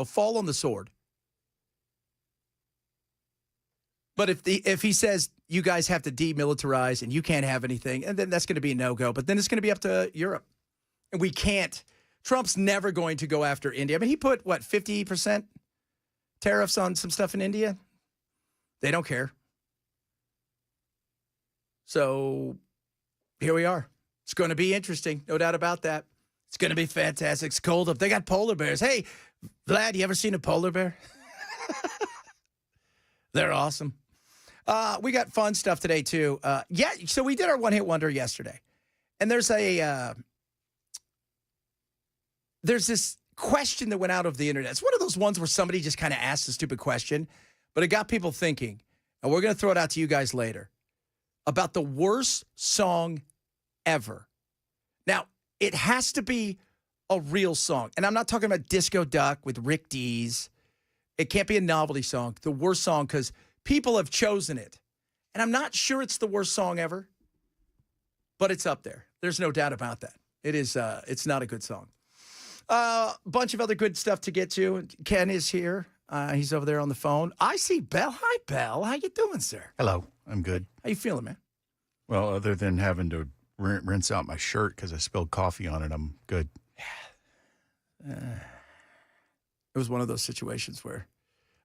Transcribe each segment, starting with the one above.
fall on the sword. But if he says you guys have to demilitarize and you can't have anything, and then that's going to be a no-go. But then it's going to be up to Europe. And we can't. Trump's never going to go after India. I mean, he put, 50% tariffs on some stuff in India? They don't care. So here we are. It's going to be interesting. No doubt about that. It's going to be fantastic. It's cold up. They got polar bears. Hey, Vlad, you ever seen a polar bear? They're awesome. We got fun stuff today, too. So we did our one-hit wonder yesterday. And there's this question that went out of the internet. It's one of those ones where somebody just kind of asked a stupid question, but it got people thinking. And we're going to throw it out to you guys later about the worst song ever. Now, it has to be a real song. And I'm not talking about Disco Duck with Rick Dees. It can't be a novelty song. The worst song, because people have chosen it. And I'm not sure it's the worst song ever, but it's up there. There's no doubt about that. It is. It's not a good song. Bunch of other good stuff to get to. Ken is here. He's over there on the phone. I see Bell. Hi, Bell. How you doing, sir? Hello. I'm good. How you feeling, man? Well, other than having to rinse out my shirt because I spilled coffee on it, I'm good. It was one of those situations where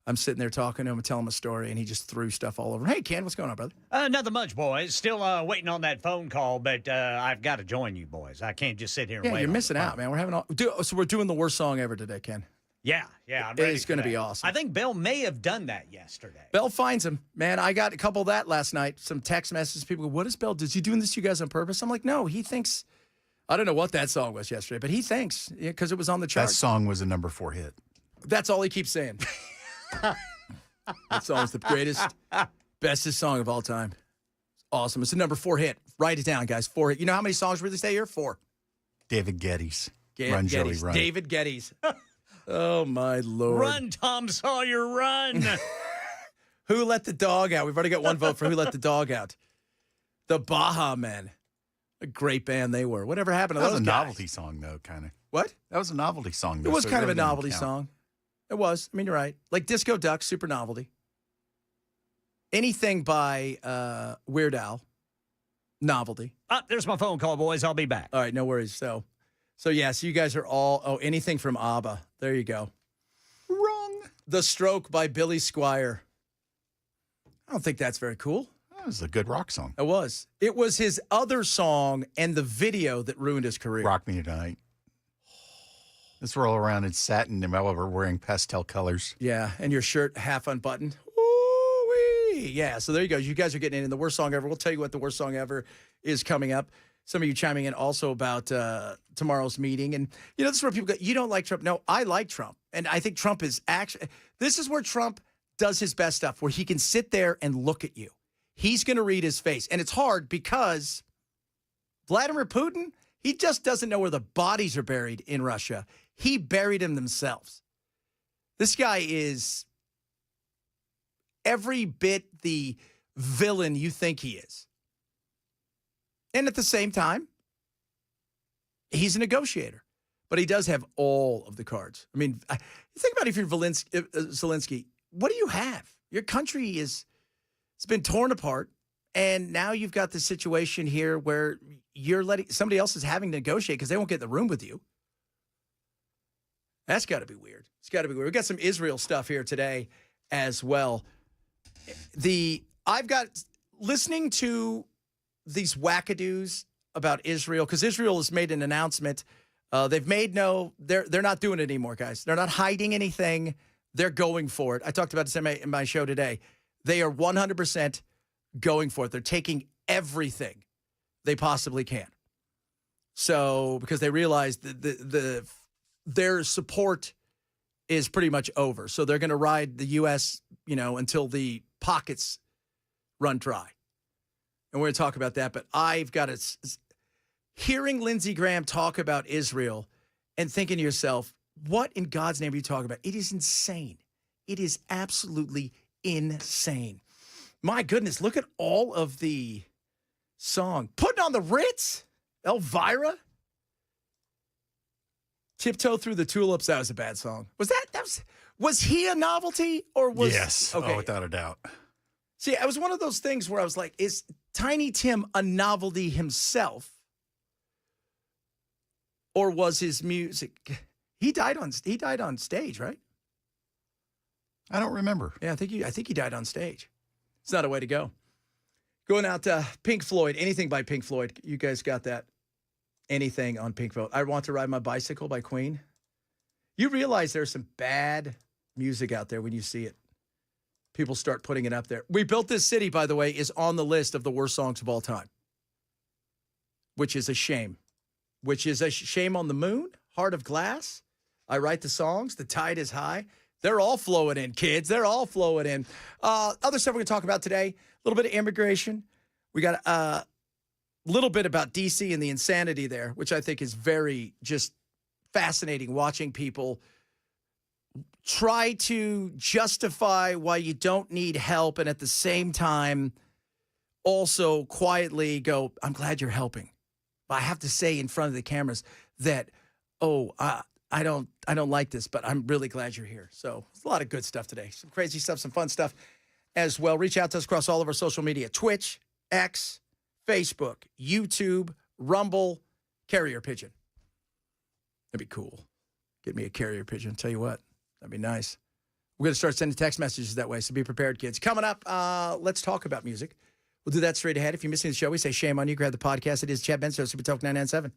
I'm sitting there talking to him and telling him a story, and he just threw stuff all over. Hey, Ken, what's going on, brother? Nothing much, boys. Still waiting on that phone call, but I've got to join you, boys. I can't just sit here and wait. Yeah, you're missing out, man. We're having so we're doing the worst song ever today, Ken. Yeah. I'm ready. It's going to be awesome. I think Bill may have done that yesterday. Bell finds him. Man, I got a couple of that last night. Some text messages. People go, what is Bell? Is he doing this to you guys on purpose? I'm like, no, he thinks. I don't know what that song was yesterday, but he thinks because it was on the chart. That song was a number 4 hit. That's all he keeps saying. That song's the greatest, bestest song of all time. It's awesome. It's a number 4 hit. Write it down, guys. 4 hit. You know how many songs released that year? 4. David Geddes. Run, Joey, Geddes. run. David Geddes. Oh, my Lord. Run, Tom Sawyer, run. Who Let the Dog Out? We've already got one vote for Who Let the Dog Out. The Baja Men. A great band they were. Whatever happened to those guys? That was a novelty song, though, kind of. What? That was a novelty song, though. It was so kind of a really novelty song. It was. I mean, you're right. Like Disco Duck, super novelty. Anything by Weird Al, novelty. There's my phone call, boys. I'll be back. All right, no worries. So you guys are all, anything from ABBA. There you go. Wrong. The Stroke by Billy Squier. I don't think that's very cool. That was a good rock song. It was. It was his other song and the video that ruined his career. Rock Me Tonight. Let's roll around in satin and we're wearing pastel colors. Yeah, and your shirt half unbuttoned. Woo-wee. Yeah, so there you go. You guys are getting in the worst song ever. We'll tell you what the worst song ever is coming up. Some of you chiming in also about tomorrow's meeting. And, this is where people go, you don't like Trump. No, I like Trump. And I think Trump is actually, this is where Trump does his best stuff, where he can sit there and look at you. He's going to read his face. And it's hard because Vladimir Putin, he just doesn't know where the bodies are buried in Russia. He buried them themselves. This guy is every bit the villain you think he is. And at the same time, he's a negotiator. But he does have all of the cards. I mean, think about if you're Zelensky, what do you have? Your country it's been torn apart. And now you've got the situation here where you're letting somebody else is having to negotiate because they won't get in the room with you. That's got to be weird. It's got to be weird. We've got some Israel stuff here today as well. I've got listening to these wackadoos about Israel because Israel has made an announcement. They've made they're not doing it anymore, guys. They're not hiding anything. They're going for it. I talked about this in my show today. They are 100% going for it. They're taking everything they possibly can. So, because they realize that their support is pretty much over. So they're going to ride the U.S., until the pockets run dry. And we're going to talk about that. But I've got hearing Lindsey Graham talk about Israel and thinking to yourself, what in God's name are you talking about? It is insane. It is absolutely insane. My goodness, look at all of the song. Putting on the Ritz, Elvira. Tiptoe Through the Tulips, that was a bad song. Was he a novelty or was Yes. okay. Oh, without a doubt. See, it was one of those things where I was like, is Tiny Tim a novelty himself? Or was his music he died on stage, right? I don't remember. Yeah, I think he died on stage. It's not a way to go. Going out to Pink Floyd, anything by Pink Floyd. You guys got that? Anything on Pink Floyd. I Want to Ride My Bicycle by Queen. You realize there's some bad music out there when you see it. People start putting it up there. We Built This City, by the way, is on the list of the worst songs of all time, which is a shame. Which is a shame on the Moon, Heart of Glass. I Write the Songs, The Tide is High. They're all flowing in, kids. They're all flowing in. Other stuff we're going to talk about today, a little bit of immigration. We got a little bit about D.C. and the insanity there, which I think is very just fascinating, watching people try to justify why you don't need help and at the same time also quietly go, I'm glad you're helping. But I have to say in front of the cameras that, I don't like this, but I'm really glad you're here. So it's a lot of good stuff today. Some crazy stuff, some fun stuff as well. Reach out to us across all of our social media, Twitch, X, Facebook, YouTube, Rumble, Carrier Pigeon. That'd be cool. Get me a Carrier Pigeon. Tell you what, that'd be nice. We're going to start sending text messages that way, so be prepared, kids. Coming up, let's talk about music. We'll do that straight ahead. If you're missing the show, we say shame on you. Grab the podcast. It is Chad Benson, Super Talk 997.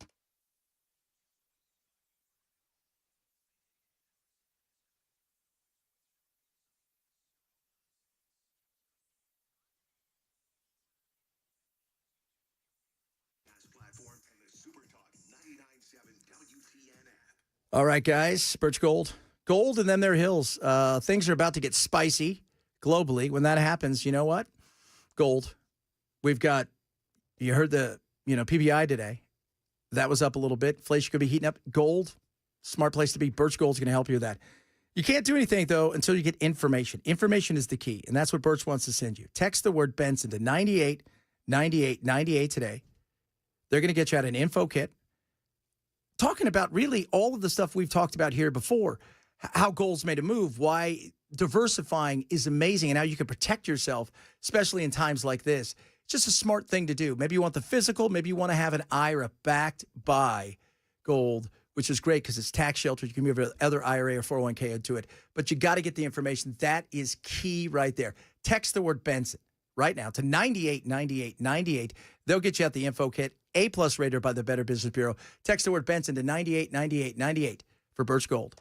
All right, guys. Birch Gold. Gold and then their hills. Things are about to get spicy globally. When that happens, you know what? Gold. We've got, you heard the, PPI today. That was up a little bit. Inflation could be heating up. Gold, smart place to be. Birch Gold's going to help you with that. You can't do anything, though, until you get information. Information is the key, and that's what Birch wants to send you. Text the word Benson to 989898 today. They're going to get you out an info kit. Talking about really all of the stuff we've talked about here before, how gold's made a move, why diversifying is amazing, and how you can protect yourself, especially in times like this. It's just a smart thing to do. Maybe you want the physical. Maybe you want to have an IRA backed by gold, which is great because it's tax sheltered. You can move other IRA or 401k into it. But you got to get the information. That is key right there. Text the word Benson right now to 989898. They'll get you out the info kit. A-plus rated by the Better Business Bureau. Text the word Benson to 989898 for Birch Gold.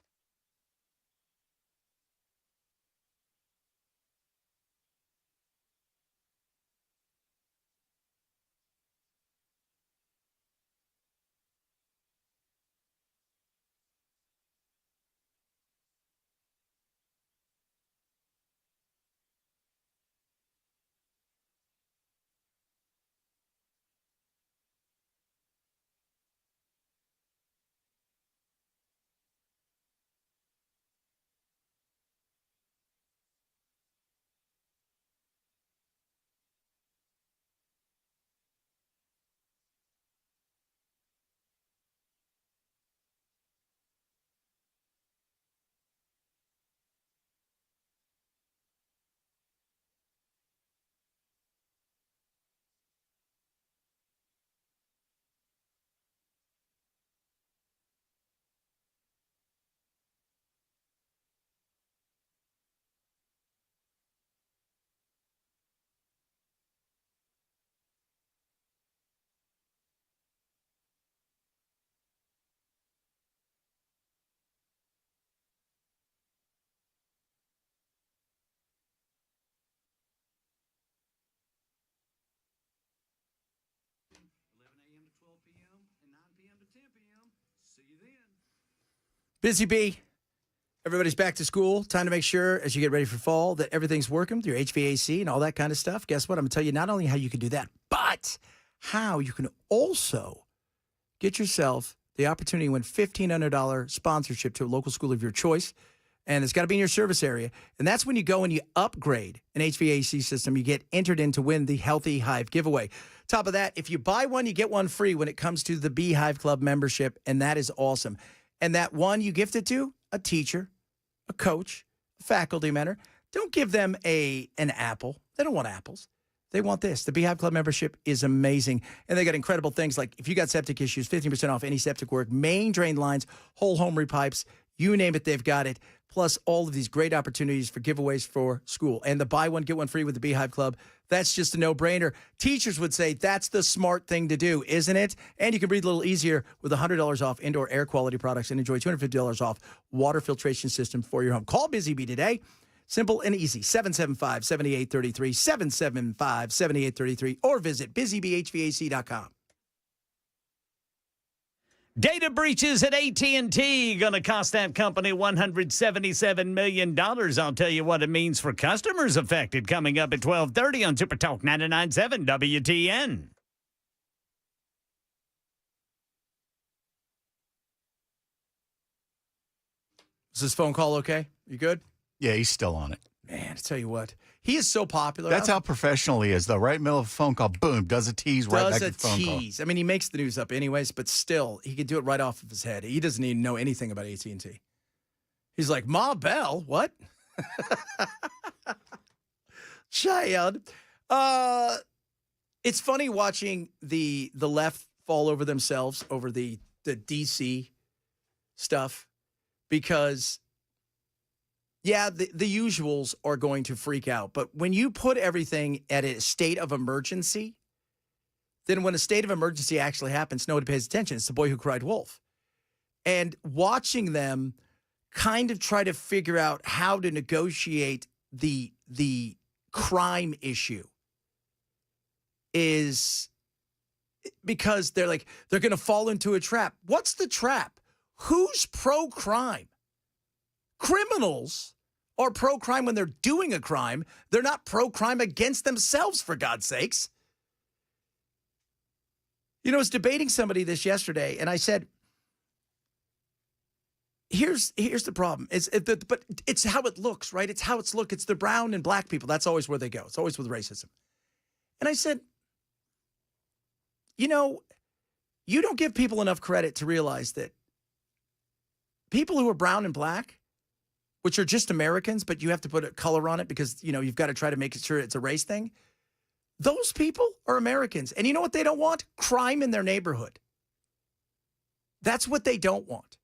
Busy Bee. Everybody's back to school. Time to make sure, as you get ready for fall, that everything's working with your HVAC and all that kind of stuff. Guess what? I'm going to tell you not only how you can do that, but how you can also get yourself the opportunity to win $1,500 sponsorship to a local school of your choice. And it's got to be in your service area. And that's when you go and you upgrade an HVAC system. You get entered in to win the Healthy Hive giveaway. Top of that, if you buy one, you get one free when it comes to the Beehive Club membership. And that is awesome. and that one you gift it to a teacher, a coach, a faculty member. Don't give them an apple. They don't want apples. They want this. The Beehive Club membership is amazing. And they got incredible things like if you got septic issues, 15% off any septic work, main drain lines, whole home repipes, you name it, they've got it. Plus all of these great opportunities for giveaways for school. And the buy one, get one free with the Beehive Club. That's just a no-brainer. Teachers would say that's the smart thing to do, isn't it? And you can breathe a little easier with $100 off indoor air quality products and enjoy $250 off water filtration system for your home. Call Busy Bee today. Simple and easy. 775-7833, 775-7833, or visit busybhvac.com. Data breaches at AT&T going to cost that company $177 million. I'll tell you what it means for customers affected coming up at 12:30 on Super Talk 99.7 WTN. Is this phone call okay? You good? Yeah, he's still on it. Man, I tell you what. He is so popular. That's how professional he is, though. Right in the middle of a phone call, boom, does a tease right back to the phone call. I mean, he makes the news up anyways, but still, he could do it right off of his head. He doesn't even know anything about AT&T. He's like, Ma Bell, what? Child. It's funny watching the left fall over themselves over the DC stuff because yeah, the usuals are going to freak out. But when you put everything at a state of emergency, then when a state of emergency actually happens, nobody pays attention. It's the boy who cried wolf. And watching them kind of try to figure out how to negotiate the crime issue is because they're going to fall into a trap. What's the trap? Who's pro-crime? Criminals are pro-crime when they're doing a crime. They're not pro-crime against themselves, for God's sakes. You know, I was debating somebody this yesterday, and I said, here's the problem. But it's how it looks, right? It's how it's look. It's the brown and black people. That's always where they go. It's always with racism. And I said, you know, you don't give people enough credit to realize that people who are brown and black, which are just Americans, but you have to put a color on it because, you know, you've got to try to make sure it's a race thing. Those people are Americans. And you know what they don't want? Crime in their neighborhood. That's what they don't want.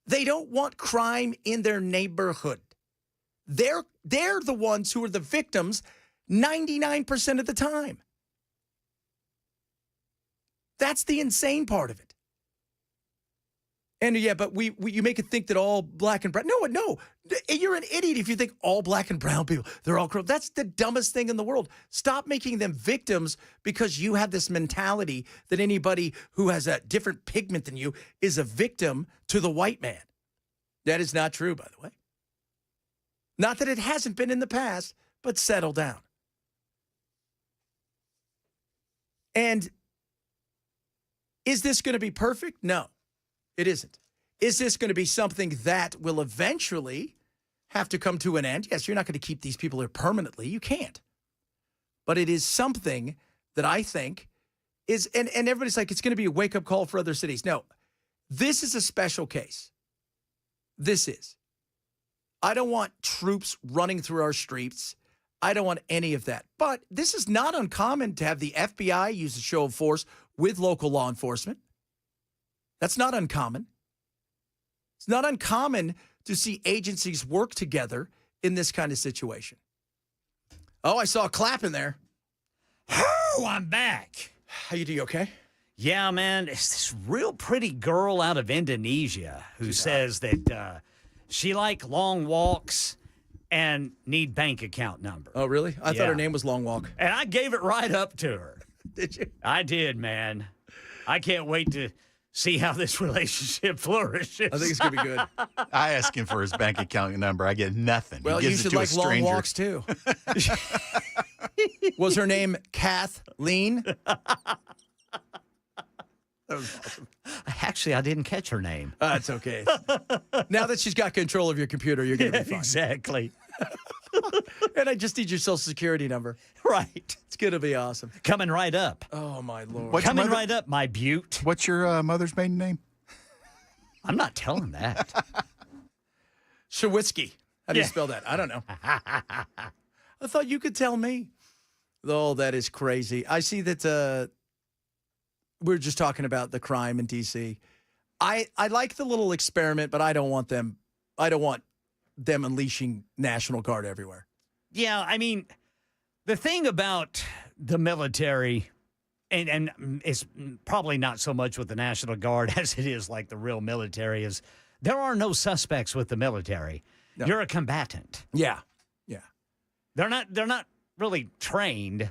They don't want crime in their neighborhood. They're the ones who are the victims 99% of the time. That's the insane part of it. And yeah, but you make it think that all black and brown. No, you're an idiot if you think all black and brown people, they're all criminals. That's the dumbest thing in the world. Stop making them victims because you have this mentality that anybody who has a different pigment than you is a victim to the white man. That is not true, by the way. Not that it hasn't been in the past, but settle down. And is this going to be perfect? No. It isn't. Is this going to be something that will eventually have to come to an end? Yes, you're not going to keep these people here permanently. You can't. But it is something that I think is, and everybody's like, it's going to be a wake-up call for other cities. No, this is a special case. This is. I don't want troops running through our streets. I don't want any of that. But this is not uncommon to have the FBI use a show of force with local law enforcement. That's not uncommon. It's not uncommon to see agencies work together in this kind of situation. Oh, I saw a clap in there. Oh, I'm back. How you doing? Okay? Yeah, man. It's this real pretty girl out of Indonesia who says that she like long walks and need bank account number. Oh, really? I thought her name was Long Walk. And I gave it right up to her. Did you? I did, man. I can't wait to see how this relationship flourishes. I think it's going to be good. I ask him for his bank account number. I get nothing. Well, he you gives should it to like a long stranger. walks, too. Was her name Kathleen? That was awesome. Actually, I didn't catch her name. It's okay. Now that she's got control of your computer, you're going to be fine. Exactly. And I just need your social security number. Right. It's going to be awesome. Coming right up. Oh, my Lord. What's your Coming mother- right up, my beaut. What's your mother's maiden name? I'm not telling that. Shawitzky. How do you Yeah. spell that? I don't know. I thought you could tell me. Oh, that is crazy. I see that we were just talking about the crime in D.C. I like the little experiment, but I don't want them unleashing National Guard everywhere. Yeah, I mean, the thing about the military, and it's probably not so much with the National Guard as it is like the real military, is there are no suspects with the military. No. You're a combatant. Yeah. They're not really trained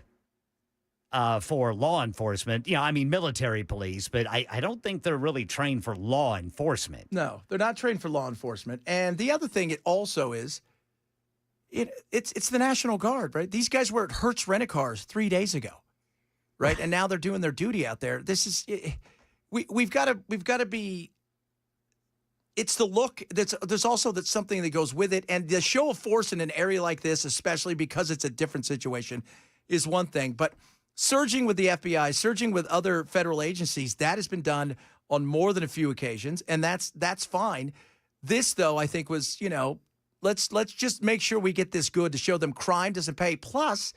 for law enforcement. Yeah, I mean military police, but I don't think they're really trained for law enforcement. No, they're not trained for law enforcement. And the other thing it also is, it's the National Guard, right? These guys were at Hertz Rent-A-Cars 3 days ago, right? And now they're doing their duty out there. This is we've got to be. It's the look. There's also something that goes with it, and the show of force in an area like this, especially because it's a different situation, is one thing. But surging with the FBI, surging with other federal agencies, that has been done on more than a few occasions, and that's fine. This, though, I think was, let's just make sure we get this good to show them crime doesn't pay. Plus,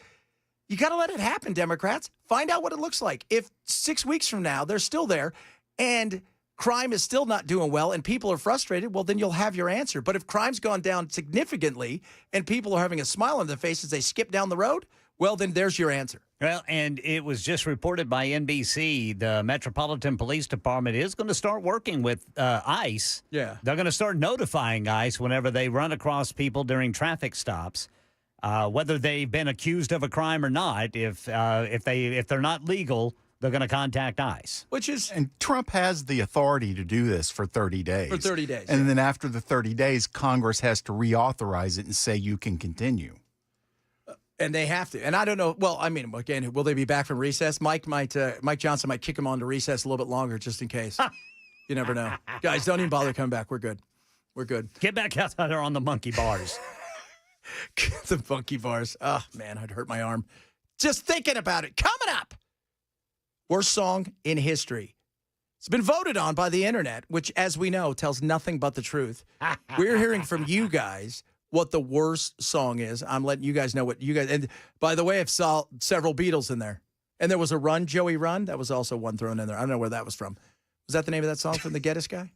you got to let it happen, Democrats. Find out what it looks like. If 6 weeks from now they're still there and crime is still not doing well and people are frustrated, well, then you'll have your answer. But if crime's gone down significantly and people are having a smile on their face as they skip down the road, well, then there's your answer. Well, and it was just reported by NBC, the Metropolitan Police Department is going to start working with ICE. Yeah. They're going to start notifying ICE whenever they run across people during traffic stops, whether they've been accused of a crime or not. If they're not legal, they're going to contact ICE. And Trump has the authority to do this for 30 days. For 30 days. And then after the 30 days, Congress has to reauthorize it and say you can continue. And they have to. And I don't know. Well, I mean, again, will they be back from recess? Mike Johnson might kick them on to recess a little bit longer just in case. You never know. Guys, don't even bother coming back. We're good. Get back out there on the monkey bars. The monkey bars. Oh, man, I'd hurt my arm. Just thinking about it. Coming up. Worst song in history. It's been voted on by the internet, which, as we know, tells nothing but the truth. We're hearing from you guys what the worst song is. I'm letting you guys know what you guys. And by the way, I've saw several Beatles in there. And there was a Run, Joey Run. That was also one thrown in there. I don't know where that was from. Was that the name of that song from the Geddes guy?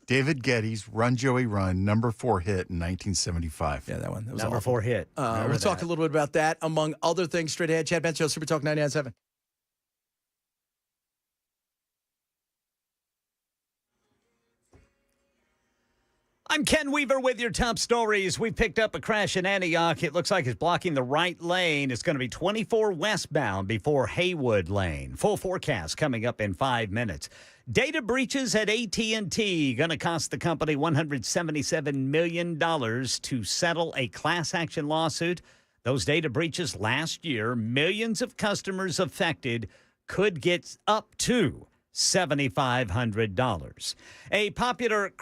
David Geddes, Run Joey Run, number 4 hit in 1975. Yeah, that one. That was Number awful. 4 hit. We'll talk a little bit about that, among other things. Straight ahead, Chad Bench Show, Super Talk 99.7. I'm Ken Weaver with your top stories. We picked up a crash in Antioch. It looks like it's blocking the right lane. It's going to be 24 westbound before Haywood Lane. Full forecast coming up in 5 minutes. Data breaches at AT&T going to cost the company $177 million to settle a class action lawsuit. Those data breaches last year, millions of customers affected could get up to $7,500. A popular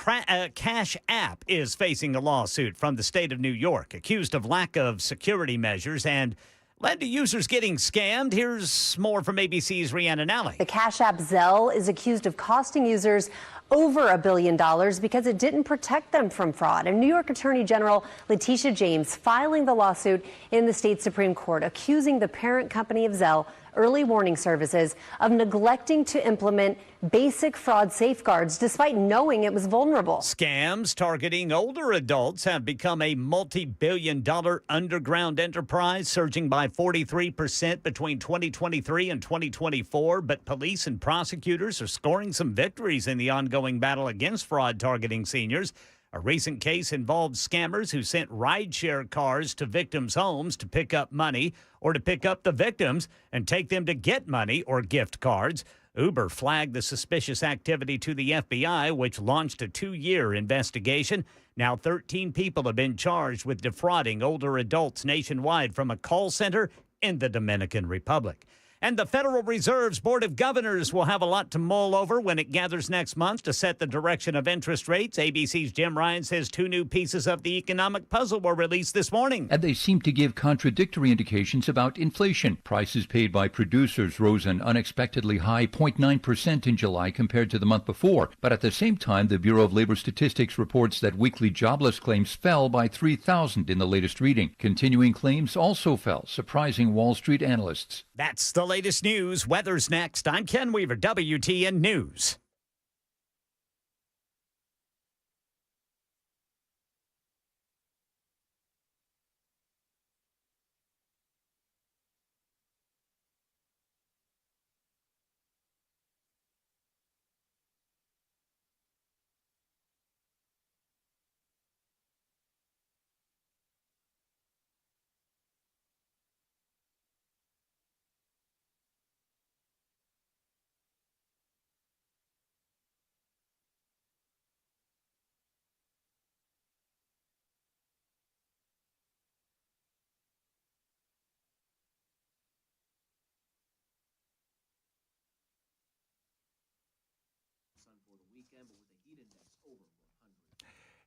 cash app is facing a lawsuit from the state of New York, accused of lack of security measures and led to users getting scammed. Here's more from ABC's Rhiannon Alley. The Cash App Zelle is accused of costing users over $1 billion because it didn't protect them from fraud. And New York Attorney General Letitia James filing the lawsuit in the state Supreme Court, accusing the parent company of Zelle, Early Warning Services, of neglecting to implement basic fraud safeguards despite knowing it was vulnerable. Scams targeting older adults have become a multi-billion-dollar underground enterprise, surging by 43% between 2023 and 2024. But police and prosecutors are scoring some victories in the ongoing battle against fraud targeting seniors. A recent case involved scammers who sent rideshare cars to victims' homes to pick up money or to pick up the victims and take them to get money or gift cards. Uber flagged the suspicious activity to the FBI, which launched a 2-year investigation. Now 13 people have been charged with defrauding older adults nationwide from a call center in the Dominican Republic. And the Federal Reserve's Board of Governors will have a lot to mull over when it gathers next month to set the direction of interest rates. ABC's Jim Ryan says 2 new pieces of the economic puzzle were released this morning. And they seem to give contradictory indications about inflation. Prices paid by producers rose an unexpectedly high 0.9% in July compared to the month before. But at the same time, the Bureau of Labor Statistics reports that weekly jobless claims fell by 3,000 in the latest reading. Continuing claims also fell, surprising Wall Street analysts. That's the latest news. Weather's next. I'm Ken Weaver, WTN News.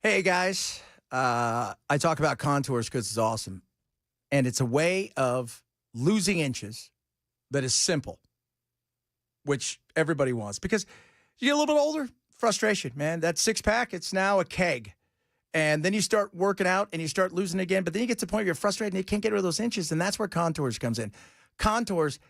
Hey, guys. I talk about contours because it's awesome. And it's a way of losing inches that is simple, which everybody wants. Because you get a little bit older, frustration, man. That six-pack, it's now a keg. And then you start working out and you start losing again. But then you get to the point where you're frustrated and you can't get rid of those inches. And that's where Contours comes in. Contours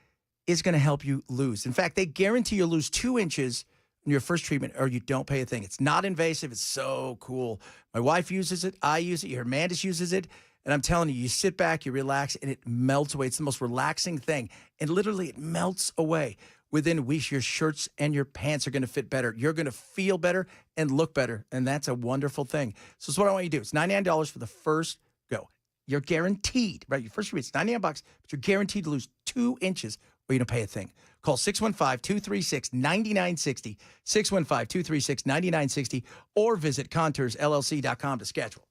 is going to help you lose. In fact, they guarantee you'll lose 2 inches in your first treatment or you don't pay a thing. It's not invasive. It's so cool. My wife uses it. I use it. Your Mandis uses it. And I'm telling you, you sit back, you relax, and it melts away. It's the most relaxing thing. And literally, it melts away. Within weeks, your shirts and your pants are going to fit better. You're going to feel better and look better. And that's a wonderful thing. So that's what I want you to do. It's $99 for the first go. You're guaranteed, right? Your first treatment, it's $99, but you're guaranteed to lose 2 inches or you don't pay a thing. Call 615-236-9960, 615-236-9960, or visit ContoursLLC.com to schedule.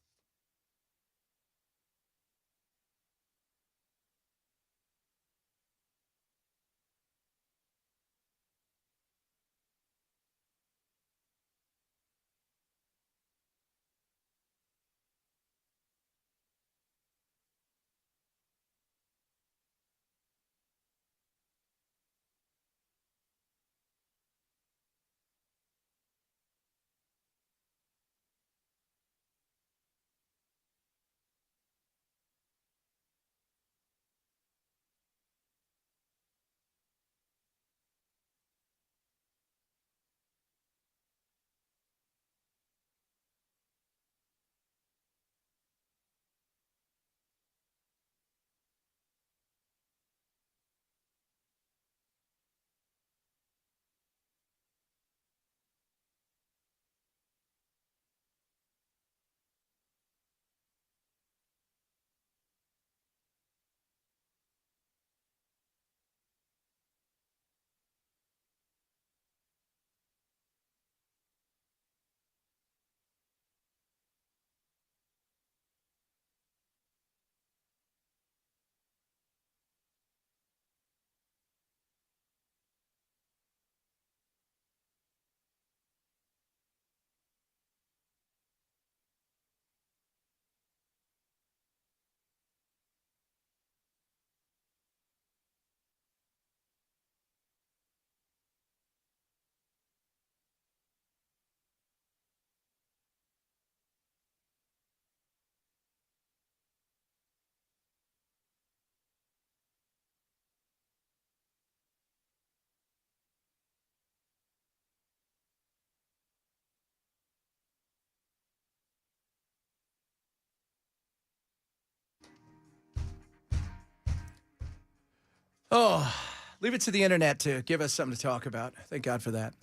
Oh, leave it to the internet to give us something to talk about. Thank God for that.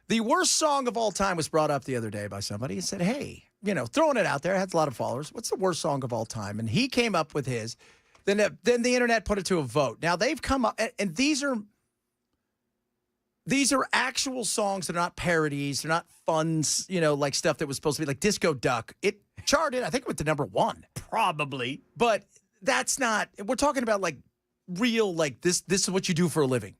The worst song of all time was brought up the other day by somebody and said, hey, throwing it out there, has a lot of followers. What's the worst song of all time? And he came up with his. Then the internet put it to a vote. Now they've come up, and these are actual songs. They're not parodies. They're not fun, like stuff that was supposed to be like Disco Duck. It charted, I think it went to number 1. Probably. But that's not, we're talking about like real, like, this is what you do for a living.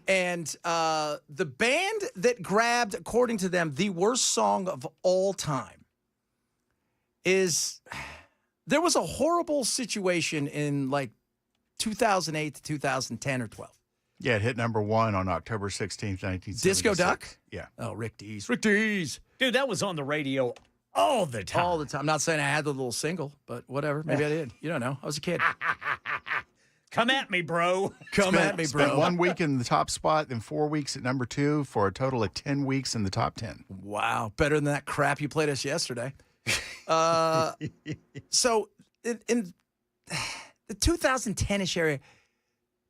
And the band that grabbed, according to them, the worst song of all time is, there was a horrible situation in like 2008 to 2010 or 12. Yeah, it hit number 1 on October 16th, 1976. Disco Duck? Yeah. Oh, Rick Dees. Rick Dees. Dude, that was on the radio all the time. All the time. I'm not saying I had the little single, but whatever. Maybe I did. You don't know. I was a kid. Come at me, bro. At me, Spent bro. 1 week in the top spot, then 4 weeks at number 2 for a total of 10 weeks in the top 10. Wow. Better than that crap you played us yesterday. So in the 2010-ish area,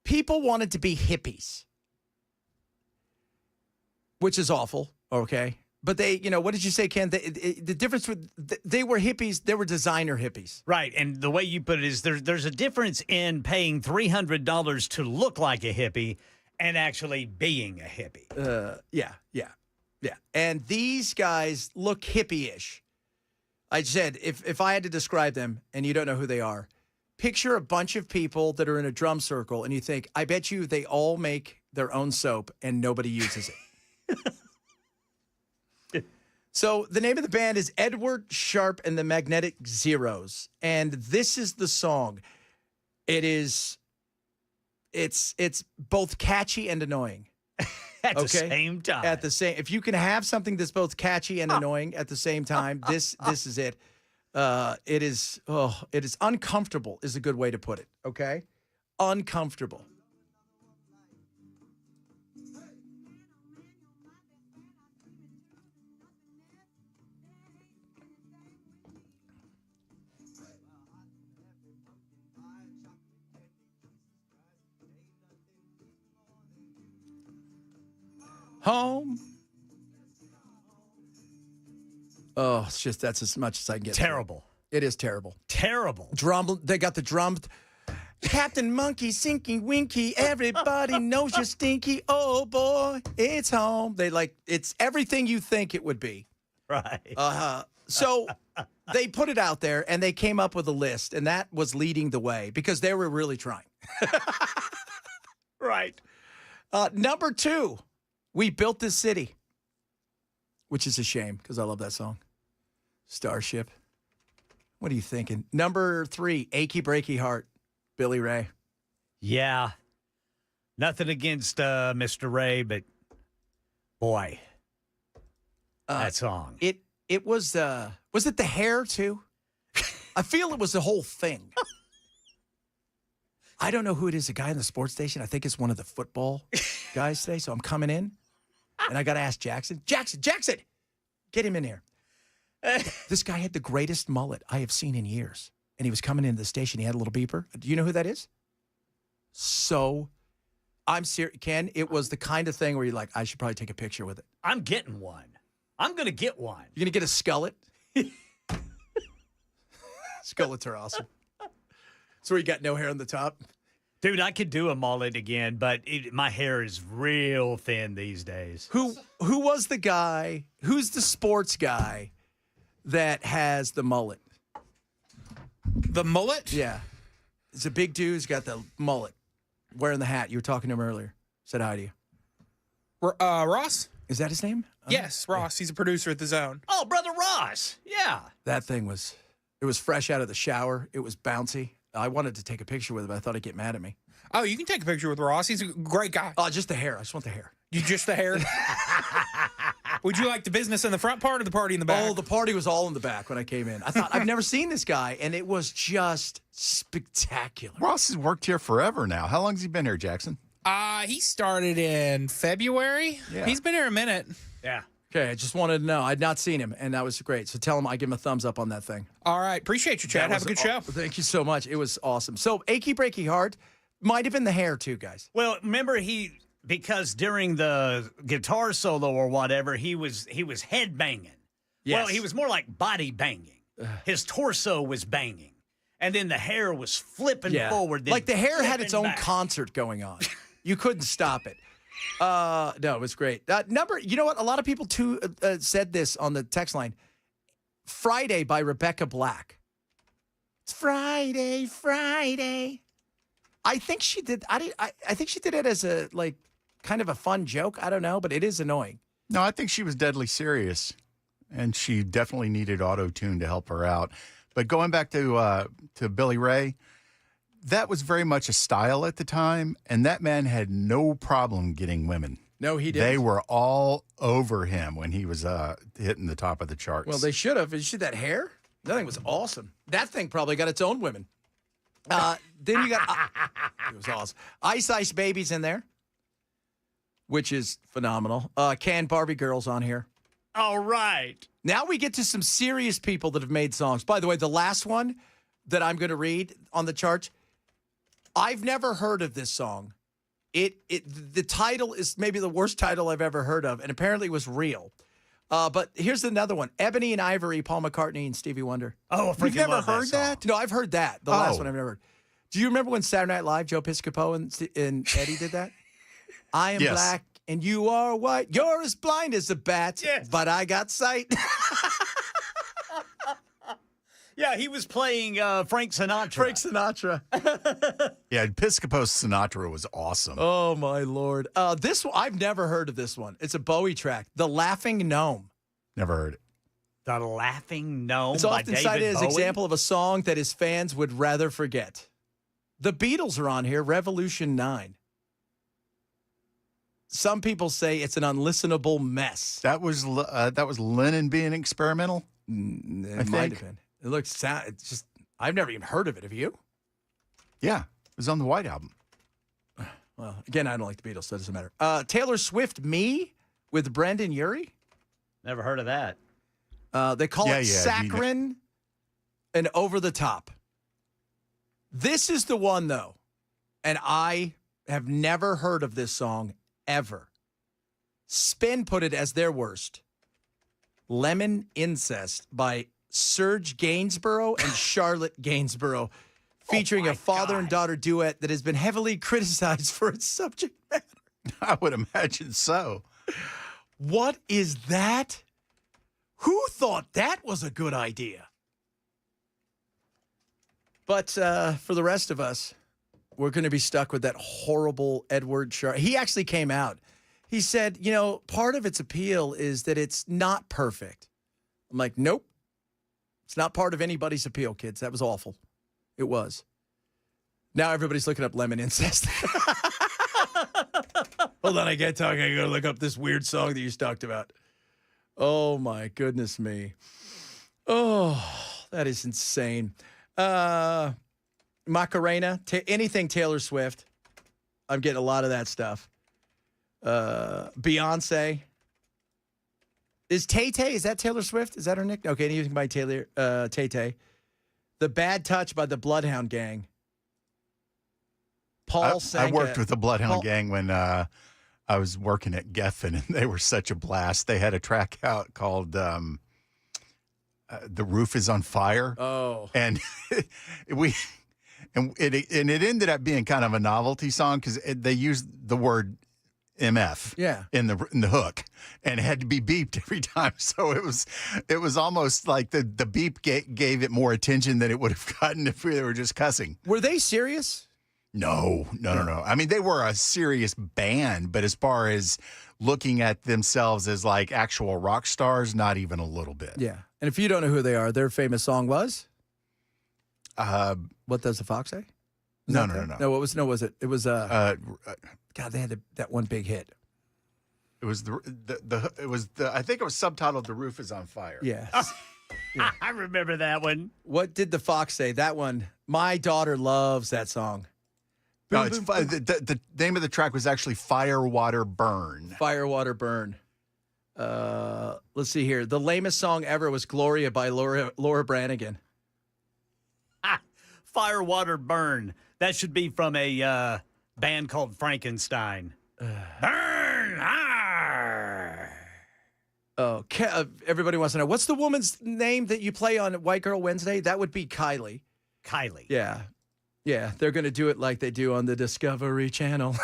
people wanted to be hippies, which is awful, okay? But they, what did you say, Ken? The difference with, they were hippies, they were designer hippies. Right, and the way you put it is there's a difference in paying $300 to look like a hippie and actually being a hippie. Yeah. And these guys look hippie-ish. I said, if I had to describe them, and you don't know who they are, picture a bunch of people that are in a drum circle, and you think, I bet you they all make their own soap, and nobody uses it. So the name of the band is Edward Sharpe and the Magnetic Zeros, and this is the song. It's both catchy and annoying. At the same time. If you can have something that's both catchy and annoying at the same time, this is it. It is uncomfortable is a good way to put it. Okay, uncomfortable. Home. Oh, it's just, that's as much as I can get. Terrible. It is terrible. Terrible. Drum. They got the drum. Captain Monkey, Sinky Winky, everybody knows you're stinky. Oh boy, it's home. It's everything you think it would be. Right. So they put it out there and they came up with a list, and that was leading the way because they were really trying. Right. Number 2, We Built This City, which is a shame because I love that song. Starship. What are you thinking? Number 3, Achy Breaky Heart, Billy Ray. Yeah. Nothing against Mr. Ray, but boy, that song. It was it the hair too? I feel it was the whole thing. I don't know who it is, a guy in the sports station. I think it's one of the football guys today. So I'm coming in and I got to ask Jackson, get him in here. This guy had the greatest mullet I have seen in years. And he was coming into the station. He had a little beeper. Do you know who that is? So I'm serious, Ken. It was the kind of thing where you're like, I should probably take a picture with it. I'm getting one. I'm going to get one. You're going to get a skullet? Skullets are awesome. So you got no hair on the top? Dude, I could do a mullet again, but my hair is real thin these days. Who was the guy, who's the sports guy that has the mullet? The mullet? Yeah. It's a big dude who's got the mullet, wearing the hat. You were talking to him earlier. Said hi to you. Ross? Is that his name? Yes, Ross. He's a producer at The Zone. Oh, Brother Ross. Yeah. That thing it was fresh out of the shower. It was bouncy. I wanted to take a picture with him, but I thought he'd get mad at me. Oh, you can take a picture with Ross. He's a great guy. Oh, just the hair. I just want the hair. You just the hair? Would you like the business in the front part or the party in the back? Oh, the party was all in the back when I came in. I thought, I've never seen this guy, and it was just spectacular. Ross has worked here forever now. How long has he been here, Jackson? He started in February. Yeah. He's been here a minute. Yeah. Okay, I just wanted to know. I'd not seen him, and that was great. So tell him I give him a thumbs up on that thing. All right. Appreciate you, Chad. That Have a was good show. Thank you so much. It was awesome. So Achy Breaky Heart might have been the hair too, guys. Well, remember because during the guitar solo or whatever, he was head banging. Yes. Well, he was more like body banging. His torso was banging. And then the hair was flipping forward. Then Like the hair had its own back. concert going on. You couldn't stop it. No, it was great. You know what? A lot of people too said this on the text line. Friday by Rebecca Black. It's Friday. I think she did. I think she did it as a like kind of a fun joke. I don't know, but it is annoying. No, I think she was deadly serious, and she definitely needed auto-tune to help her out. But going back to Billy Ray, that was very much a style at the time, and that man had no problem getting women. No, he didn't. They were all over him when he was hitting the top of the charts. Well, they should have. Did you see that hair? That thing was awesome. That thing probably got its own women. Then you got it was awesome. Ice Ice Baby's in there, which is phenomenal. Can Barbie Girls on here. All right. Now we get to some serious people that have made songs. By the way, the last one that I'm going to read on the charts, I've never heard of this song. The title is maybe the worst title I've ever heard of, and apparently it was real. But here's another one: Ebony and Ivory, Paul McCartney and Stevie Wonder. Oh, I freaking You've never love heard song. that? No, I've heard that. The last Oh. one I've never heard. Do you remember when Saturday Night Live, Joe Piscopo and Eddie did that? I am Yes. black and you are white. You're as blind as a bat, Yes. but I got sight. Yeah, he was playing Frank Sinatra. Frank Sinatra. Yeah, Episcopos Sinatra was awesome. Oh, my Lord. This one, I've never heard of this one. It's a Bowie track, The Laughing Gnome. Never heard it. The Laughing Gnome It's by often David cited as an Bowie. example of a song that his fans would rather forget. The Beatles are on here, Revolution 9. Some people say it's an unlistenable mess. That was Lennon being experimental. It I might think. have been. It looks, it's just, I've never even heard of it. Have you? Yeah, it was on the White Album. Well, again, I don't like the Beatles, so it doesn't matter. Taylor Swift, Me, with Brendan Urie. Never heard of that. They call Yeah, it yeah, Saccharine and Over the Top. This is the one, though, and I have never heard of this song ever. Spin put it as their worst. Lemon Incest by Serge Gainsborough and Charlotte Gainsborough, featuring my a father God. and daughter duet that has been heavily criticized for its subject matter. I would imagine so. What is that? Who thought that was a good idea? But for the rest of us, we're going to be stuck with that horrible Edward Sharp. He actually came out. He said, you know, part of its appeal is that it's not perfect. I'm like, nope. It's not part of anybody's appeal, kids. That was awful. It was. Now everybody's looking up lemon incest. Hold on, I can't talk. I got to look up this weird song that you talked about. Oh, my goodness me. Oh, that is insane. Macarena, anything Taylor Swift. I'm getting a lot of that stuff. Beyonce. Is Tay-Tay, is that Taylor Swift? Is that her nick? Okay, using by Taylor, Tay-Tay. The Bad Touch by the Bloodhound Gang. Paul I worked Sanka. with the Bloodhound Paul- Gang when I was working at Geffen, and they were such a blast. They had a track out called "The Roof Is on Fire," Oh. and it ended up being kind of a novelty song because they used the word MF Yeah. in the hook, and it had to be beeped every time. So it was almost like the beep gave it more attention than it would have gotten if they were just cussing. Were they serious? No. I mean, they were a serious band, but as far as looking at themselves as like actual rock stars, not even a little bit. Yeah. And if you don't know who they are, their famous song was? What Does the Fox Say? No. No, what was it? It was God, they had that one big hit. It was I think it was subtitled "The Roof Is on Fire." Yes. I remember that one. What did the fox say? That one. My daughter loves that song. No, it's the name of the track was actually "Fire, Water, Burn." Fire, Water, Burn. Let's see here. The lamest song ever was Gloria by Laura Branigan. Fire, Water, Burn. That should be from a band called Frankenstein. Burn! Arr! Oh, everybody wants to know. What's the woman's name that you play on White Girl Wednesday? That would be Kylie. Kylie. Yeah. Yeah, they're going to do it like they do on the Discovery Channel.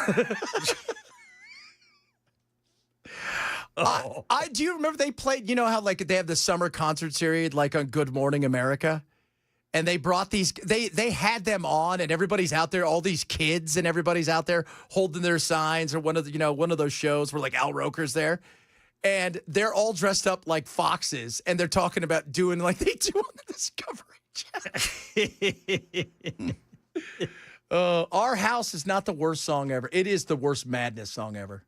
I do you remember they played, you know how like they have the summer concert series like on Good Morning America? and they brought these. They had them on, and everybody's out there. All these kids and everybody's out there holding their signs, or one of those shows where like Al Roker's there, and they're all dressed up like foxes, and they're talking about doing like they do on the Discovery Channel. Our House is not the worst song ever. It is the worst Madness song ever.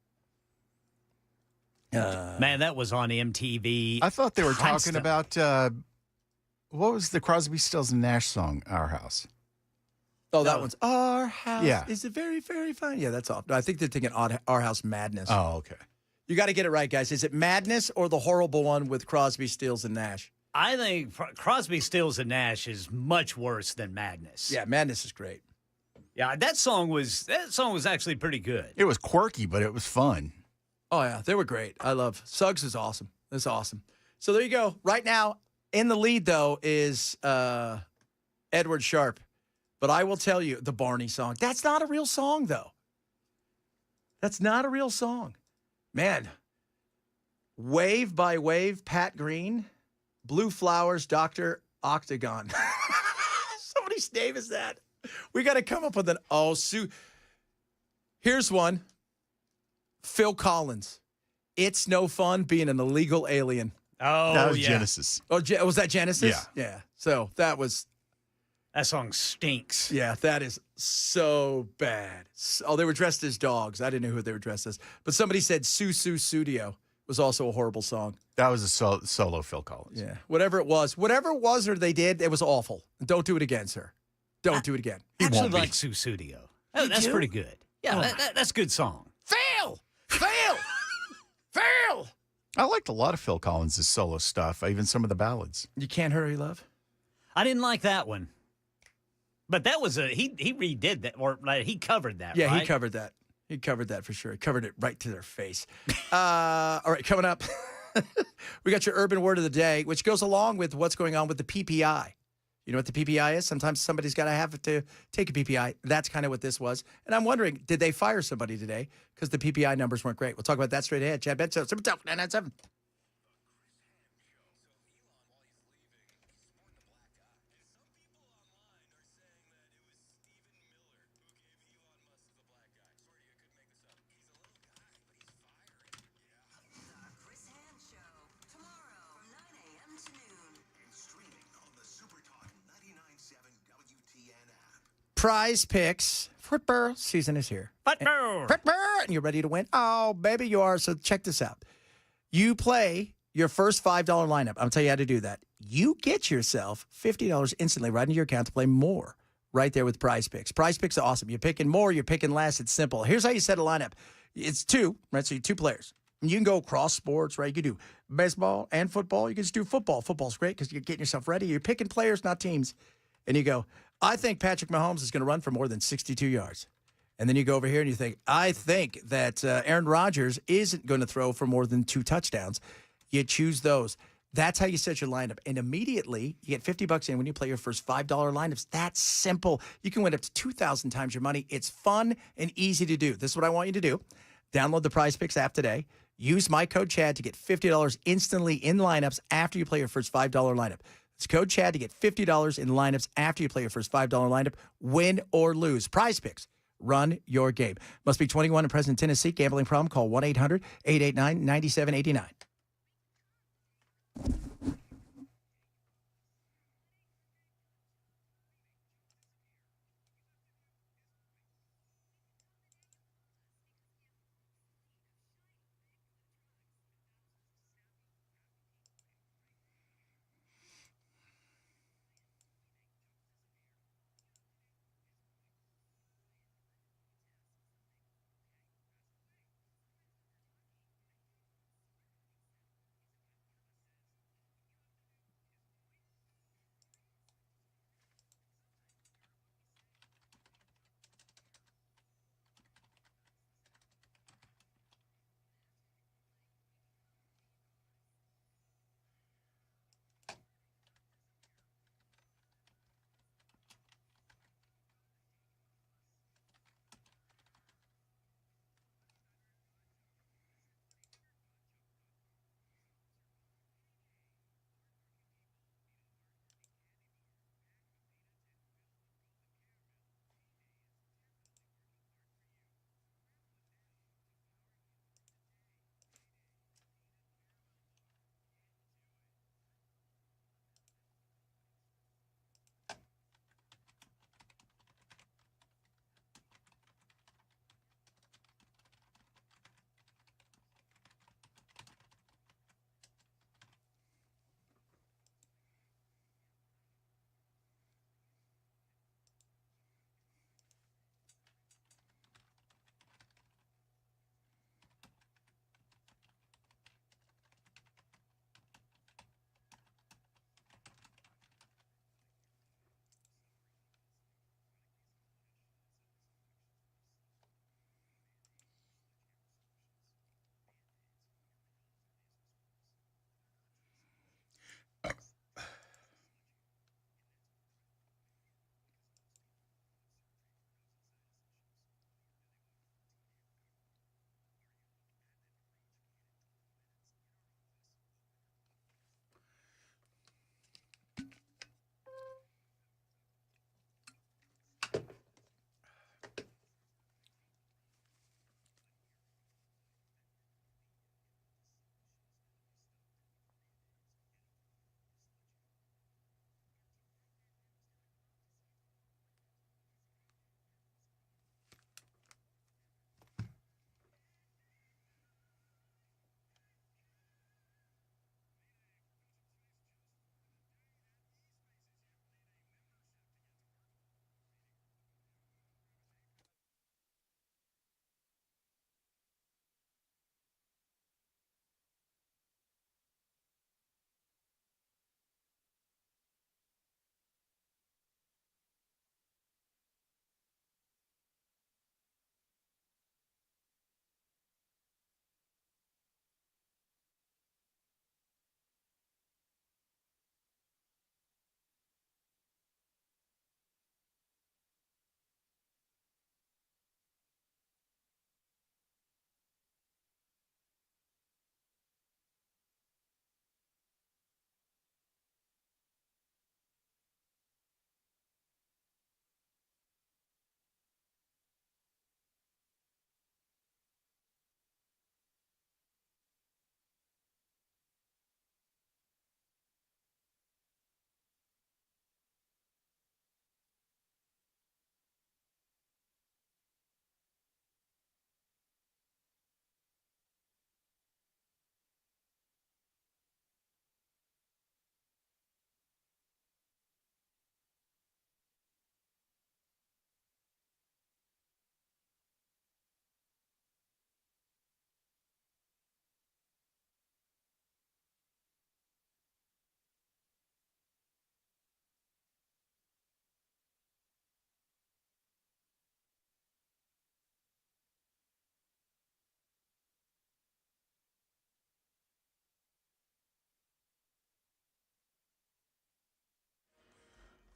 Man, that was on MTV. I thought they were talking Constant. about what was the Crosby, Stills, and Nash song, Our House? Oh, that one's Our House. Yeah. Is it very, very fine? Yeah, that's off. No, I think they're thinking Our House Madness. Oh, okay. You got to get it right, guys. Is it Madness or the horrible one with Crosby, Stills, and Nash? I think Crosby, Stills, and Nash is much worse than Madness. Yeah, Madness is great. Yeah, that song was actually pretty good. It was quirky, but it was fun. Oh, yeah, they were great. I love Suggs is awesome. That's awesome. So there you go. Right now, in the lead, though, is Edward Sharp. But I will tell you, the Barney song, that's not a real song, though. That's not a real song. Man, Wave by Wave, Pat Green, Blue Flowers, Dr. Octagon. Somebody's name is that. We got to come up with Here's one. Phil Collins. It's no fun being an illegal alien. Oh, That was yeah. Genesis. Oh, was that Genesis? Yeah. Yeah. So that was, That song stinks. yeah, that is so bad. Oh, they were dressed as dogs. I didn't know who they were dressed as. But somebody said Susu Studio was also a horrible song. That was a solo Phil Collins. Yeah. Whatever it was or they did, it was awful. Don't do it again, sir. Don't do it again. I actually won't be. like Susudio. That's pretty good. Yeah, that's a good song. Fail! Fail! Fail! I liked a lot of Phil Collins' solo stuff, even some of the ballads. You Can't Hurry, Love? I didn't like that one. But that was he redid that, or like, he covered that, Yeah, right? he covered that. He covered that for sure. He covered it right to their face. All right, coming up, we got your urban word of the day, which goes along with what's going on with the PPI. You know what the PPI is? Sometimes somebody's got to have to take a PPI. That's kind of what this was. And I'm wondering, did they fire somebody today? Because the PPI numbers weren't great. We'll talk about that straight ahead. Chad Benson, Super Talk 997. Prize Picks football season is here. Football. And you're ready to win. Oh, baby, you are. So check this out. You play your first $5 lineup. I'll tell you how to do that. You get yourself $50 instantly right into your account to play more right there with Prize Picks. Prize Picks are awesome. You're picking more, you're picking less. It's simple. Here's how you set a lineup. It's two, right? So you two players. And you can go cross sports, right? You can do baseball and football. You can just do football. Football's great because you're getting yourself ready. You're picking players, not teams. And you go, I think Patrick Mahomes is going to run for more than 62 yards. And then you go over here and you think, I think that Aaron Rodgers isn't going to throw for more than 2 touchdowns. You choose those. That's how you set your lineup. And immediately, you get $50 in when you play your first $5 lineups. That's simple. You can win up to 2,000 times your money. It's fun and easy to do. This is what I want you to do. Download the Prize Picks app today. Use my code CHAD to get $50 instantly in lineups after you play your first $5 lineup. It's code CHAD to get $50 in lineups after you play your first $5 lineup. Win or lose. Prize Picks. Run your game. Must be 21 and present in Tennessee. Gambling problem? Call 1-800-889-9789.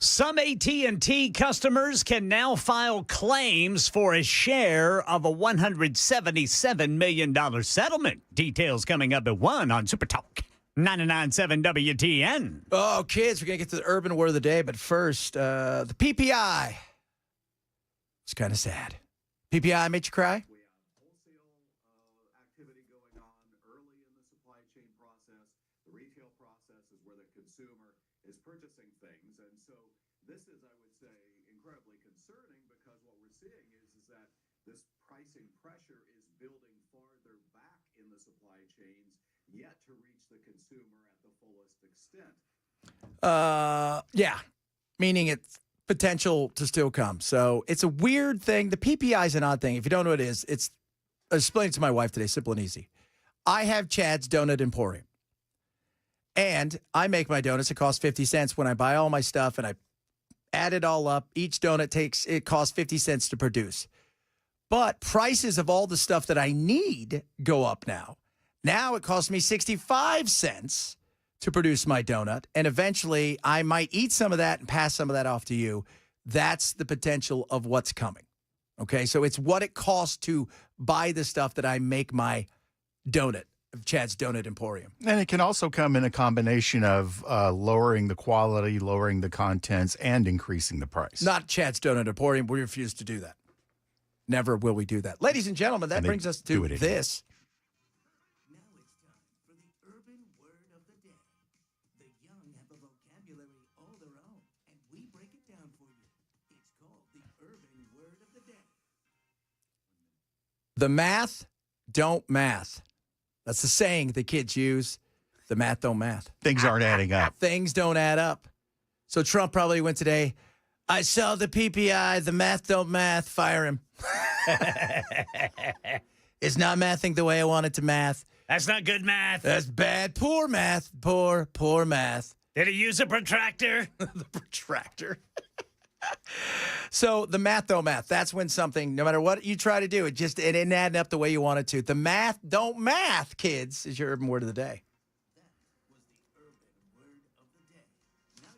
Some AT&T customers can now file claims for a share of a $177 million settlement. Details coming up at 1 on Super Talk 99.7 WTN. Oh, kids, we're going to get to the urban word of the day, but first, the PPI. It's kind of sad. PPI made you cry? Activity going on early in the supply chain process. The retail process is where the consumer is purchasing things. And so this is, I would say, incredibly concerning because what we're seeing is that this pricing pressure is building farther back in the supply chains, yet to reach the consumer at the fullest extent. Yeah, meaning it's potential to still come. So it's a weird thing. The PPI is an odd thing. If you don't know what it is, I explained it to my wife today, simple and easy. I have Chad's Donut Emporium. And I make my donuts. It costs 50 cents when I buy all my stuff and I add it all up. Each donut costs 50 cents to produce. But prices of all the stuff that I need go up now. Now it costs me 65 cents to produce my donut. And eventually I might eat some of that and pass some of that off to you. That's the potential of what's coming. Okay, so it's what it costs to buy the stuff that I make my donut, of Chad's Donut Emporium. And it can also come in a combination of lowering the quality, lowering the contents, and increasing the price. Not Chad's Donut Emporium. We refuse to do that. Never will we do that. Ladies and gentlemen, that And they brings us do to it anyway. this. Now it's time for the urban word of the day. The young have a vocabulary all their own, and we break it down for you. It's called the urban word of the day. The math don't math. That's the saying the kids use. The math don't math. Things aren't adding up. Things don't add up. So Trump probably went today, I saw the PPI, the math don't math, fire him. It's not mathing the way I want it to math. That's not good math. That's bad. Poor math. Poor math. Did he use a protractor? The protractor. So the math don't math. That's when something, no matter what you try to do, it isn't adding up the way you want it to. The math don't math, kids, is your urban word of the day. That was the urban word of the day. Now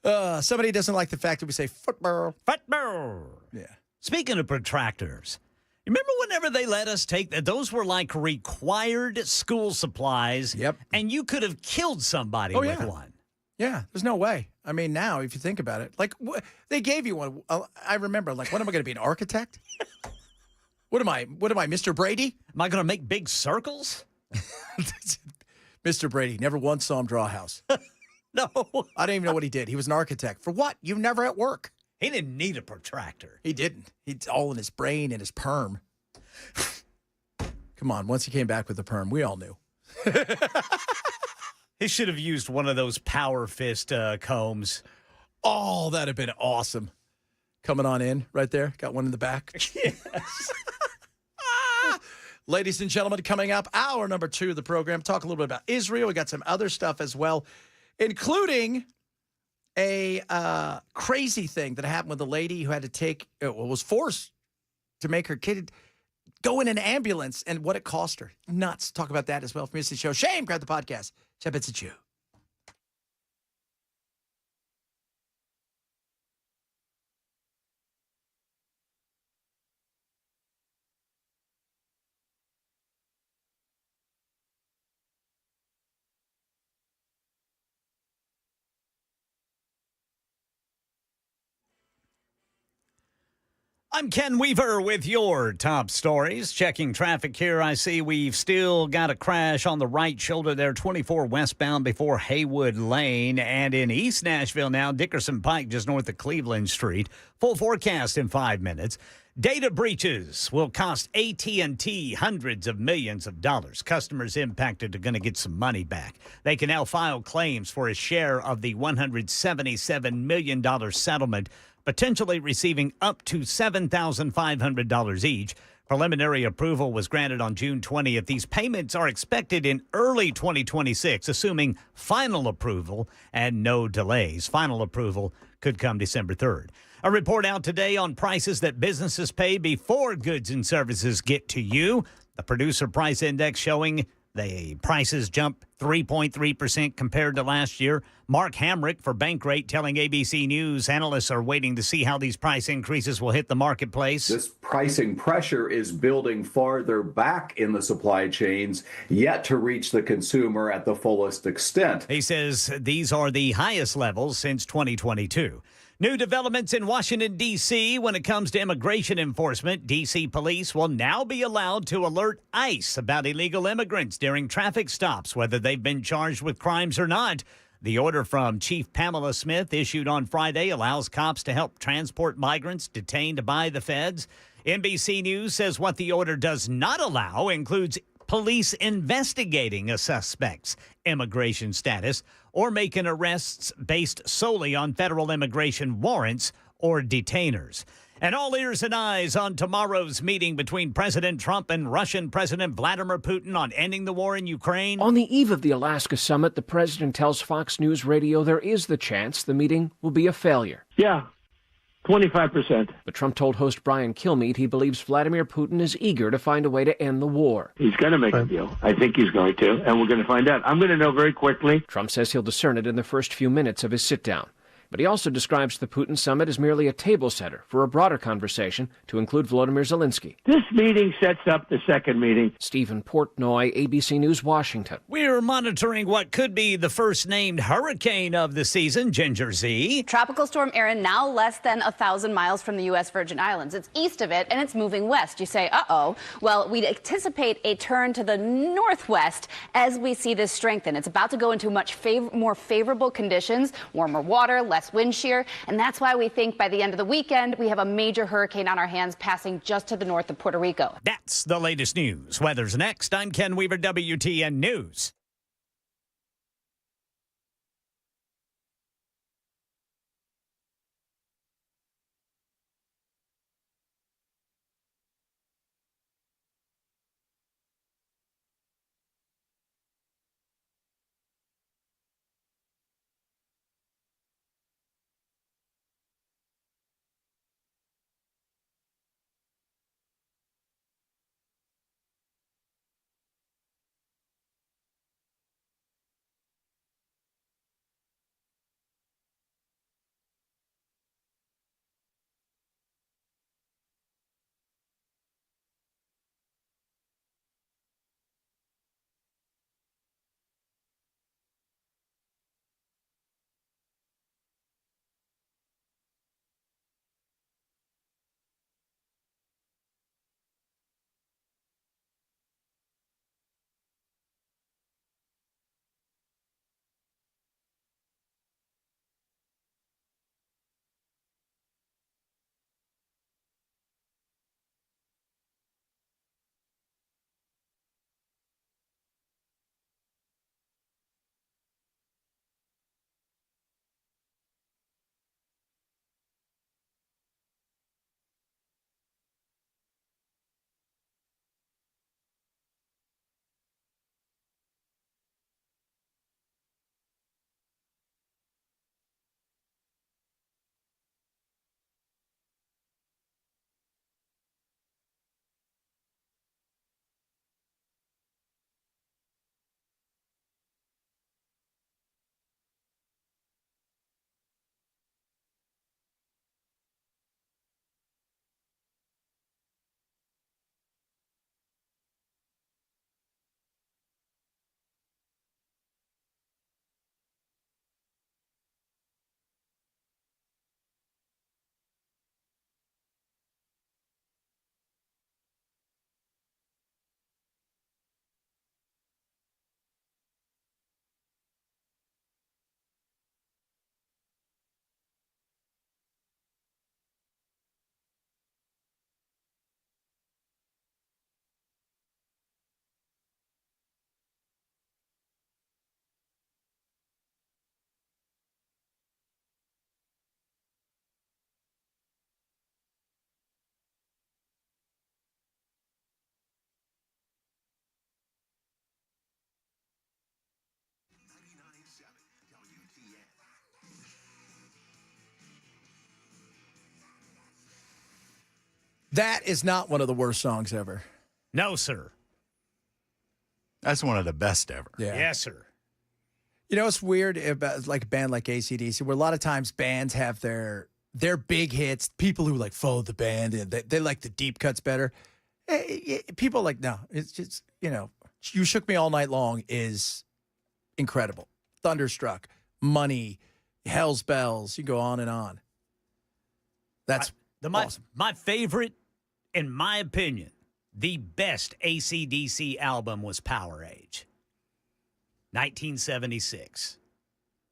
you know. Somebody doesn't like the fact that we say football. Football. Yeah. Speaking of protractors, remember whenever they let us take that? Those were like required school supplies. Yep. And you could have killed somebody Oh, with yeah. one. Yeah, there's no way. I mean, now, if you think about it, like, they gave you one. I remember, like, what am I going to be, an architect? What am I, Mr. Brady? Am I going to make big circles? Mr. Brady, never once saw him draw a house. No. I don't even know what he did. He was an architect. For what? You never at work. He didn't need a protractor. He didn't. He's all in his brain and his perm. Come on, once he came back with the perm, we all knew. He should have used one of those power fist combs. Oh, that'd have been awesome. Coming on in right there. Got one in the back. Yes. Ladies and gentlemen, coming up, hour number 2 of the program. Talk a little bit about Israel. We got some other stuff as well, including a crazy thing that happened with a lady who had to was forced to make her kid go in an ambulance and what it cost her. Nuts. Talk about that as well from the show. Shame. Grab the podcast. Chad Bits at you. I'm Ken Weaver with your top stories. Checking traffic here, I see we've still got a crash on the right shoulder there, 24 westbound before Haywood Lane. And in East Nashville now, Dickerson Pike just north of Cleveland Street. Full forecast in 5 minutes. Data breaches will cost AT&T hundreds of millions of dollars. Customers impacted are going to get some money back. They can now file claims for a share of the $177 million settlement, potentially receiving up to $7,500 each. Preliminary approval was granted on June 20th. These payments are expected in early 2026, assuming final approval and no delays. Final approval could come December 3rd. A report out today on prices that businesses pay before goods and services get to you. The Producer Price Index showing the prices jump 3.3% compared to last year. Mark Hamrick for Bankrate telling ABC News analysts are waiting to see how these price increases will hit the marketplace. This pricing pressure is building farther back in the supply chains, yet to reach the consumer at the fullest extent. He says these are the highest levels since 2022. New developments in Washington, D.C. when it comes to immigration enforcement. D.C. police will now be allowed to alert ICE about illegal immigrants during traffic stops, whether they've been charged with crimes or not. The order from Chief Pamela Smith issued on Friday allows cops to help transport migrants detained by the feds. NBC News says what the order does not allow includes police investigating a suspect's immigration status or making arrests based solely on federal immigration warrants or detainers. And all ears and eyes on tomorrow's meeting between President Trump and Russian President Vladimir Putin on ending the war in Ukraine. On the eve of the Alaska summit, the president tells Fox News Radio there is the chance the meeting will be a failure. Yeah, 25%. But Trump told host Brian Kilmeade he believes Vladimir Putin is eager to find a way to end the war. He's going to make a deal. I think he's going to, and we're going to find out. I'm going to know very quickly. Trump says he'll discern it in the first few minutes of his sit-down. But he also describes the Putin summit as merely a table setter for a broader conversation to include Volodymyr Zelensky. This meeting sets up the second meeting. Stephen Portnoy, ABC News, Washington. We're monitoring what could be the first named hurricane of the season, Ginger Z. Tropical Storm Erin, now less than 1,000 miles from the U.S. Virgin Islands. It's east of it, and it's moving west. You say, uh-oh. Well, we'd anticipate a turn to the northwest as we see this strengthen. It's about to go into much more favorable conditions, warmer water, less wind shear, and that's why we think by the end of the weekend we have a major hurricane on our hands passing just to the north of Puerto Rico. That's the latest news. Weather's next. I'm Ken Weaver, WTN News. That is not one of the worst songs ever. No, sir. That's one of the best ever. Yeah. Yes, sir. You know, it's weird about like a band like AC/DC, where a lot of times bands have their big hits. People who like follow the band and they like the deep cuts better. People are like, no, it's just, you know, You Shook Me All Night Long is incredible. Thunderstruck, Money, Hell's Bells. You go on and on. That's awesome. My favorite, in my opinion, the best AC/DC album was Power Age. 1976.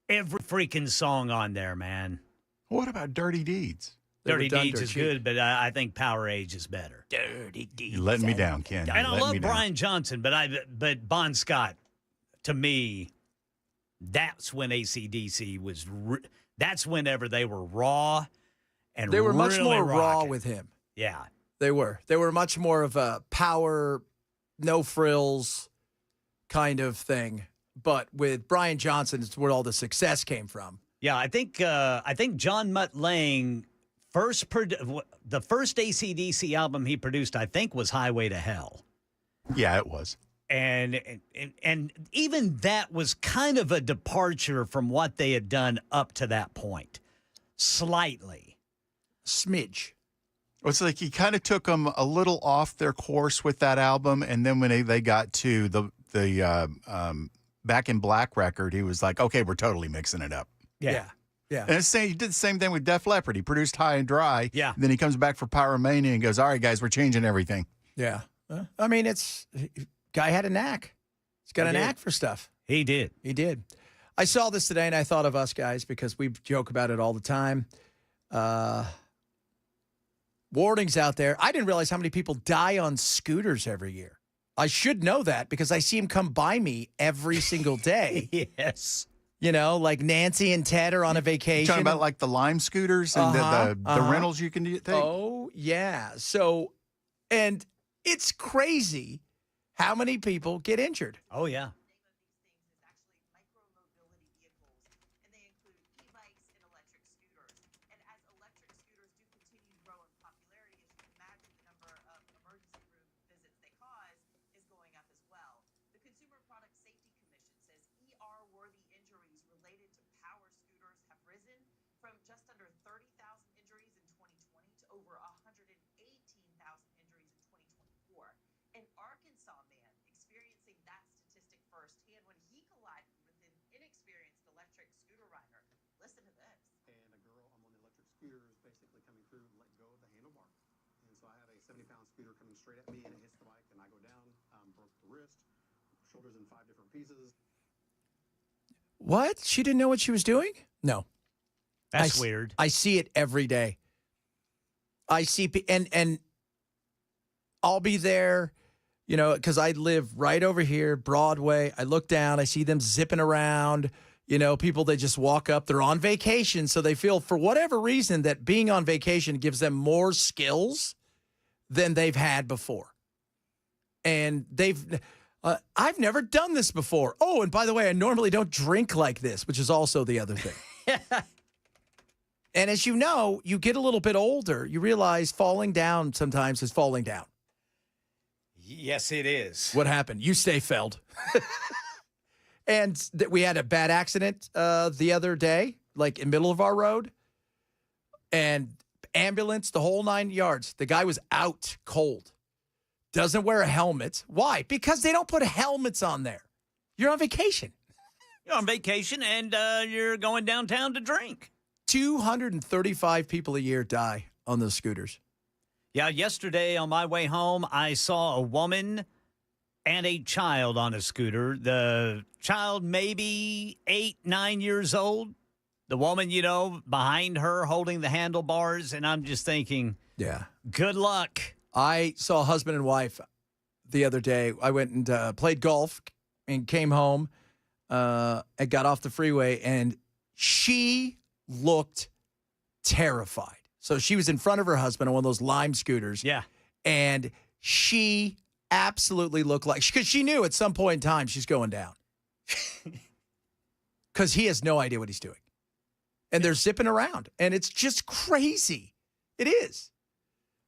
Every freaking song on there, man. What about Dirty Deeds? Dirty Deeds is good, but I think Power Age is better. Dirty Deeds. You're letting me down, Ken. And I love Brian Johnson, but Bon Scott, to me, that's when AC/DC was. That's whenever they were raw, and they were much really more raw rocking. with him. Yeah, they were. They were much more of a power, no frills kind of thing. But with Brian Johnson, it's where all the success came from. yeah. I think John Mutt Lange the first AC/DC album he produced, I think, was Highway to Hell. Yeah, it was. And even that was kind of a departure from what they had done up to that point, slightly. Smidge. It's like he kind of took them a little off their course with that album, and then when they got to the Back in Black record, he was like, okay, we're totally mixing it up. Yeah. And he did the same thing with Def Leppard. He produced High and Dry. Yeah. And then he comes back for Pyromania and goes, all right, guys, we're changing everything. Yeah. I mean, guy had a knack. He's got a knack for stuff. He did. He did. I saw this today, and I thought of us guys because we joke about it all the time. Warnings out there. I didn't realize how many people die on scooters every year. I should know that because I see them come by me every single day. Yes. You know, like Nancy and Ted are on a vacation. You're talking about like the Lime scooters and the rentals you can take? Oh, yeah. So, and it's crazy how many people get injured. Oh, yeah. Scooter coming straight at me, and it hits the bike, and I go down, broke the wrist, shoulders in 5 different pieces. What? She didn't know what she was doing? No. That's weird. I see it every day. I see, and I'll be there, you know, because I live right over here, Broadway. I look down, I see them zipping around. You know, people, they just walk up. They're on vacation, so they feel, for whatever reason, that being on vacation gives them more skills than they've had before. And I've never done this before. Oh, and by the way, I normally don't drink like this, which is also the other thing. And as you know, you get a little bit older, you realize falling down sometimes is falling down. Yes, it is. What happened? You stay felled. And we had a bad accident the other day, like in the middle of our road. And ambulance, the whole 9 yards. The guy was out cold. Doesn't wear a helmet. Why? Because they don't put helmets on there. You're on vacation. You're on vacation, and you're going downtown to drink. 235 people a year die on those scooters. Yeah, yesterday on my way home, I saw a woman and a child on a scooter. The child maybe 8, 9 years old. The woman, you know, behind her holding the handlebars, and I'm just thinking, yeah, good luck. I saw a husband and wife the other day. I went and played golf and came home and got off the freeway, and she looked terrified. So she was in front of her husband on one of those Lime scooters. Yeah. And she absolutely looked like, because she knew at some point in time she's going down. Because he has no idea what he's doing. And they're zipping around. And it's just crazy. It is.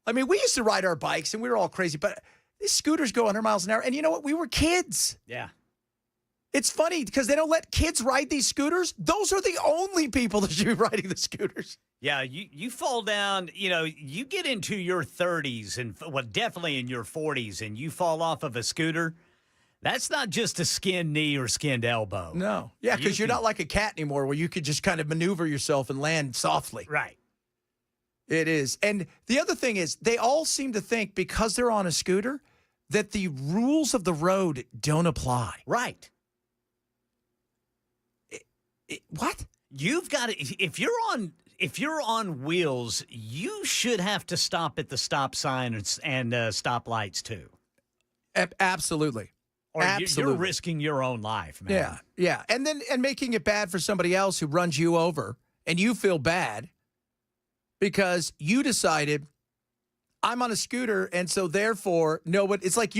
I mean, we used to ride our bikes and we were all crazy. But These scooters go 100 miles an hour. And you know what? We were kids. Yeah. It's funny because they don't let kids ride these scooters. Those are the only people that should be riding the scooters. Yeah, you fall down, you get into your 30s and, well, definitely in your 40s, and you fall off of a scooter. That's not just a skinned knee or skinned elbow. No. Yeah, because you're not like a cat anymore where you could just kind of maneuver yourself and land softly. Right. It is. And the other thing is they all seem to think because they're on a scooter that the rules of the road don't apply. Right. What? You've got to, if you're on wheels, you should have to stop at the stop sign and stop lights too. Absolutely. Or Absolutely. you're risking your own life, man. Yeah. Yeah. And making it bad for somebody else who runs you over and you feel bad because you decided I'm on a scooter and so therefore it's like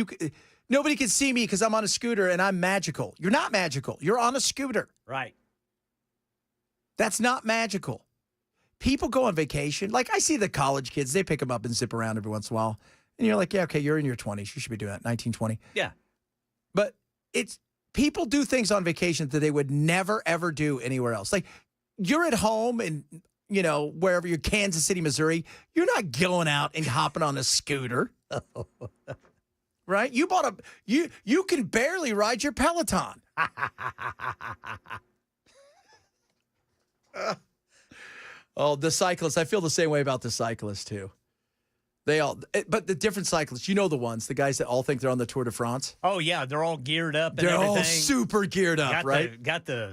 nobody can see me because I'm on a scooter and I'm magical. You're not magical. You're on a scooter. Right. That's not magical. People go on vacation. Like I see the college kids, they pick them up and zip around every once in a while. And you're like, yeah, okay, you're in your 20s. You should be doing that, 19, 20. Yeah. But people do things on vacation that they would never, ever do anywhere else. Like you're at home and, wherever you're, Kansas City, Missouri, you're not going out and hopping on a scooter. Right? You you can barely ride your Peloton. The cyclists. I feel the same way about the cyclists too. But the different cyclists, the ones, the guys that all think they're on the Tour de France. Oh yeah, they're all geared up and they're everything. All super geared up, right? Got the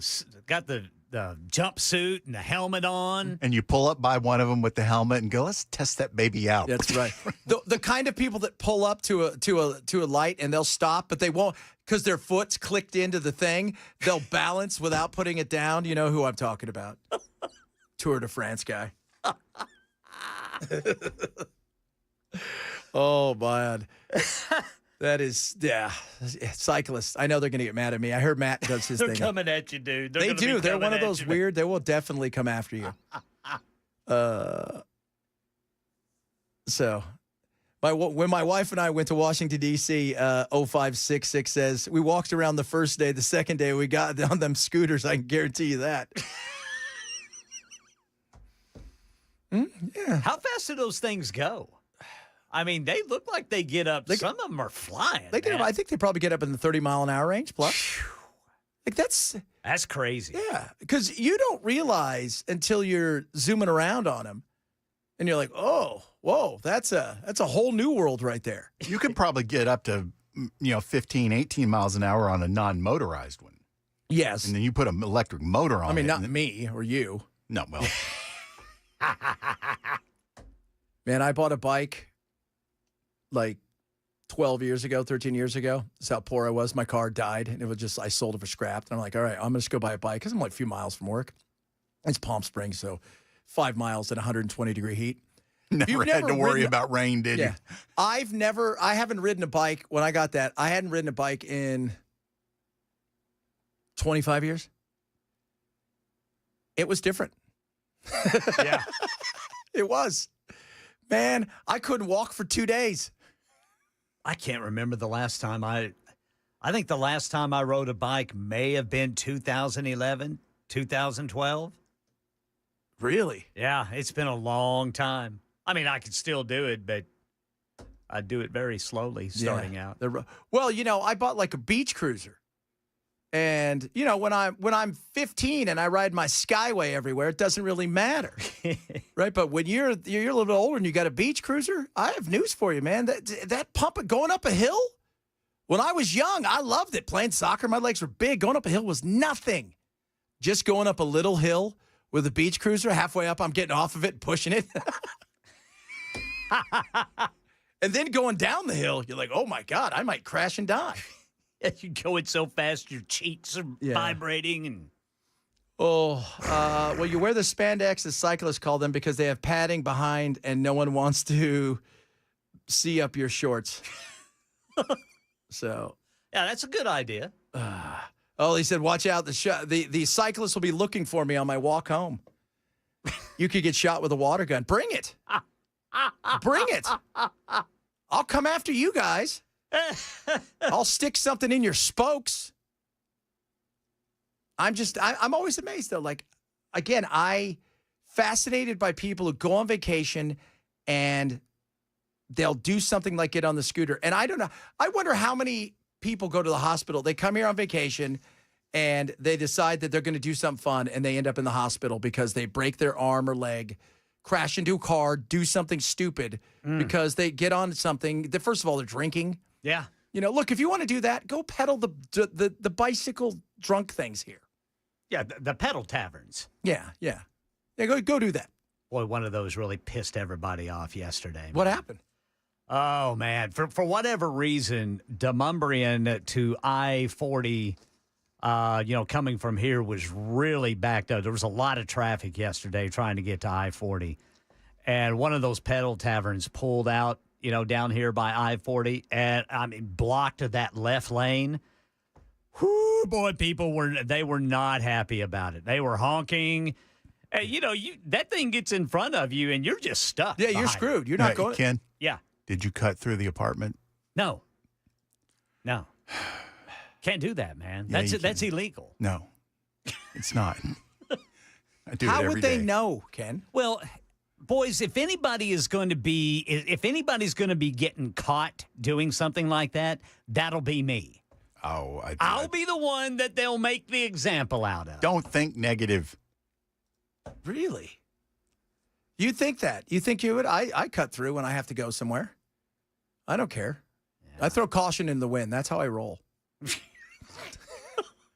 jumpsuit and the helmet on. And you pull up by one of them with the helmet and go, let's test that baby out. That's right. the kind of people that pull up to a light and they'll stop, but they won't because their foot's clicked into the thing. They'll balance without putting it down. You know who I'm talking about. Tour de France guy. Oh, man. That is, yeah. Cyclists. I know they're going to get mad at me. I heard Matt does his They're thing. They're coming at you, dude. They do. They're one of those weird, they will definitely come after you. So, when my wife and I went to Washington, D.C., 0566 says, we walked around the first day. The second day, we got on them scooters. I can guarantee you that. Yeah. How fast do those things go? I mean, they look like they get up. Some of them are flying. They get up, I think they probably get up in the 30-mile-an-hour range plus. Like that's crazy. Yeah, because you don't realize until you're zooming around on them, and you're like, oh, whoa, that's a whole new world right there. You could probably get up to 15, 18 miles an hour on a non-motorized one. Yes, and then you put an electric motor on. I mean, not me or you. No, well. Man, I bought a bike like 13 years ago. That's how poor I was. My car died, and I sold it for scrap. And I'm like, all right, I'm going to just go buy a bike because I'm like a few miles from work. It's Palm Springs, so 5 miles at 120-degree heat. Never had to worry about rain, did you? I haven't ridden a bike. When I got that, I hadn't ridden a bike in 25 years. It was different. Yeah. It was. Man, I couldn't walk for 2 days. I can't remember the last time I think the last time I rode a bike may have been 2011, 2012. Really? Yeah, it's been a long time. I mean, I could still do it, but I do it very slowly starting out. Well, I bought like a beach cruiser. And, when I'm 15 and I ride my Skyway everywhere, it doesn't really matter. Right? But when you're a little bit older and you got a beach cruiser, I have news for you, man. That pump going up a hill, when I was young, I loved it. Playing soccer, my legs were big. Going up a hill was nothing. Just going up a little hill with a beach cruiser, halfway up, I'm getting off of it and pushing it. And then going down the hill, you're like, oh, my God, I might crash and die. You're going so fast, your cheeks are vibrating. And well, you wear the spandex, as cyclists call them, because they have padding behind and no one wants to see up your shorts. So, yeah, that's a good idea. He said, watch out. The cyclists will be looking for me on my walk home. You could get shot with a water gun. Bring it. Bring it. I'll come after you guys. I'll stick something in your spokes. I'm always amazed, though. Like, again, fascinated by people who go on vacation and they'll do something like get on the scooter. And I don't know. I wonder how many people go to the hospital. They come here on vacation and they decide that they're going to do something fun and they end up in the hospital because they break their arm or leg, crash into a car, do something stupid because they get on something that, first of all, they're drinking. Yeah. You know, look, if you want to do that, go pedal the bicycle drunk things here. Yeah, the pedal taverns. Yeah. Go do that. Boy, one of those really pissed everybody off yesterday. What happened? Oh, man. For whatever reason, Demumbrian to I-40, coming from here was really backed up. There was a lot of traffic yesterday trying to get to I-40. And one of those pedal taverns pulled out, down here by I-40 and, blocked that left lane. Whoo, boy, people were not happy about it. They were honking. That thing gets in front of you and you're just stuck. Yeah, you're screwed. You're not going. Ken, yeah. did you cut through the apartment? No. Can't do that, man. Yeah, That's illegal. No, it's not. I do it How every would they day. know, Ken? Well, boys, if anybody's going to be getting caught doing something like that, that'll be me. Oh, I'll be the one that they'll make the example out of. Don't think negative. Really? You think that? You think you would? I cut through when I have to go somewhere. I don't care. Yeah. I throw caution in the wind. That's how I roll.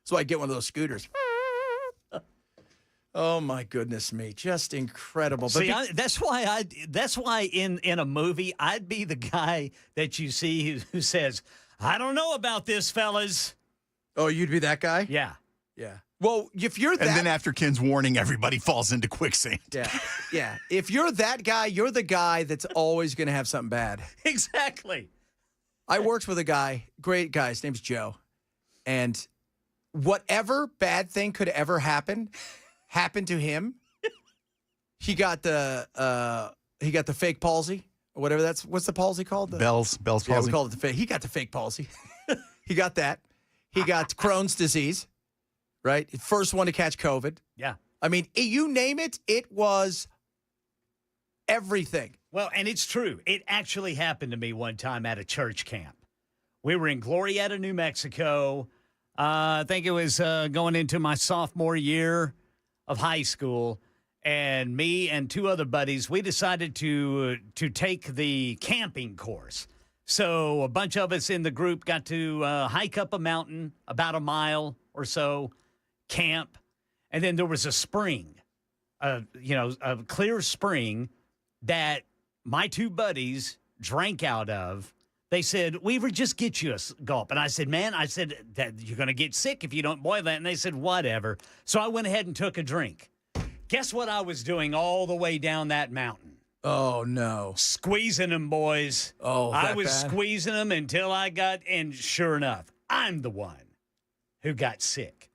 So I get one of those scooters. Oh my goodness me, just incredible. But see, that's why in a movie I'd be the guy that you see who says, "I don't know about this, fellas." Oh, you'd be that guy? Yeah. Well, if you're that, and then after Ken's warning, everybody falls into quicksand. Yeah. If you're that guy, you're the guy that's always going to have something bad. Exactly. I worked with a guy, great guy. His name's Joe, and whatever bad thing could ever happen happened to him. He got the fake palsy or whatever what's the palsy called? Bell's palsy. Yeah, we called it the fake. He got the fake palsy. He got that. He got Crohn's disease. Right? First one to catch COVID. Yeah. I mean, you name it, it was everything. Well, and it's true. It actually happened to me one time at a church camp. We were in Glorieta, New Mexico. I think it was going into my sophomore year of high school. And me and two other buddies, we decided to take the camping course. So a bunch of us in the group got to hike up a mountain about a mile or so, camp, and then there was a spring, a clear spring that my two buddies drank out of. They said, "Weaver, just get you a gulp." And I said, "Man," that you're going to get sick if you don't boil that. And they said, "Whatever." So I went ahead and took a drink. Guess what I was doing all the way down that mountain? Oh, no. Squeezing them, boys. Oh, I was bad? squeezing them until and sure enough, I'm the one who got sick.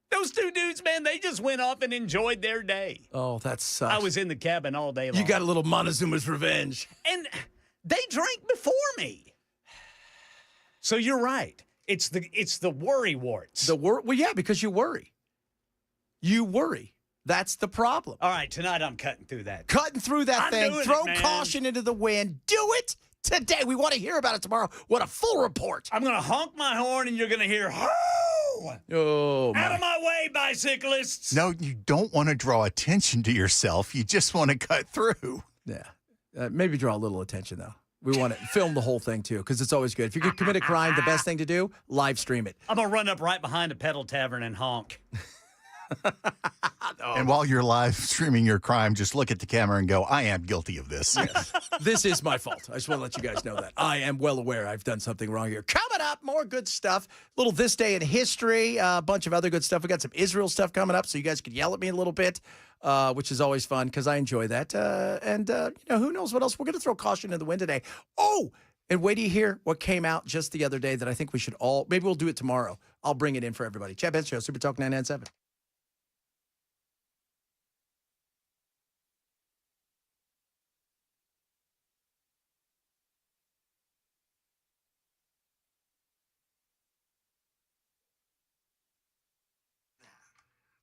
Those two dudes, man, they just went off and enjoyed their day. Oh, that sucks. I was in the cabin all day long. You got a little Montezuma's revenge. And they drank before me. So you're right. It's the worry warts. Well, yeah, because you worry. You worry. That's the problem. All right, tonight I'm cutting through that. Cutting through that I'm thing. doing Throw it, man. caution into the wind. Do it today. We want to hear about it tomorrow. What a full report. I'm going to honk my horn and you're going to hear, "Ho!" Oh, Out of my way, bicyclists. No, you don't want to draw attention to yourself. You just want to cut through. Yeah. Maybe draw a little attention, though. We want to film the whole thing, too, because it's always good. If you could commit a crime, the best thing to do, live stream it. I'm going to run up right behind a pedal tavern and honk. And while you're live streaming your crime, just look at the camera and go, "I am guilty of this." Yes. This is my fault. I just want to let you guys know that. I am well aware I've done something wrong here. Coming up, more good stuff. Little This Day in History, a bunch of other good stuff. We got some Israel stuff coming up, so you guys can yell at me a little bit, which is always fun because I enjoy that. And who knows what else? We're going to throw caution in the wind today. Oh, and wait till you hear what came out just the other day that I think we should all, maybe we'll do it tomorrow. I'll bring it in for everybody. Chad Benz Show, Super Talk 997.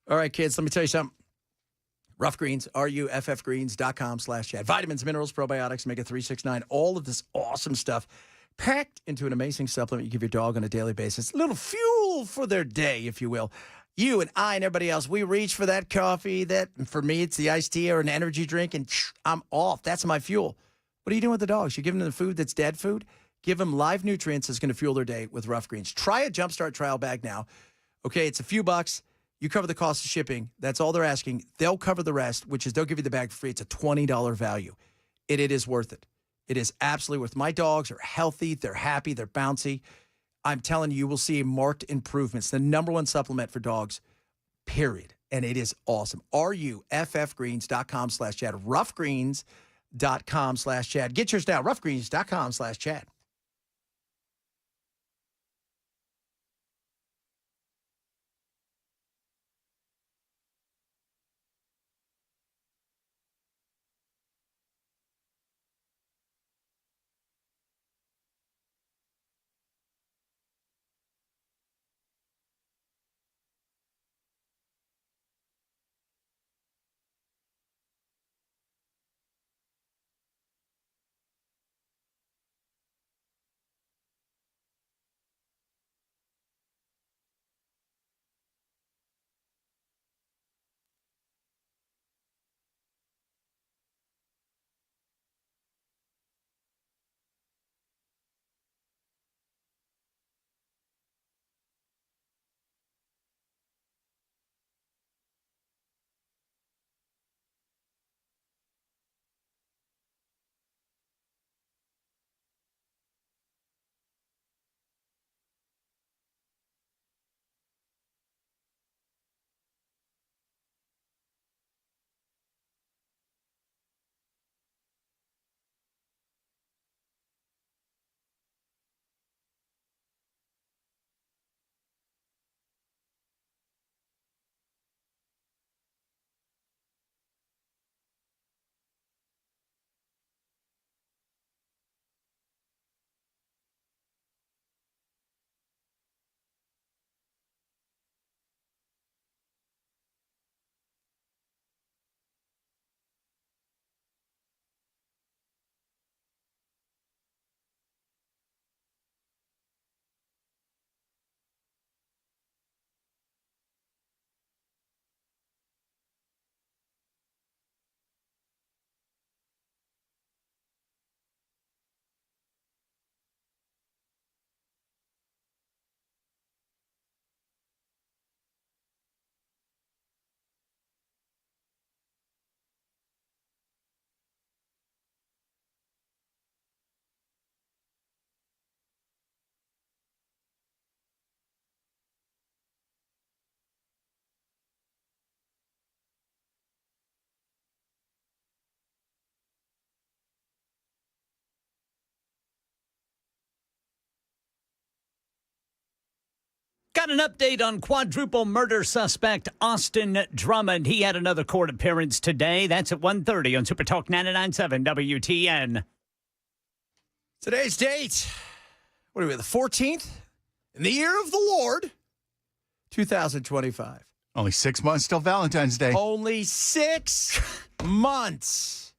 All right, kids, let me tell you something. Rough Greens, ruffgreens.com/chat. Vitamins, minerals, probiotics, omega-369, all of this awesome stuff packed into an amazing supplement you give your dog on a daily basis. A little fuel for their day, if you will. You and I and everybody else, we reach for that coffee. That, for me, it's the iced tea or an energy drink, and I'm off. That's my fuel. What are you doing with the dogs? You're giving them the food that's dead food? Give them live nutrients that's going to fuel their day with Rough Greens. Try a Jumpstart trial bag now. Okay, it's a few bucks. You cover the cost of shipping. That's all they're asking. They'll cover the rest, which is they'll give you the bag for free. It's a $20 value. It is worth it. It is absolutely worth it. My dogs are healthy. They're happy. They're bouncy. I'm telling you, you will see marked improvements. The number one supplement for dogs, period. And it is awesome. ruffgreens.com/chat. ruffgreens.com/chat. Get yours now. ruffgreens.com/chat. Got an update on quadruple murder suspect Austin Drummond. He had another court appearance today. That's at 1:30 on Super Talk 99.7 WTN. Today's date, what are we, the 14th? In the year of the Lord, 2025. Only 6 months till Valentine's Day. Only 6 months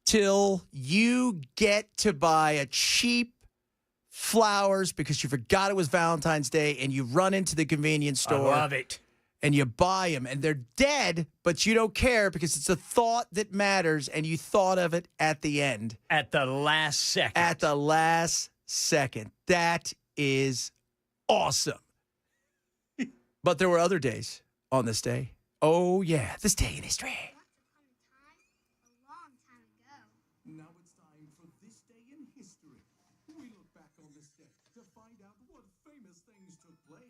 till you get to buy a cheap flowers because you forgot it was Valentine's Day and you run into the convenience store. I love it. And you buy them and they're dead, but you don't care because it's a thought that matters and you thought of it at the end. At the last second. At the last second. That is awesome. But there were other days on this day. Oh, yeah, this day in history. Now it's time for this day in history. We look back on this day to find out what famous things took place.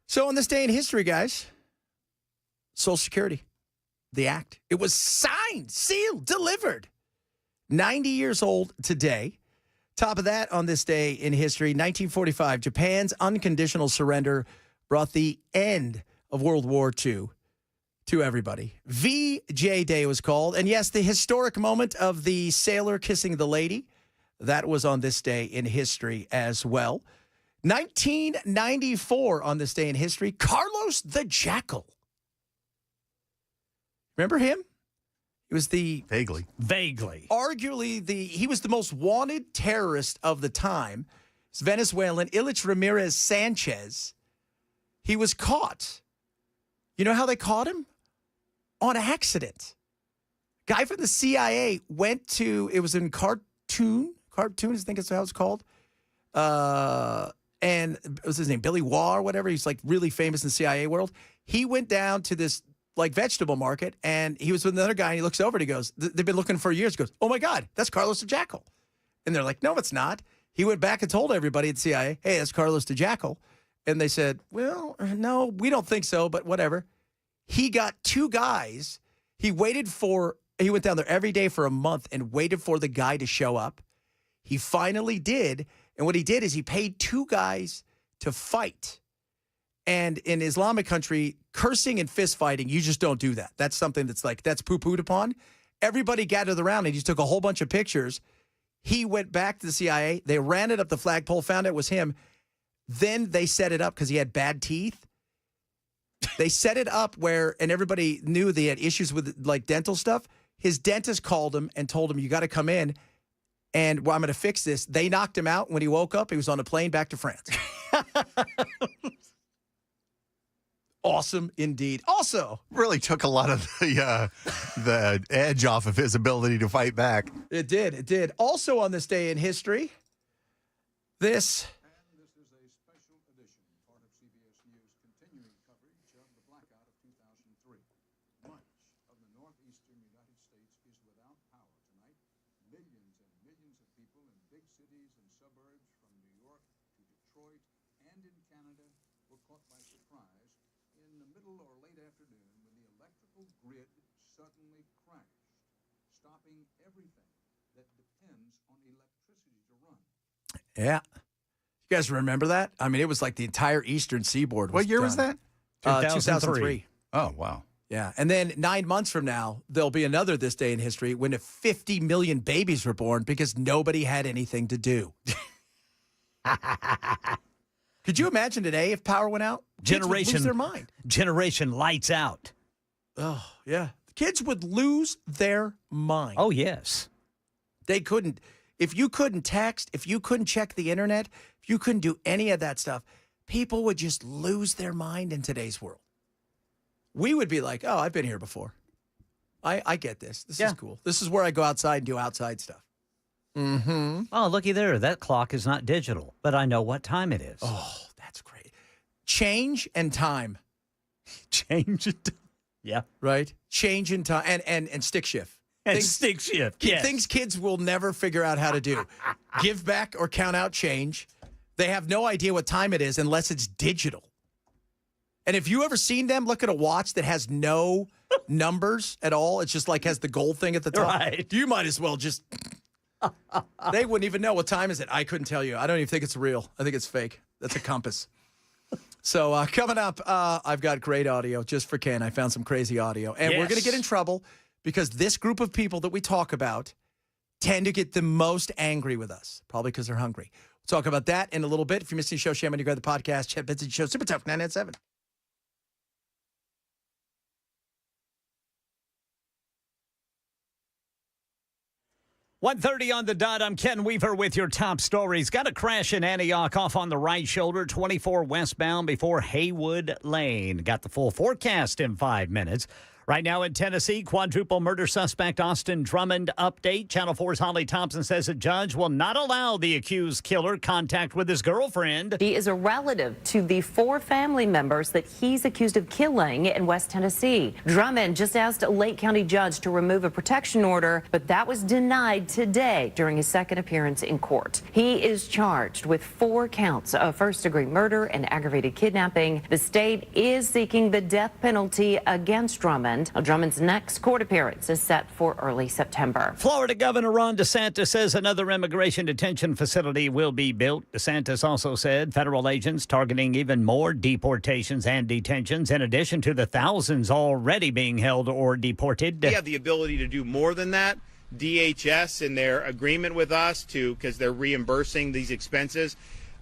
So on this day in history, guys, Social Security, the act, it was signed, sealed, delivered. 90 years old today. Top of that on this day in history, 1945, Japan's unconditional surrender brought the end of World War II to everybody. VJ Day was called. And yes, the historic moment of the sailor kissing the lady, that was on this day in history as well. 1994 on this day in history, Carlos the Jackal. Remember him? He was Vaguely. arguably he was the most wanted terrorist of the time. It's Venezuelan Ilich Ramirez Sanchez. He was caught. You know how they caught him? On accident. Guy from the CIA went to, it was in Cartoon, I think that's how it's called. And what was his name? Billy Waugh or whatever. He's like really famous in the CIA world. He went down to this like vegetable market, and he was with another guy, and he looks over and he goes, they've been looking for years. He goes, oh my God, that's Carlos the Jackal. And they're like, no, it's not. He went back and told everybody at CIA, hey, that's Carlos the Jackal. And they said, well, no, we don't think so, but whatever. He got two guys. He went down there every day for a month and waited for the guy to show up. He finally did. And what he did is he paid two guys to fight. And in Islamic country, cursing and fist fighting, you just don't do that. That's something that's poo-pooed upon. Everybody gathered around and he took a whole bunch of pictures. He went back to the CIA. They ran it up the flagpole, found it was him. Then they set it up because he had bad teeth. They set it up and everybody knew they had issues with like dental stuff. His dentist called him and told him, you got to come in and I'm going to fix this. They knocked him out. When he woke up, he was on a plane back to France. Awesome indeed. Also, really took a lot of the edge off of his ability to fight back. It did. Also on this day in history, this is a special edition, part of CBS News' continuing coverage of the blackout of 2003. Much of the northeastern United States is without power tonight. Millions and millions of people in big cities and suburbs from New York to Detroit and in Canada were caught by surprise in the middle or late afternoon when the electrical grid suddenly crashed, stopping everything that depends on electricity to run. Yeah. You guys remember that? I mean, it was like the entire eastern seaboard was What year done. was that? 2003. Oh, wow. Yeah. And then 9 months from now, there'll be another this day in history when 50 million babies were born because nobody had anything to do. Could you imagine today if power went out? Kids would lose their mind. Generation lights out. Oh, yeah. Kids would lose their mind. Oh, yes. They couldn't. If you couldn't text, if you couldn't check the internet, if you couldn't do any of that stuff, people would just lose their mind in today's world. We would be like, oh, I've been here before. I get this. This is cool. This is where I go outside and do outside stuff. Mm-hmm. Oh, looky there. That clock is not digital, but I know what time it is. Oh, that's great. Change and time. Change it. Yeah. Right? Change in time and stick shift. And stick shift. Yes. Things kids will never figure out how to do. Give back or count out change. They have no idea what time it is unless it's digital. And if you ever seen them look at a watch that has no numbers at all, it's just like has the gold thing at the top. Right. You might as well just they wouldn't even know what time is it. I couldn't tell you. I don't even think it's real. I think it's fake. That's a compass. So coming up, I've got great audio just for Ken. I found some crazy audio. And we're going to get in trouble because this group of people that we talk about tend to get the most angry with us, probably because they're hungry. We'll talk about that in a little bit. If you missed any show, shame on you, grab the podcast. Chet Benson Show, Super Tough 997. .1:30 on the dot. I'm Ken Weaver with your top stories. Got a crash in Antioch off on the right shoulder, 24 westbound before Haywood Lane. Got the full forecast in 5 minutes. Right now in Tennessee, quadruple murder suspect Austin Drummond update. Channel 4's Holly Thompson says a judge will not allow the accused killer contact with his girlfriend. He is a relative to the 4 family members that he's accused of killing in West Tennessee. Drummond just asked a Lake County judge to remove a protection order, but that was denied today during his second appearance in court. He is charged with 4 counts of first-degree murder and aggravated kidnapping. The state is seeking the death penalty against Drummond. Drummond's next court appearance is set for early September. Florida Governor Ron DeSantis says another immigration detention facility will be built. DeSantis also said federal agents targeting even more deportations and detentions in addition to the thousands already being held or deported. We have the ability to do more than that. DHS in their agreement with us because they're reimbursing these expenses.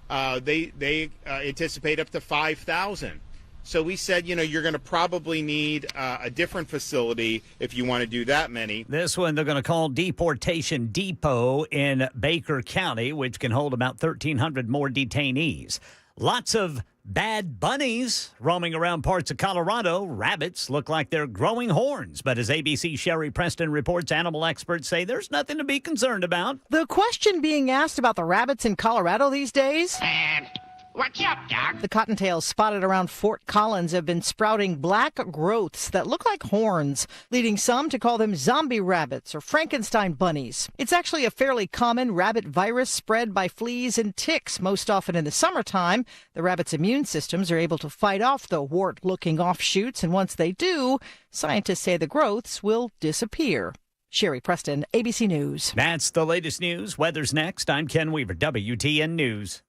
They anticipate up to 5,000. So we said, you're going to probably need a different facility if you want to do that many. This one they're going to call Deportation Depot in Baker County, which can hold about 1,300 more detainees. Lots of bad bunnies roaming around parts of Colorado. Rabbits look like they're growing horns. But as ABC Sherry Preston reports, animal experts say there's nothing to be concerned about. The question being asked about the rabbits in Colorado these days? What's up, Doc? The cottontails spotted around Fort Collins have been sprouting black growths that look like horns, leading some to call them zombie rabbits or Frankenstein bunnies. It's actually a fairly common rabbit virus spread by fleas and ticks, most often in the summertime. The rabbits' immune systems are able to fight off the wart-looking offshoots, and once they do, scientists say the growths will disappear. Sherry Preston, ABC News. That's the latest news. Weather's next. I'm Ken Weaver, WTN News.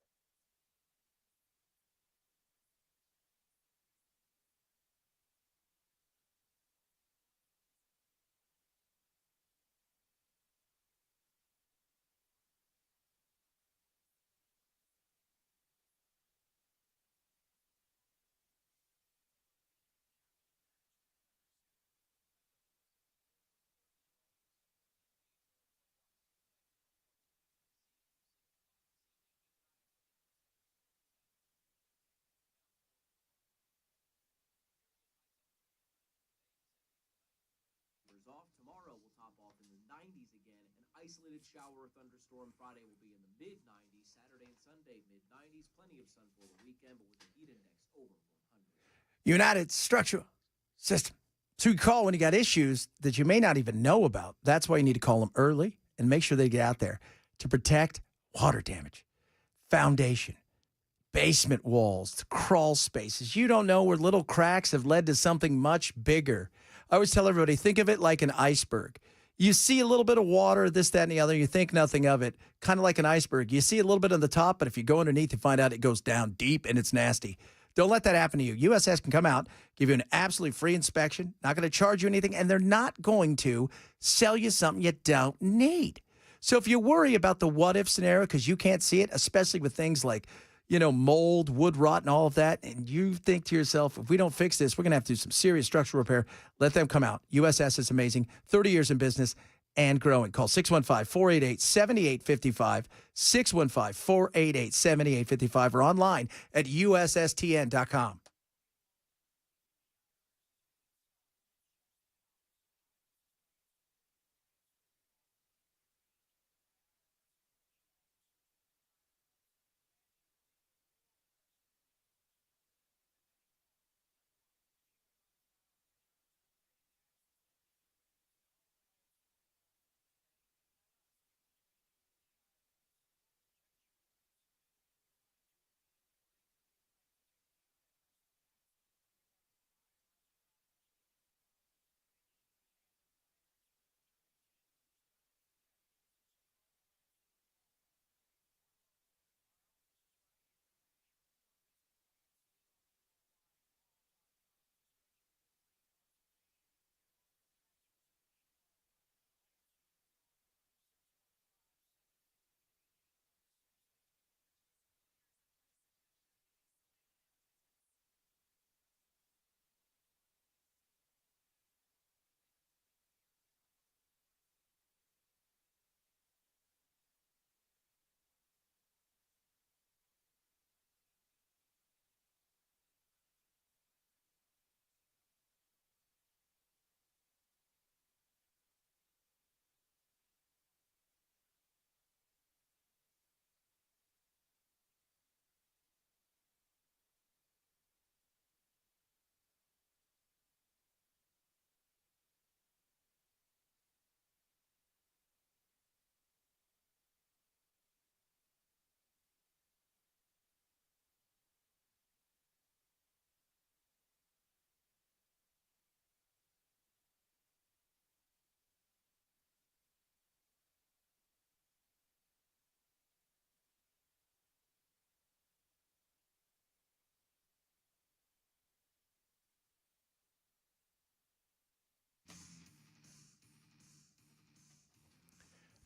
Off tomorrow will top off in the 90s again. An isolated shower or thunderstorm Friday will be in the mid-90s. Saturday and Sunday mid-90s. Plenty of sun for the weekend, but with the heat index over 100. United Structural System. So you call when you got issues that you may not even know about. That's why you need to call them early and make sure they get out there to protect water damage, foundation, basement walls, crawl spaces. You don't know where little cracks have led to something much bigger. I always tell everybody, think of it like an iceberg. You see a little bit of water, this, that, and the other. You think nothing of it, kind of like an iceberg. You see a little bit on the top, but if you go underneath, you find out it goes down deep and it's nasty. Don't let that happen to you. USS can come out, give you an absolutely free inspection, not going to charge you anything, and they're not going to sell you something you don't need. So if you worry about the what-if scenario because you can't see it, especially with things like mold, wood rot, and all of that. And you think to yourself, if we don't fix this, we're going to have to do some serious structural repair. Let them come out. USS is amazing. 30 years in business and growing. Call 615-488-7855, 615-488-7855, or online at USSTN.com.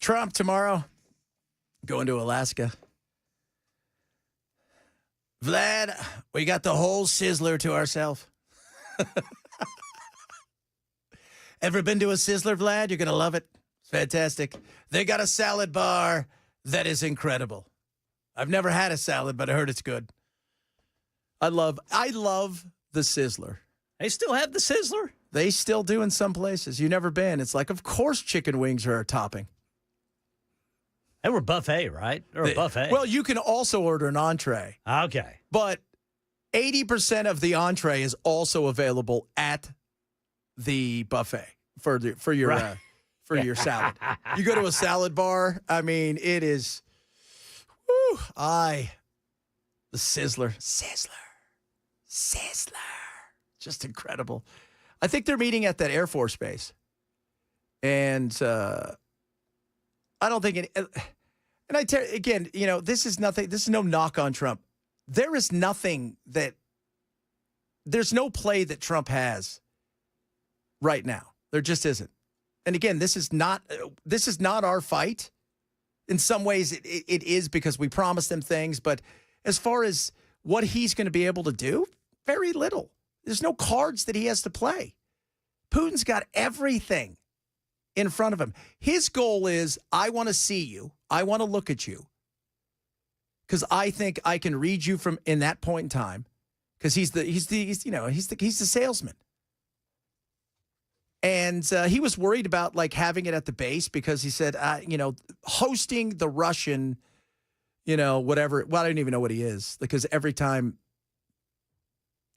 Trump tomorrow going to Alaska. Vlad, we got the whole Sizzler to ourselves. Ever been to a Sizzler, Vlad? You're going to love it. It's fantastic. They got a salad bar that is incredible. I've never had a salad, but I heard it's good. I love the Sizzler. They still have the Sizzler? They still do in some places. You've never been. It's like, of course chicken wings are a topping. They were buffet, right? Or a buffet. Well, you can also order an entree. Okay. But 80% of the entree is also available at the buffet for your your salad. You go to a salad bar, I mean, it is the Sizzler. Just incredible. I think they're meeting at that Air Force base. And I don't think and I tell you again, this is no knock on Trump. There's no play that Trump has right now. There just isn't. And again, this is not our fight. In some ways it is because we promised him things, but as far as what he's going to be able to do, very little. There's no cards that he has to play. Putin's got everything in front of him. His goal is, I want to see you. I want to look at you. Because I think I can read you from in that point in time. Because he's the salesman. And he was worried about like having it at the base because he said, hosting the Russian, whatever. Well, I don't even know what he is, because every time,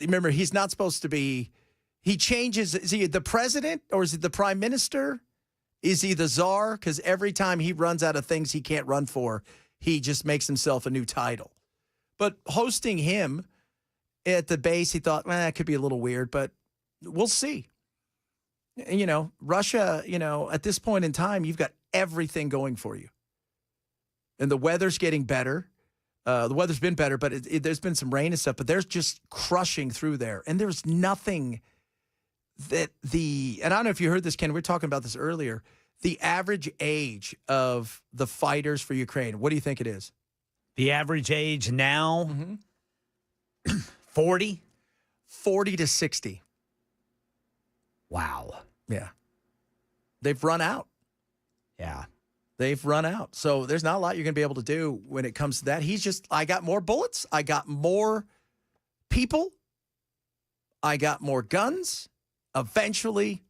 remember, he's not supposed to be. He changes. Is he the president or is he the prime minister? Is he the czar? Because every time he runs out of things he can't run for, he just makes himself a new title. But hosting him at the base, he thought, that could be a little weird, but we'll see. Russia, at this point in time, you've got everything going for you. And the weather's getting better. The weather's been better, but there's been some rain and stuff, but they're just crushing through there. And there's nothing and I don't know if you heard this, Ken, we were talking about this earlier, the average age of the fighters for Ukraine, what do you think it is? The average age now, 40? 40 to 60. Wow. Yeah. They've run out. Yeah. They've run out. So there's not a lot you're going to be able to do when it comes to that. He's just, I got more bullets. I got more people. I got more guns. Eventually.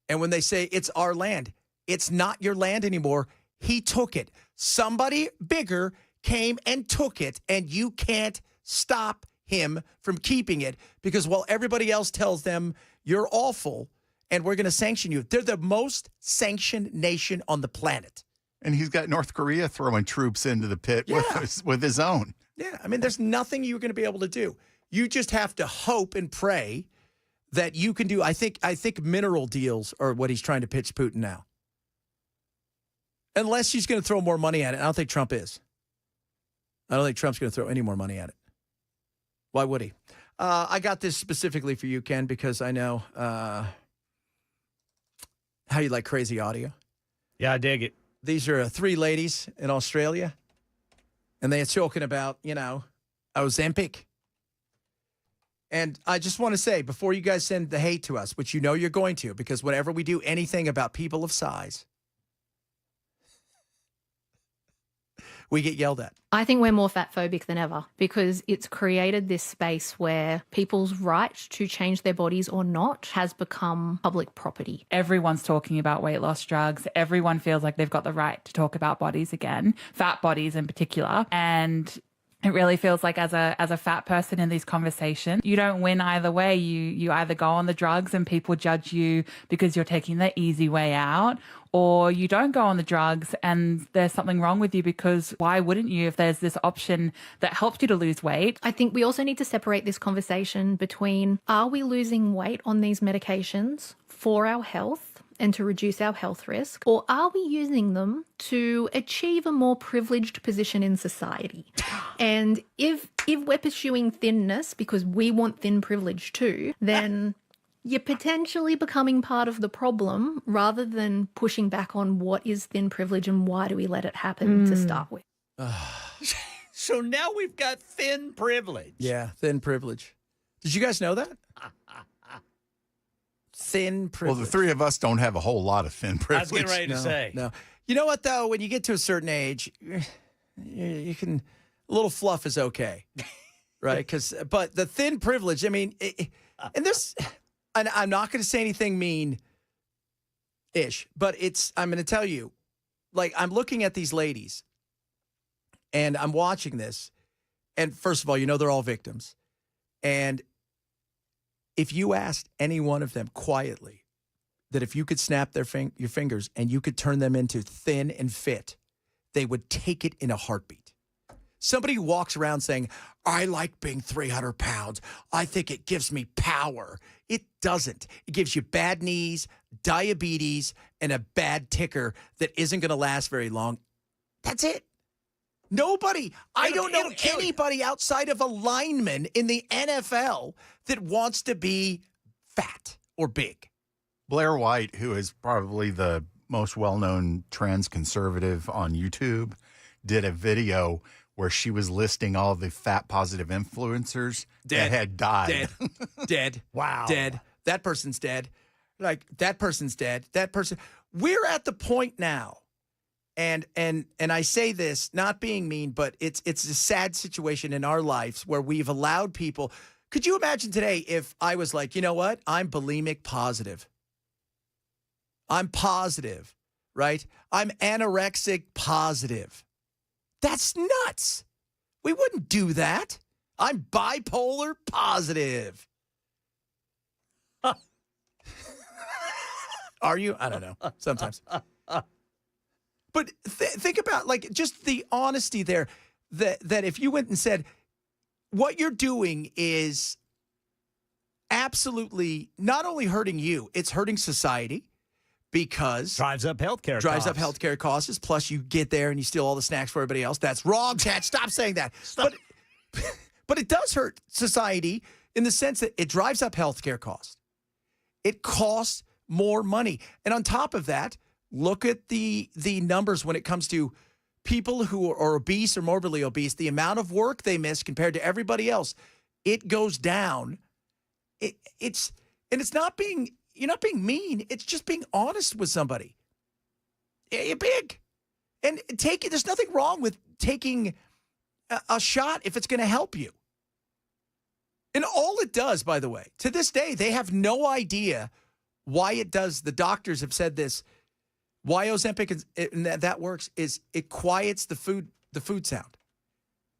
And when they say it's our land, it's not your land anymore. He took it. Somebody bigger came and took it, and you can't stop him from keeping it because while everybody else tells them you're awful and we're going to sanction you, they're the most sanctioned nation on the planet. And he's got North Korea throwing troops into the pit with his own. Yeah, I mean, there's nothing you're going to be able to do. You just have to hope and pray that you can do. I think mineral deals are what he's trying to pitch Putin now. Unless he's going to throw more money at it. I don't think Trump is. I don't think Trump's going to throw any more money at it. Why would he? I got this specifically for you, Ken, because I know how you like crazy audio. Yeah, I dig it. These are 3 ladies in Australia, and they are talking about, Ozempic. And I just want to say, before you guys send the hate to us, which you're going to, because whenever we do anything about people of size, we get yelled at. I think we're more fat phobic than ever because it's created this space where people's right to change their bodies or not has become public property. Everyone's talking about weight loss drugs. Everyone feels like they've got the right to talk about bodies again, fat bodies in particular. And it really feels like as a fat person in these conversations, you don't win either way. You either go on the drugs and people judge you because you're taking the easy way out, or you don't go on the drugs and there's something wrong with you because why wouldn't you if there's this option that helps you to lose weight? I think we also need to separate this conversation between, are we losing weight on these medications for our health and to reduce our health risk, or are we using them to achieve a more privileged position in society? And if we're pursuing thinness because we want thin privilege too, then you're potentially becoming part of the problem rather than pushing back on what is thin privilege and why do we let it happen to start with. So now we've got thin privilege. Yeah, thin privilege. Did you guys know that? Thin privilege. Well, the three of us don't have a whole lot of thin I privilege. was getting ready to say. No. You know what, though? When you get to a certain age, you can, a little fluff is okay. Right? But the thin privilege, I mean, and this, and I'm not going to say anything mean-ish, but I'm going to tell you, like, I'm looking at these ladies and I'm watching this. And first of all, they're all victims. And if you asked any one of them quietly that if you could snap your fingers and you could turn them into thin and fit, they would take it in a heartbeat. Somebody who walks around saying, I like being 300 pounds. I think it gives me power. It doesn't. It gives you bad knees, diabetes, and a bad ticker that isn't going to last very long. That's it. Nobody. I don't know anybody outside of a lineman in the NFL that wants to be fat or big. Blair White, who is probably the most well-known trans conservative on YouTube, did a video where she was listing all the fat positive influencers that had died. Dead. Wow. Dead. That person's dead. Like, that person's dead. That person. We're at the point now, and I say this not being mean, but it's a sad situation in our lives where we've allowed people. Could you imagine today if I was like, you know what? I'm bulimic positive. I'm positive, right? I'm anorexic positive. That's nuts. We wouldn't do that. I'm bipolar positive. Are you? I don't know. Sometimes. But think about, like, just the honesty there, that if you went and said, what you're doing is absolutely not only hurting you, it's hurting society. Because drives up healthcare costs. Plus, you get there and you steal all the snacks for everybody else. That's wrong, Chad. Stop saying that. But it does hurt society in the sense that it drives up healthcare costs. It costs more money. And on top of that, look at the numbers when it comes to people who are obese or morbidly obese. The amount of work they miss compared to everybody else, it goes down. It's not being. You're not being mean. It's just being honest with somebody. You're big. And there's nothing wrong with taking a shot if it's going to help you. And all it does, by the way, to this day, they have no idea why it does. The doctors have said this. Why Ozempic and that works is it quiets the food sound.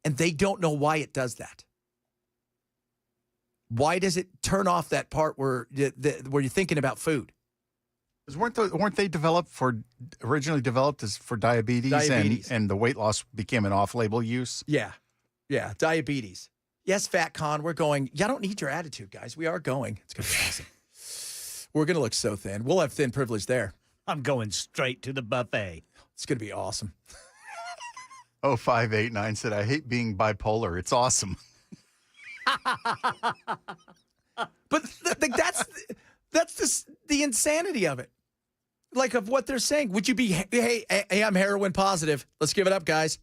And they don't know why it does that. Why does it turn off that part where you're thinking about food? Weren't they originally developed as for diabetes. And the weight loss became an off-label use? Yeah, diabetes. Yes, Fat Con, we're going. I don't need your attitude, guys. We are going. It's going to be awesome. We're going to look so thin. We'll have thin privilege there. I'm going straight to the buffet. It's going to be awesome. 0589 said, I hate being bipolar. It's awesome. But that's the insanity of it. Like, of what they're saying. Would you be, hey, I'm heroin positive. Let's give it up, guys.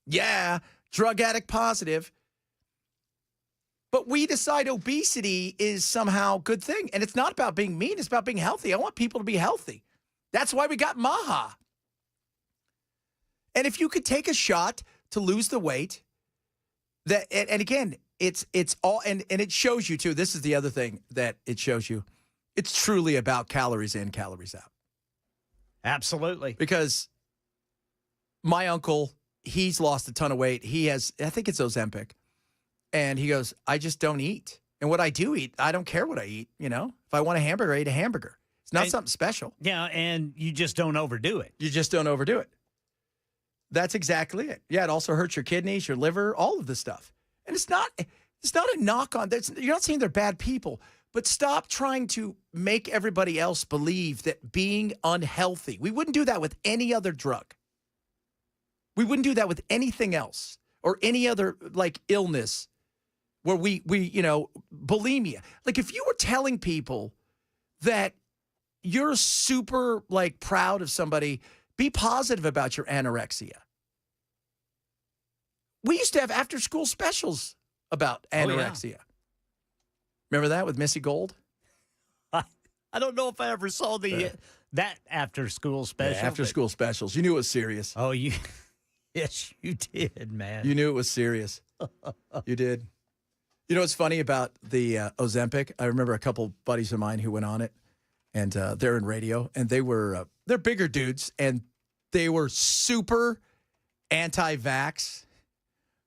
Yeah, drug addict positive. But we decide obesity is somehow a good thing. And it's not about being mean. It's about being healthy. I want people to be healthy. That's why we got Maha. And if you could take a shot to lose the weight, and again, it's all, and it shows you too. This is the other thing that it shows you. It's truly about calories in, calories out. Absolutely. Because my uncle, he's lost a ton of weight. He has, I think it's Ozempic. And he goes, I just don't eat. And what I do eat, I don't care what I eat. You know, if I want a hamburger, I eat a hamburger. It's not something special. Yeah, and you just don't overdo it. You just don't overdo it. That's exactly it. Yeah, it also hurts your kidneys, your liver, all of the stuff. And it's not a knock on. You're not saying they're bad people, but stop trying to make everybody else believe that being unhealthy. We wouldn't do that with any other drug. We wouldn't do that with anything else or any other like illness where we bulimia. Like if you were telling people that you're super like proud of somebody, be positive about your anorexia. We used to have after-school specials about anorexia. Remember that with Missy Gold? I don't know if I ever saw that after-school special. After-school specials. You knew it was serious. Oh, yes, you did, man. You knew it was serious. You did. You know what's funny about the Ozempic? I remember a couple buddies of mine who went on it, and they're in radio, and they're bigger dudes, and they were super anti-vax.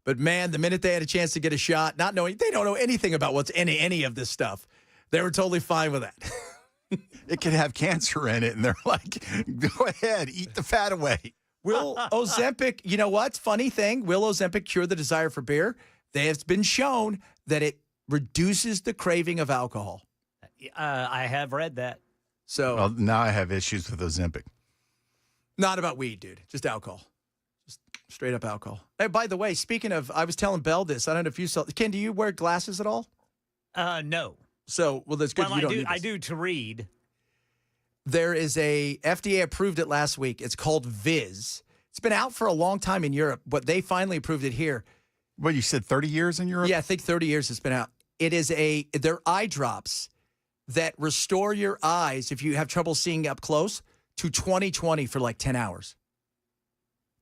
But man, the minute they had a chance to get a shot, not knowing, they don't know anything about what's in any of this stuff. They were totally fine with that. It could have cancer in it, and they're like, go ahead, eat the fat away. Will Ozempic, you know what? Funny thing, will Ozempic cure the desire for beer? They have been shown that it reduces the craving of alcohol. I have read that. So Well, now I have issues with Ozempic. not about weed, dude. Just alcohol. Just straight up alcohol. Hey, by the way, speaking of, I was telling Belle this. I don't know if you saw. Ken, do you wear glasses at all? No. So, well, that's good. Well, you don't I do. need this. I do to read. There is a FDA approved it last week. It's called Viz. It's been out for a long time in Europe, but they finally approved it here. What, you said 30 years in Europe? Yeah, I think 30 years it's been out. They're eye drops that restore your eyes if you have trouble seeing up close to 20/20 for like 10 hours.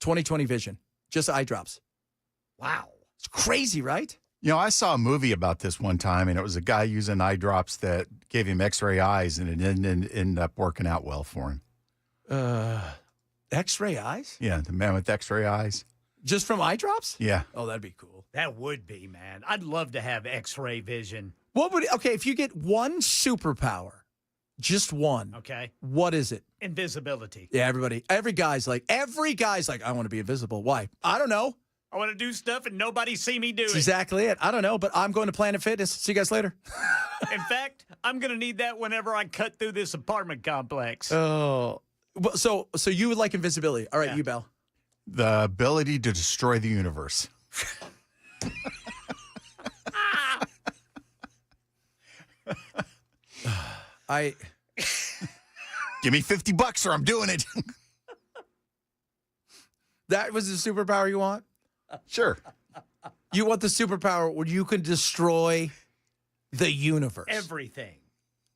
20/20 vision. Just eye drops. Wow. It's crazy, right? You know, I saw a movie about this one time, and it was a guy using eye drops that gave him X-ray eyes, and it didn't end up working out well for him. X-ray eyes? Yeah, the man with X-ray eyes. Just from eye drops? Yeah. Oh, that'd be cool. That would be, man. I'd love to have X-ray vision. Okay, if you get one superpower, just one. Okay. What is it? Invisibility. Yeah, every guy's like, I want to be invisible. Why? I don't know. I want to do stuff and nobody see me do That's it. exactly it. I don't know, but I'm going to Planet Fitness. See you guys later. In fact, I'm going to need that whenever I cut through this apartment complex. Oh. Well, so you would like invisibility. All right, you, Belle. The ability to destroy the universe. Give me $50 or I'm doing it. That was the superpower you want? Sure. You want the superpower where you can destroy the universe. Everything.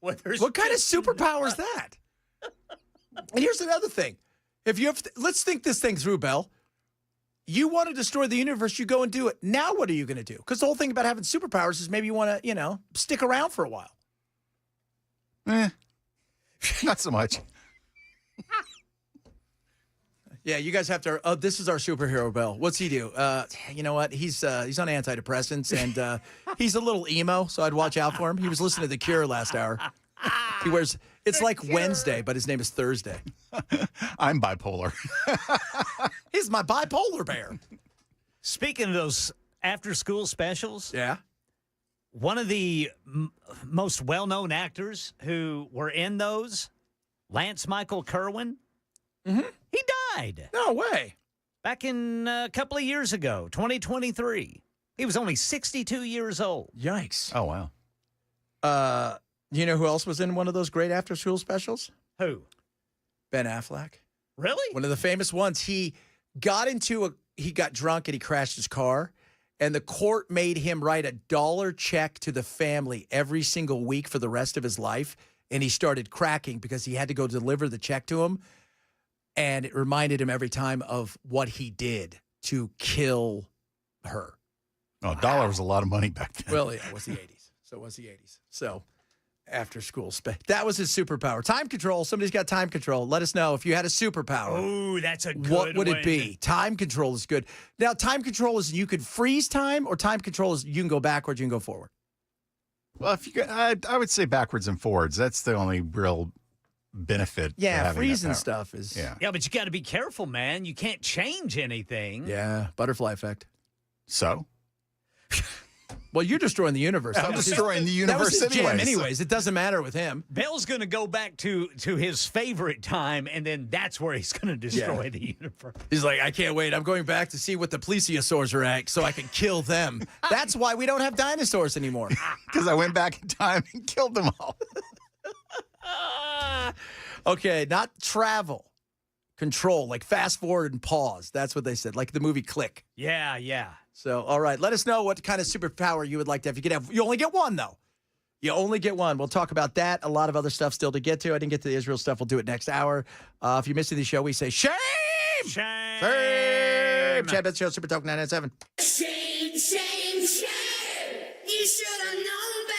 What kind of superpower is that? And here's another thing. If you have let's think this thing through, Belle. You want to destroy the universe, you go and do it. Now what are you going to do? Because the whole thing about having superpowers is maybe you want to, stick around for a while. Not so much. Yeah, you guys have to. This is our superhero, Belle. What's he do? You know what? He's on antidepressants and he's a little emo, so I'd watch out for him. He was listening to The Cure last hour. He wears. It's like Wednesday, but his name is Thursday. I'm bipolar. He's my bipolar bear. Speaking of those after-school specials, yeah, one of the most well-known actors who were in those, Lance Michael Kerwin, he died. No way. Back in a couple of years ago, 2023. He was only 62 years old. Yikes. Oh, wow. You know who else was in one of those great after-school specials? Who? Ben Affleck. Really? One of the famous ones. He got drunk and he crashed his car, and the court made him write a $1 check to the family every single week for the rest of his life, and he started cracking because he had to go deliver the check to him, and it reminded him every time of what he did to kill her. Oh, $1 was a lot of money back then. Well, yeah, it was the 80s. So after school. That was his superpower. Time control. Somebody's got time control. Let us know if you had a superpower. Oh, that's a good What would one. it be? Time control is good. Now, time control is you could freeze time, or time control is you can go backwards, you can go forward. Well, if you, I would say backwards and forwards. That's the only real benefit. to Yeah, having that freezing power. stuff is. Yeah, but you got to be careful, man. You can't change anything. Yeah, butterfly effect. So? Well, you're destroying the universe. I'm destroying the That was universe his jam anyways. anyways. It doesn't matter with him. Bell's going to go back to his favorite time, and then that's where he's going to destroy the universe. He's like, I can't wait. I'm going back to see what the plesiosaurs are at so I can kill them. That's why we don't have dinosaurs anymore. Because I went back in time and killed them all. Okay, not travel. control, like fast forward and pause. That's what they said, like the movie Click. Yeah. So, all right, let us know what kind of superpower you would like to have. You only get one, though. You only get one. We'll talk about that. A lot of other stuff still to get to. I didn't get to the Israel stuff. We'll do it next hour. If you missed the show, we say shame! Shame! Shame! Chad Benson Show, Super Talk 997. Shame, shame, shame! You should have known better!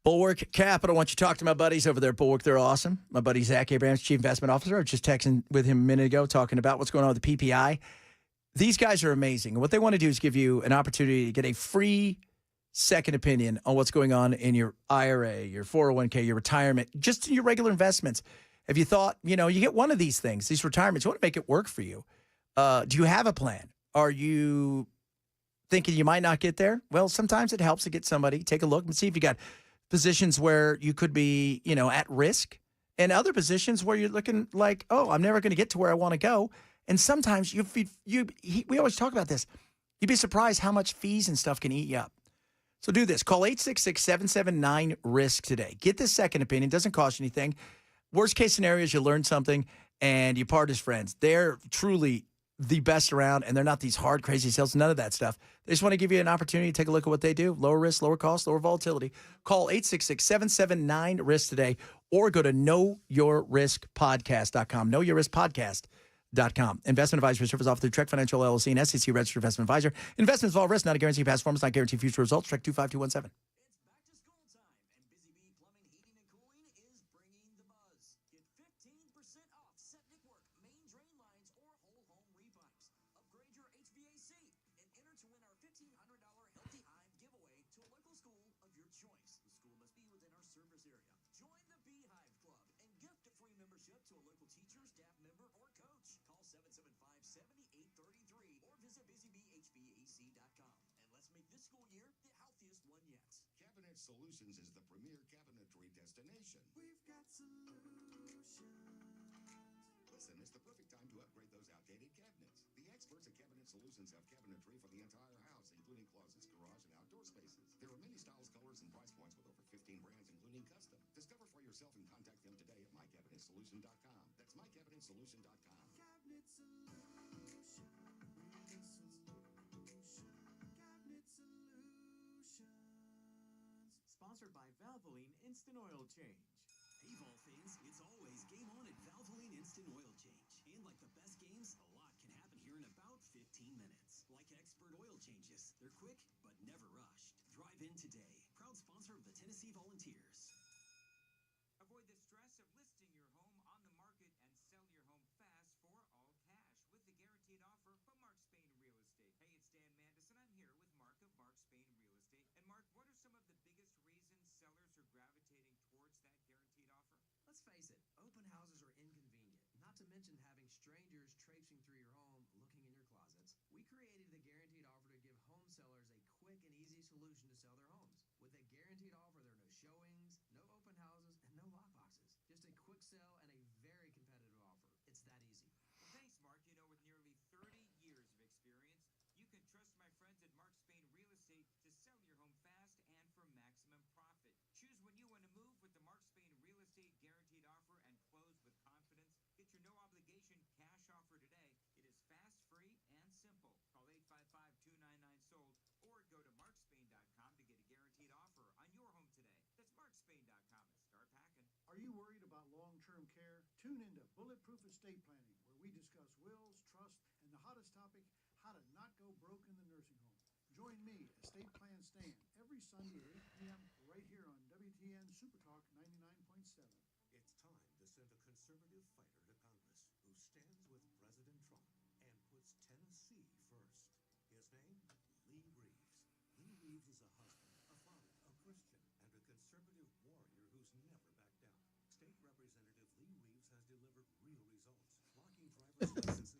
Bulwark Capital. Why don't you talk to my buddies over there at Bulwark? They're awesome. My buddy Zach Abrams, Chief Investment Officer. I was just texting with him a minute ago talking about what's going on with the PPI. These guys are amazing. And what they want to do is give you an opportunity to get a free second opinion on what's going on in your IRA, your 401k, your retirement, just in your regular investments. Have you thought, you get one of these things, these retirements, you want to make it work for you. Do you have a plan? Are you thinking you might not get there? Well, sometimes it helps to get somebody, take a look and see if you got positions where you could be, at risk, and other positions where you're looking like, oh, I'm never going to get to where I want to go. And sometimes we always talk about this. You'd be surprised how much fees and stuff can eat you up. So do this. Call 866-779-RISK today. Get this second opinion. It doesn't cost you anything. Worst case scenario is you learn something and you part as friends. They're truly the best around, and they're not these hard, crazy sales, none of that stuff. They just want to give you an opportunity to take a look at what they do. Lower risk, lower cost, lower volatility. Call 866-779-RISK today or go to knowyourriskpodcast.com. Knowyourriskpodcast.com. Investment advisory service offered through Trek Financial LLC and SEC registered investment advisor. Investments involve risk, not a guarantee past performance, not guarantee future results. Trek 25217. Solutions is the premier cabinetry destination. We've got solutions. Listen, it's the perfect time to upgrade those outdated cabinets. The experts at Cabinet Solutions have cabinetry for the entire house, including closets, garage, and outdoor spaces. There are many styles, colors, and price points with over 15 brands, including custom. Discover for yourself and contact them today at mycabinetsolution.com. That's mycabinetsolution.com. Cabinet Solution. Sponsored by Valvoline Instant Oil Change. Hey, Vol fans, it's always game on at Valvoline Instant Oil Change. And like the best games, a lot can happen here in about 15 minutes. Like expert oil changes. They're quick, but never rushed. Drive in today. Proud sponsor of the Tennessee Volunteers. Avoid the stress of listing your home on the market and sell your home fast for all cash with the guaranteed offer from Mark Spain Real Estate. Hey, it's Dan Mandison. I'm here with Mark of Mark Spain Real Estate. And Mark, what are some of the biggest reasons sellers are gravitating towards that guaranteed offer? Let's face it, open houses are inconvenient, not to mention having strangers traipsing through your home looking in your closets. We created the guaranteed offer to give home sellers a quick and easy solution to sell their homes. With a guaranteed offer, there are no showings, no open houses, and no lockboxes. Just a quick sell and a very competitive offer. It's that easy. Well, thanks, Mark. With nearly 30 years of experience, you can trust my friends at Mark Spain Real Estate to sell your home fast and for maximum profit. Choose when you want to move with the Mark Spain Real Estate Guaranteed Offer and close with confidence. Get your no-obligation cash offer today. It is fast, free, and simple. Call 855-299-SOLD or go to markspain.com to get a guaranteed offer on your home today. That's markspain.com and start packing. Are you worried about long-term care? Tune into Bulletproof Estate Planning, where we discuss wills, trust, and the hottest topic, how to not go broke in the nursing home. Join me, Estate Plan Stan, every Sunday at 8 p.m. right here on WTN Super Talk 99.7. It's time to send a conservative fighter to Congress who stands with President Trump and puts Tennessee first. His name? Lee Reeves. Lee Reeves is a husband, a father, a Christian, and a conservative warrior who's never backed down. State Representative Lee Reeves has delivered real results, blocking driver's licenses.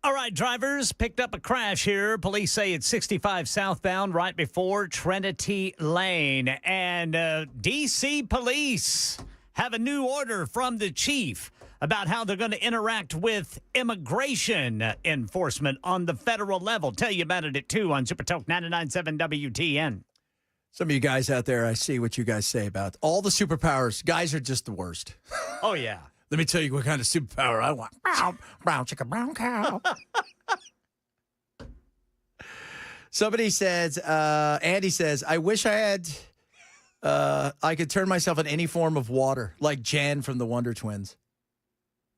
All right, drivers picked up a crash here. Police say it's 65 southbound right before Trinity Lane. And D.C. police have a new order from the chief about how they're going to interact with immigration enforcement on the federal level. Tell you about it at 2 on Super Talk 99.7 WTN. Some of you guys out there, I see what you guys say about all the superpowers. Guys are just the worst. Oh, yeah. Let me tell you what kind of superpower I want. Brown chicken, brown cow. Somebody says, Andy says, I wish I had, I could turn myself in any form of water, like Jan from the Wonder Twins.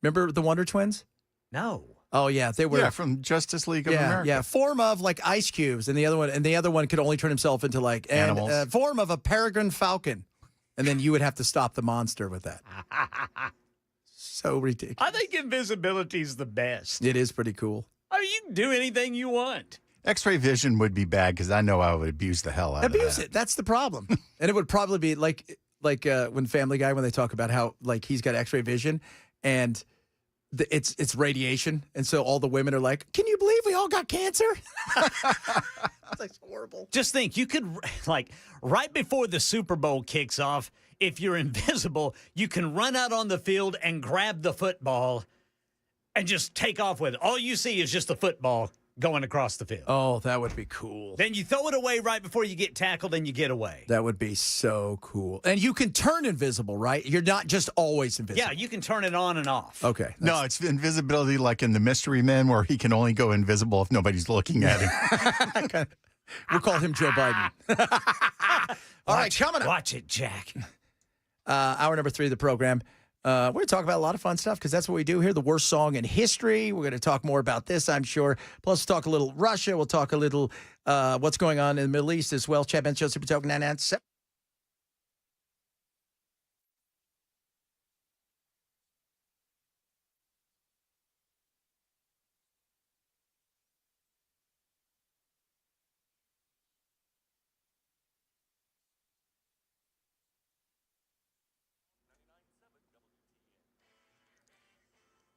Remember the Wonder Twins? No. Oh, yeah. They were. Yeah, from Justice League of America. Yeah, form of like ice cubes. And the other one could only turn himself into like animals. Form of a peregrine falcon. And then you would have to stop the monster with that. So ridiculous. I think invisibility is the best. It is pretty cool. I mean, you can do anything you want. X-ray vision would be bad because I know I would abuse the hell out of that. Abuse it. That's the problem. And it would probably be like when Family Guy, when they talk about how like he's got X-ray vision and it's radiation. And so all the women are like, can you believe we all got cancer? It's like horrible. Just think, you could, like, right before the Super Bowl kicks off, if you're invisible, you can run out on the field and grab the football and just take off with it. All you see is just the football going across the field. Oh, that would be cool. Then you throw it away right before you get tackled and you get away. That would be so cool. And you can turn invisible, right? You're not just always invisible. Yeah, you can turn it on and off. Okay. No, it's invisibility like in the Mystery Men where he can only go invisible if nobody's looking at him. We'll call him Joe Biden. All right, coming up. Watch it, Jack. Hour number 3 of the program. We're going to talk about a lot of fun stuff because that's what we do here. The worst song in history. We're going to talk more about this, I'm sure. Plus, we'll talk a little Russia. We'll talk a little what's going on in the Middle East as well. Chad Ben Show, Super Talk 99.7.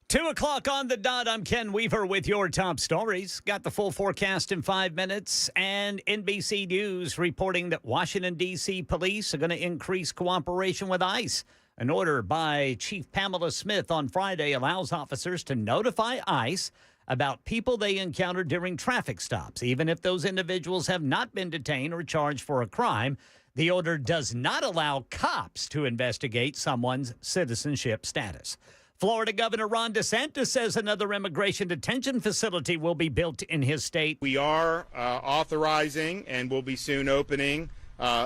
Two o'clock on the dot. I'm Ken Weaver with your top stories. Got the full forecast in 5 minutes. And NBC News reporting that Washington, D.C. police are going to increase cooperation with ICE. An order by Chief Pamela Smith on Friday allows officers to notify ICE about people they encounter during traffic stops, even if those individuals have not been detained or charged for a crime. The order does not allow cops to investigate someone's citizenship status. Florida Governor Ron DeSantis says another immigration detention facility will be built in his state. We are authorizing and will be soon opening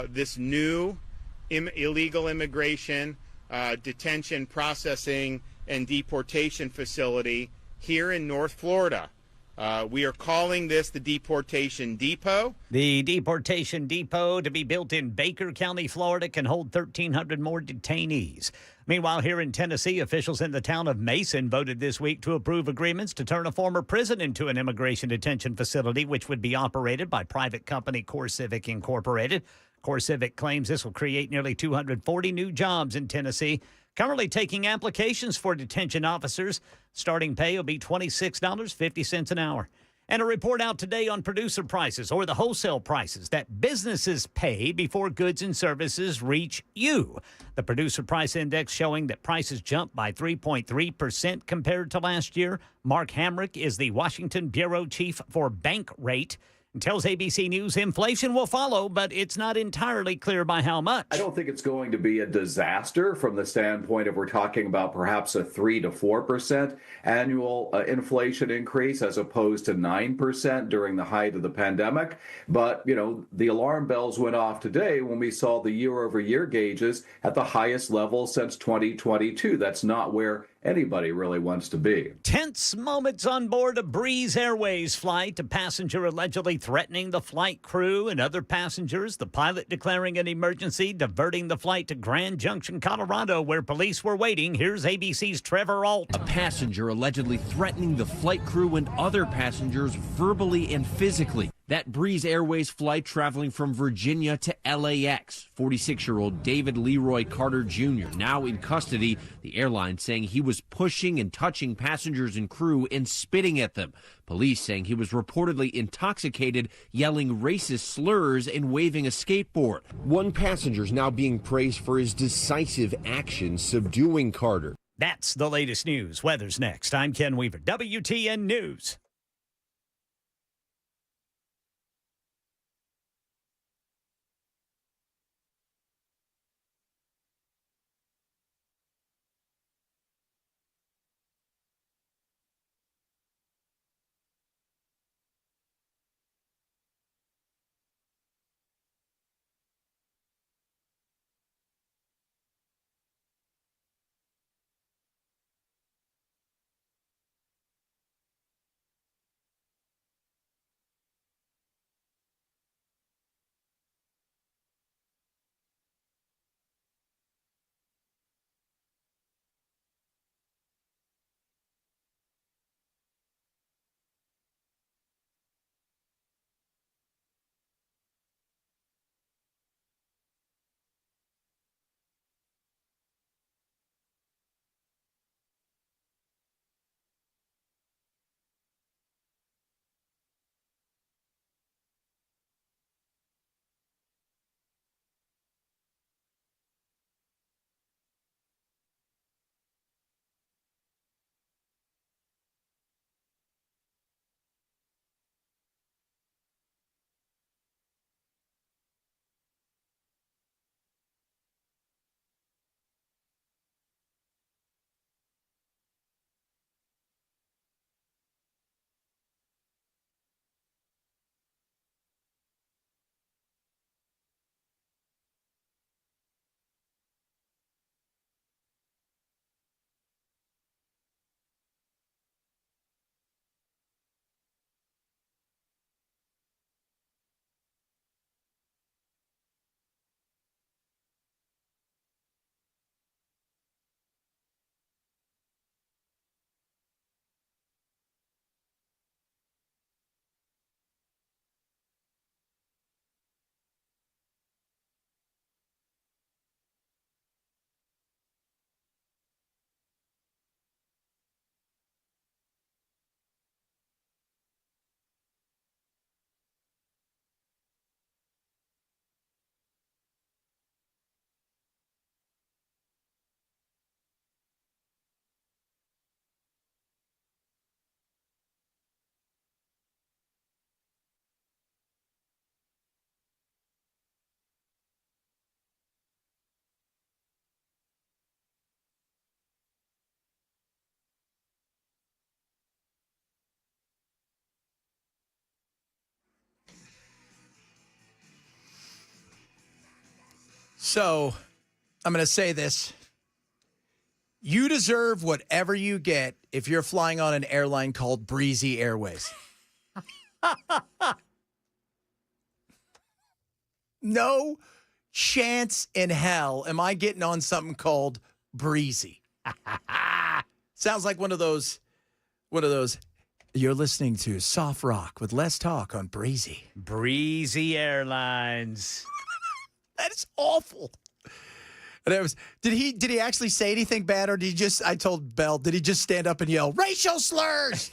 this new illegal immigration detention, processing, and deportation facility here in North Florida. We are calling this the Deportation Depot. The Deportation Depot, to be built in Baker County, Florida, can hold 1,300 more detainees. Meanwhile, here in Tennessee, officials in the town of Mason voted this week to approve agreements to turn a former prison into an immigration detention facility, which would be operated by private company CoreCivic Incorporated. CoreCivic claims this will create nearly 240 new jobs in Tennessee. Currently taking applications for detention officers. Starting pay will be $26.50 an hour. And a report out today on producer prices, or the wholesale prices that businesses pay before goods and services reach you. The producer price index showing that prices jumped by 3.3% compared to last year. Mark Hamrick is the Washington bureau chief for Bankrate and tells ABC News inflation will follow, but it's not entirely clear by how much. I don't think it's going to be a disaster from the standpoint of we're talking about perhaps a 3 to 4% annual inflation increase as opposed to 9% during the height of the pandemic. But, you know, the alarm bells went off today when we saw the year-over-year gauges at the highest level since 2022. That's not where anybody really wants to be. Tense moments on board a Breeze Airways flight. A passenger allegedly threatening the flight crew and other passengers. The pilot declaring an emergency, diverting the flight to Grand Junction, Colorado, where police were waiting. Here's ABC's Trevor Alt. A passenger allegedly threatening the flight crew and other passengers verbally and physically. That Breeze Airways flight traveling from Virginia to LAX. 46-year-old David Leroy Carter Jr. now in custody. The airline saying he was pushing and touching passengers and crew and spitting at them. Police saying he was reportedly intoxicated, yelling racist slurs and waving a skateboard. One passenger's now being praised for his decisive action subduing Carter. That's the latest news. Weather's next. I'm Ken Weaver, WTN News. So I'm going to say this. You deserve whatever you get if you're flying on an airline called Breezy Airways. No chance in hell am I getting on something called Breezy. Sounds like one of those, you're listening to Soft Rock with less talk on Breezy. Breezy Airlines. That is awful. And it was, did he actually say anything bad, or did he just, I told Bell, did he just stand up and yell, racial slurs?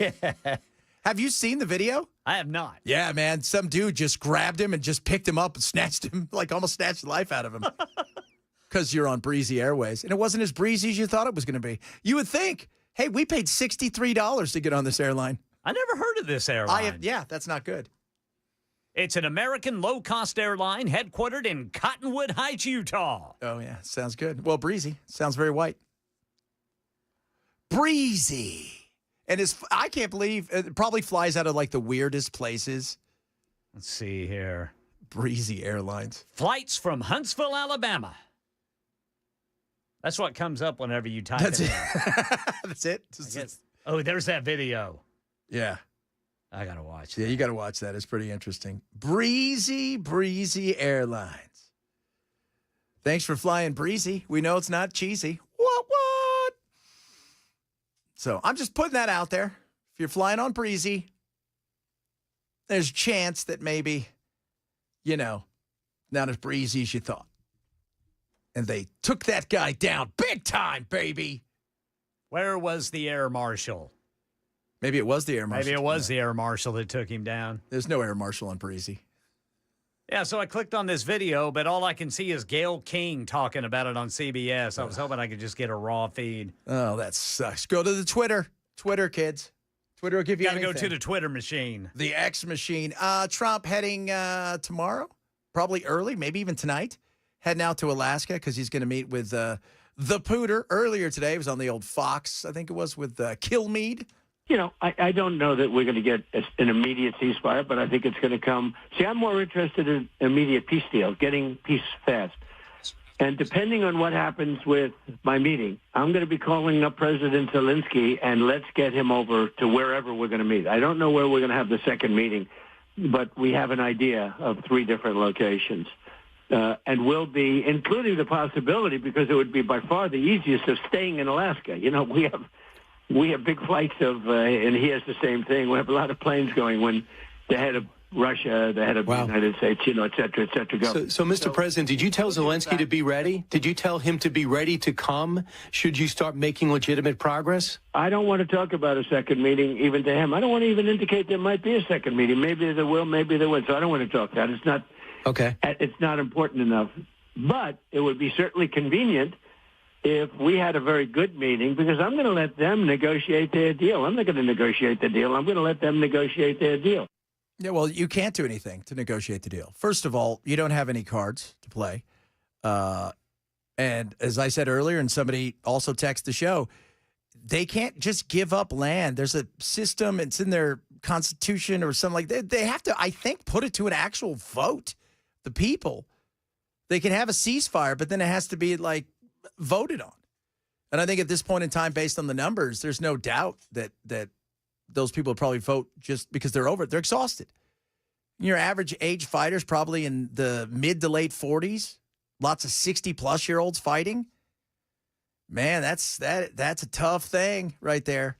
Have you seen the video? I have not. Yeah, man. Some dude just grabbed him and just picked him up and snatched him, like almost snatched the life out of him. Because you're on Breezy Airways. And it wasn't as breezy as you thought it was going to be. You would think, hey, we paid $63 to get on this airline. I never heard of this airline. Yeah, that's not good. It's an American low-cost airline headquartered in Cottonwood Heights, Utah. Oh, yeah. Sounds good. Well, Breezy. Sounds very white. Breezy. And I can't believe it probably flies out of like the weirdest places. Let's see here. Breezy Airlines. Flights from Huntsville, Alabama. That's what comes up whenever you type That's it it. in. That's it. Oh, there's that video. Yeah. I got to watch that. Yeah, you got to watch that. It's pretty interesting. Breezy Airlines. Thanks for flying Breezy. We know it's not cheesy. What? So I'm just putting that out there. If you're flying on Breezy, there's a chance that maybe, not as breezy as you thought. And they took that guy down big time, baby. Where was the air marshal? Maybe it was the air marshal. Maybe it was the air marshal that took him down. There's no air marshal on breezy. Yeah, so I clicked on this video, but all I can see is Gayle King talking about it on CBS. I was hoping I could just get a raw feed. Oh, that sucks. Go to the Twitter. Twitter, kids. Twitter will give you anything. Got to go to the Twitter machine. The X machine. Trump heading tomorrow, probably early, maybe even tonight, heading out to Alaska because he's going to meet with the Pooter. Earlier today, he was on the old Fox, I think it was, with Kilmeade. I don't know that we're going to get an immediate ceasefire, but I think it's going to come. See, I'm more interested in immediate peace deal, getting peace fast. And depending on what happens with my meeting, I'm going to be calling up President Zelensky, and let's get him over to wherever we're going to meet. I don't know where we're going to have the second meeting, but we have an idea of 3 different locations. And we'll be, including the possibility, because it would be by far the easiest, of staying in Alaska. We have big flights and he has the same thing. We have a lot of planes going when the head of Russia, the head of the United States, et cetera, go. So, Mr. President, did you tell Zelensky to be ready? Did you tell him to be ready to come should you start making legitimate progress? I don't want to talk about a second meeting even to him. I don't want to even indicate there might be a second meeting. Maybe there will, maybe there won't. So I don't want to talk that. It's not okay. It's not important enough. But it would be certainly convenient if we had a very good meeting, because I'm going to let them negotiate their deal. I'm not going to negotiate the deal. I'm going to let them negotiate their deal. Yeah, well, you can't do anything to negotiate the deal. First of all, you don't have any cards to play. And as I said earlier, and somebody also texted the show, they can't just give up land. There's a system, it's in their constitution or something like that. They have to, I think, put it to an actual vote. The people. They can have a ceasefire, but then it has to be voted on. And I think at this point in time, based on the numbers, there's no doubt that those people would probably vote just because they're over it. They're exhausted. Your average age fighter's probably in the mid to late 40s. Lots of 60-plus-year-olds fighting. Man, that's a tough thing right there.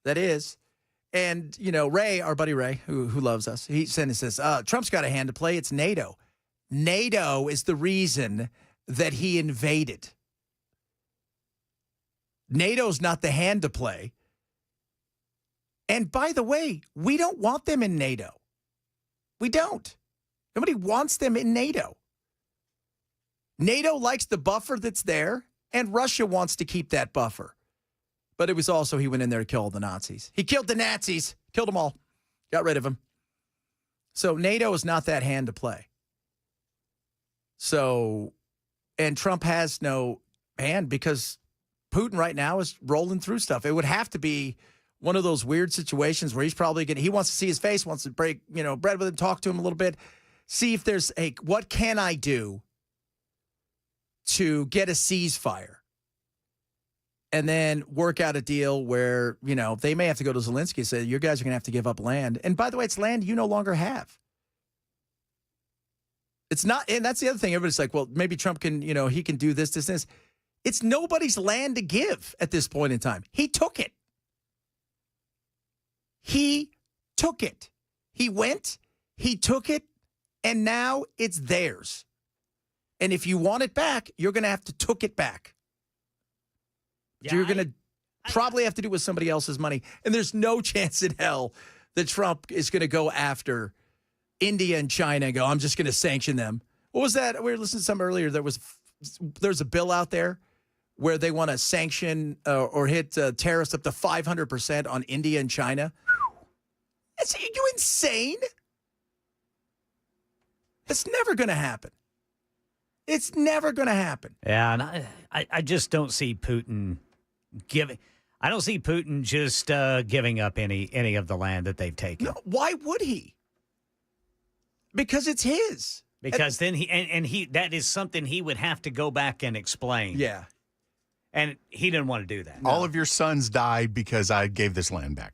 That is. And, Ray, our buddy Ray, who loves us, he says, Trump's got a hand to play. It's NATO. NATO is the reason that he invaded. NATO's not the hand to play. And by the way, we don't want them in NATO. We don't. Nobody wants them in NATO. NATO likes the buffer that's there, and Russia wants to keep that buffer. But it was also he went in there to kill all the Nazis. He killed the Nazis, killed them all, got rid of them. So NATO is not that hand to play. So, and Trump has no hand because Putin right now is rolling through stuff. It would have to be one of those weird situations where he's probably he wants to see his face, wants to break, bread with him, talk to him a little bit, see if there's what can I do to get a ceasefire? And then work out a deal where, they may have to go to Zelensky and say, you guys are going to have to give up land. And by the way, it's land you no longer have. It's not, and that's the other thing. Everybody's like, well, maybe Trump can, he can do this. It's nobody's land to give at this point in time. He took it. He took it. He went, he took it, and now it's theirs. And if you want it back, you're going to have to took it back. Yeah, you're going to probably have to do it with somebody else's money. And there's no chance in hell that Trump is going to go after India and China and go, I'm just going to sanction them. What was that? We were listening to some earlier. There's a bill out there where they want to sanction or hit tariffs up to 500% on India and China. Are you insane? It's never going to happen. It's never going to happen. Yeah, and I just don't see Putin giving. I don't see Putin just giving up any of the land that they've taken. No, why would he? Because it's his. Because then he that is something he would have to go back and explain. Yeah. And he didn't want to do that. All of your sons died because I gave this land back.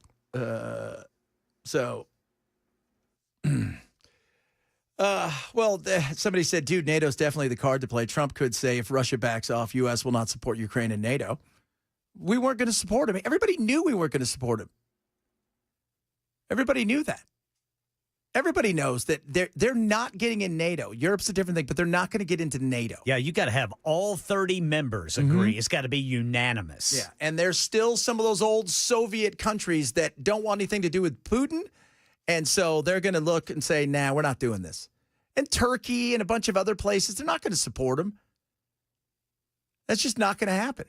Somebody said, dude, NATO's definitely the card to play. Trump could say if Russia backs off, U.S. will not support Ukraine and NATO. We weren't going to support him. Everybody knew we weren't going to support him. Everybody knew that. Everybody knows that they're not getting in NATO. Europe's a different thing, but they're not going to get into NATO. Yeah, you got to have all 30 members agree. It's got to be unanimous. Yeah, and there's still some of those old Soviet countries that don't want anything to do with Putin, and so they're going to look and say, nah, we're not doing this. And Turkey and a bunch of other places, they're not going to support him. That's just not going to happen.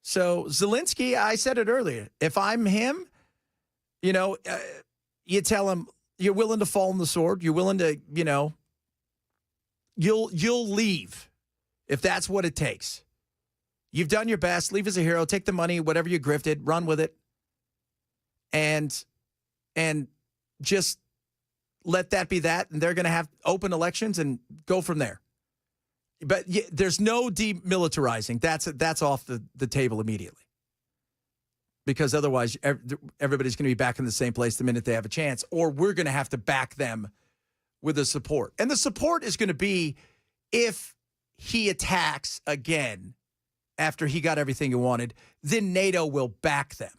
So Zelensky, I said it earlier, if I'm him, you tell him you're willing to fall on the sword. You're willing to, you'll leave if that's what it takes. You've done your best. Leave as a hero. Take the money, whatever you grifted, run with it. And just let that be that. And they're going to have open elections and go from there. But there's no demilitarizing. That's off the table immediately. Because otherwise, everybody's going to be back in the same place the minute they have a chance, or we're going to have to back them with the support. And the support is going to be if he attacks again after he got everything he wanted, then NATO will back them.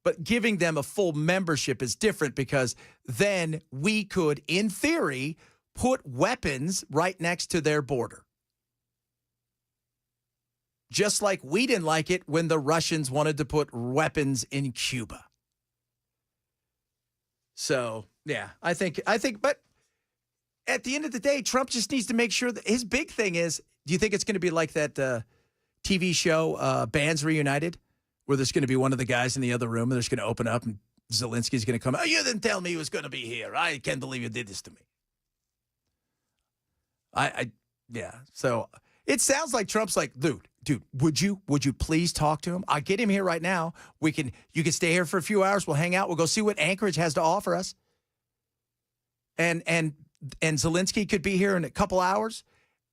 But giving them a full membership is different because then we could, in theory, put weapons right next to their border. Just like we didn't like it when the Russians wanted to put weapons in Cuba. So, yeah, I think, but at the end of the day, Trump just needs to make sure that his big thing is, do you think it's going to be like that TV show, Bands Reunited, where there's going to be one of the guys in the other room and there's going to open up and Zelensky's going to come, oh, you didn't tell me he was going to be here. I can't believe you did this to me. Yeah. So it sounds like Trump's like, dude, would you please talk to him? I'll get him here right now. You can stay here for a few hours. We'll hang out. We'll go see what Anchorage has to offer us. And Zelensky could be here in a couple hours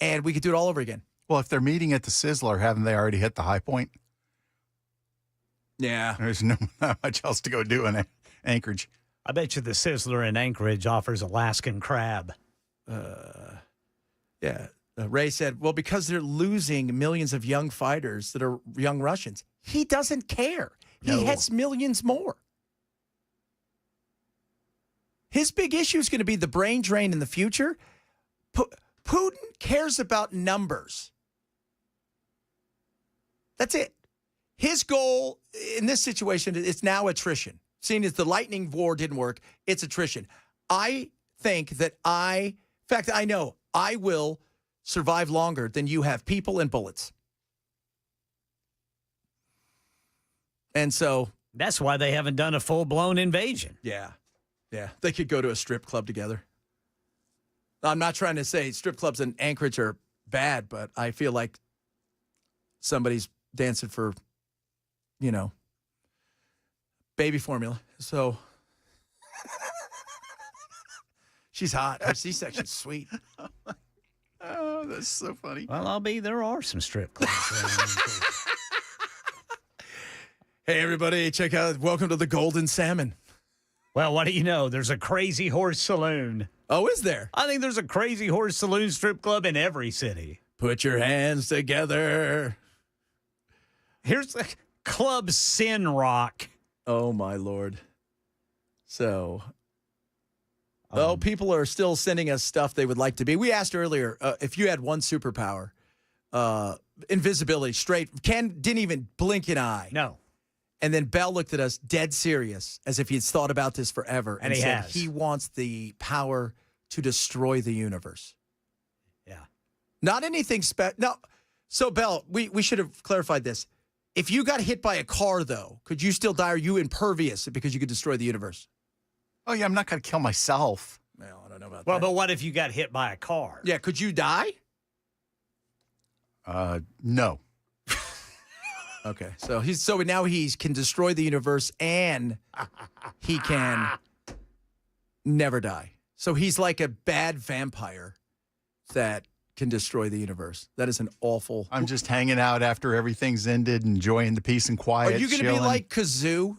and we could do it all over again. Well, if they're meeting at the Sizzler, haven't they already hit the high point? Yeah. There's not much else to go do in Anchorage. I bet you the Sizzler in Anchorage offers Alaskan crab. Yeah. Ray said, well, because they're losing millions of young fighters that are young Russians. He doesn't care. No. He has millions more. His big issue is going to be the brain drain in the future. Putin cares about numbers. That's it. His goal in this situation is now attrition. Seeing as the lightning war didn't work, it's attrition. I think that I know I will survive longer than you have people and bullets. And so that's why they haven't done a full-blown invasion. Yeah. They could go to a strip club together. I'm not trying to say strip clubs in Anchorage are bad, but I feel like somebody's dancing for, baby formula. So she's hot. Her C-section's sweet. Oh, that's so funny. Well, there are some strip clubs. Hey, everybody, check out, welcome to the Golden Salmon. Well, what do you know? There's a Crazy Horse Saloon. Oh, is there? I think there's a Crazy Horse Saloon strip club in every city. Put your hands together. Here's the Club Sin Rock. Oh, my Lord. So, people are still sending us stuff they would like to be. We asked earlier if you had one superpower, invisibility, straight. Ken didn't even blink an eye. No. And then Bell looked at us dead serious, as if he's thought about this forever. And he said has. He wants the power to destroy the universe. Yeah. Not anything special. No. So, Bell, we should have clarified this. If you got hit by a car, though, could you still die? Are you impervious because you could destroy the universe? Oh, yeah, I'm not going to kill myself. Well, I don't know about Well, that. but what if you got hit by a car? Yeah, could you die? No. Okay, so now he can destroy the universe and he can never die. So he's like a bad vampire that can destroy the universe. That is an awful. I'm just hanging out after everything's ended, enjoying the peace and quiet. Are you going to be chilling. like Kazoo,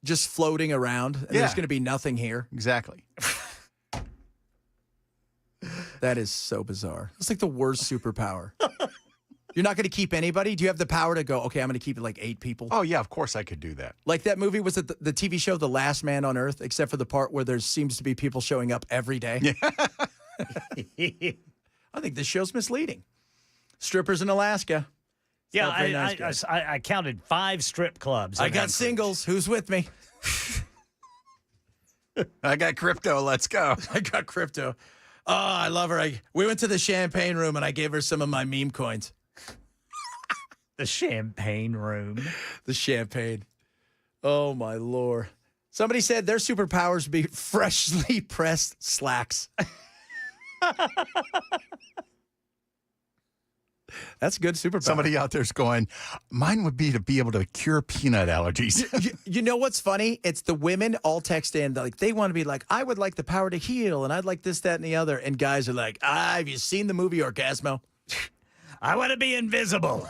just floating around? And Yeah. There's going to be nothing here. Exactly. That is so bizarre. It's like the worst superpower. You're not going to keep anybody? Do you have the power to go, okay, I'm going to keep it like 8 people? Oh, yeah, of course I could do that. Like that movie, was it the TV show The Last Man on Earth, except for the part where there seems to be people showing up every day? Yeah. I think this show's misleading. Strippers in Alaska. It's Yeah, not very nice, guys. I counted 5 strip clubs. I in got that singles. Who's with me? I got crypto. Let's go. I got crypto. Oh, I love her. We went to the champagne room, and I gave her some of my meme coins. The champagne room. The champagne. Oh, my Lord. Somebody said their superpowers would be freshly pressed slacks. That's a good superpower. Somebody out there's going, mine would be to be able to cure peanut allergies. You know what's funny? It's the women all text in, like they want to be like, I would like the power to heal, and I'd like this, that, and the other. And guys are like, have you seen the movie Orgasmo? I want to be invisible.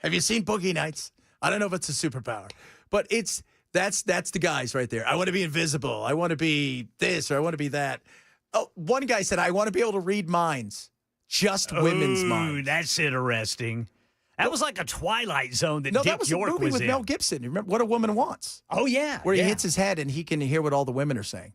Have you seen Boogie Nights? I don't know if it's a superpower, but that's the guys right there. I want to be invisible. I want to be this, or I want to be that. Oh, one guy said, I want to be able to read minds. Just women's minds. That's interesting. That was like a Twilight Zone that Dick that was York a movie was with in. Mel Gibson. You remember What a Woman Wants? Oh, yeah. Where he yeah. hits his head and he can hear what all the women are saying.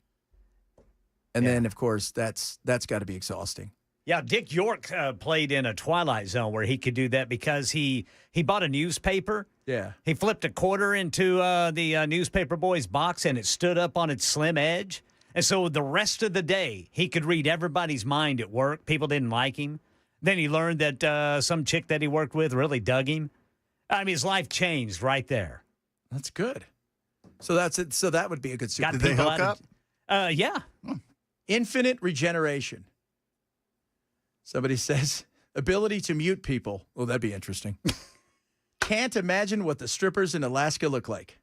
And then, of course, that's got to be exhausting. Yeah, Dick York played in a Twilight Zone where he could do that because he bought a newspaper. Yeah. He flipped a quarter into the newspaper boy's box, and it stood up on its slim edge. And so the rest of the day, he could read everybody's mind at work. People didn't like him. Then he learned that some chick that he worked with really dug him. I mean, his life changed right there. That's good. So that's it. So that would be a good superpower. Got Did they people hook out of- up? Yeah. Infinite regeneration. Somebody says, ability to mute people. Well, that'd be interesting. Can't imagine what the strippers in Alaska look like.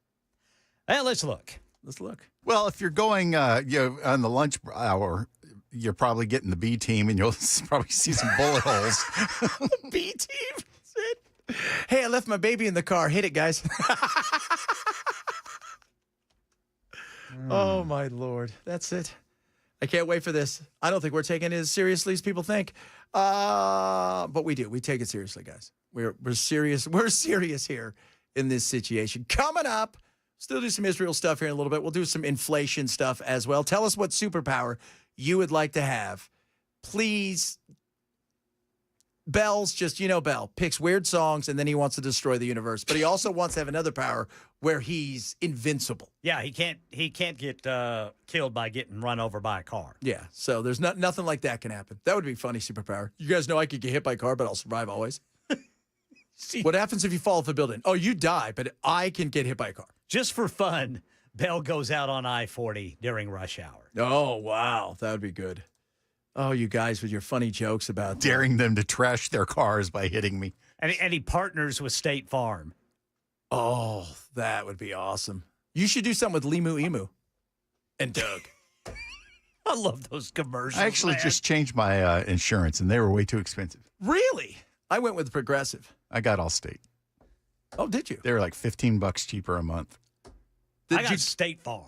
Well, let's look. Let's look. Well, if you're going on the lunch hour, you're probably getting the B team, and you'll probably see some bullet holes. B team. Hey, I left my baby in the car. Hit it, guys. Oh, my Lord. That's it. I can't wait for this. I don't think we're taking it as seriously as people think. But we do. We take it seriously, guys. We're serious. We're serious here in this situation. Coming up, still do some Israel stuff here in a little bit. We'll do some inflation stuff as well. Tell us what superpower you would like to have. Please. Bell's just, Bell picks weird songs and then he wants to destroy the universe. But he also wants to have another power where he's invincible. Yeah, he can't get killed by getting run over by a car. Yeah, so there's nothing like that can happen. That would be a funny superpower. You guys know I could get hit by a car, but I'll survive always. What happens if you fall off a building? Oh, you die, but I can get hit by a car. Just for fun, Bell goes out on I-40 during rush hour. Oh, wow. That would be good. Oh, you guys with your funny jokes about daring them to trash their cars by hitting me. And he partners with State Farm. Oh, that would be awesome. You should do something with Limu Emu and Doug. I love those commercials. I actually just changed my insurance, and they were way too expensive. Really? I went with Progressive. I got Allstate. Oh, did you? They were like $15 cheaper a month. I got State Farm.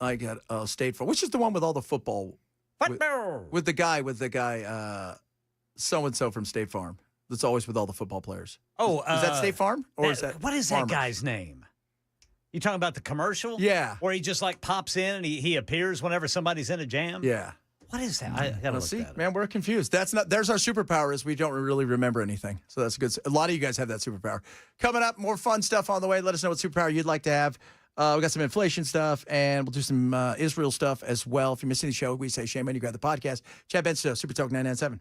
I got State Farm, which is the one with all the football. With the guy, so-and-so from State Farm. That's always with all the football players. Oh, is that State Farm? Or is that what is Farmers? that guy's name? You talking about the commercial? Yeah. Where he just like pops in and he appears whenever somebody's in a jam? Yeah. What is that? I gotta look see, that up. man, we're confused. There's our superpower is we don't really remember anything. So that's good. A lot of you guys have that superpower. Coming up, more fun stuff on the way. Let us know what superpower you'd like to have. We got some inflation stuff, and we'll do some Israel stuff as well. If you're missing the show, we say shame on you. Grab the podcast. Chad Benz, Super Talk 997.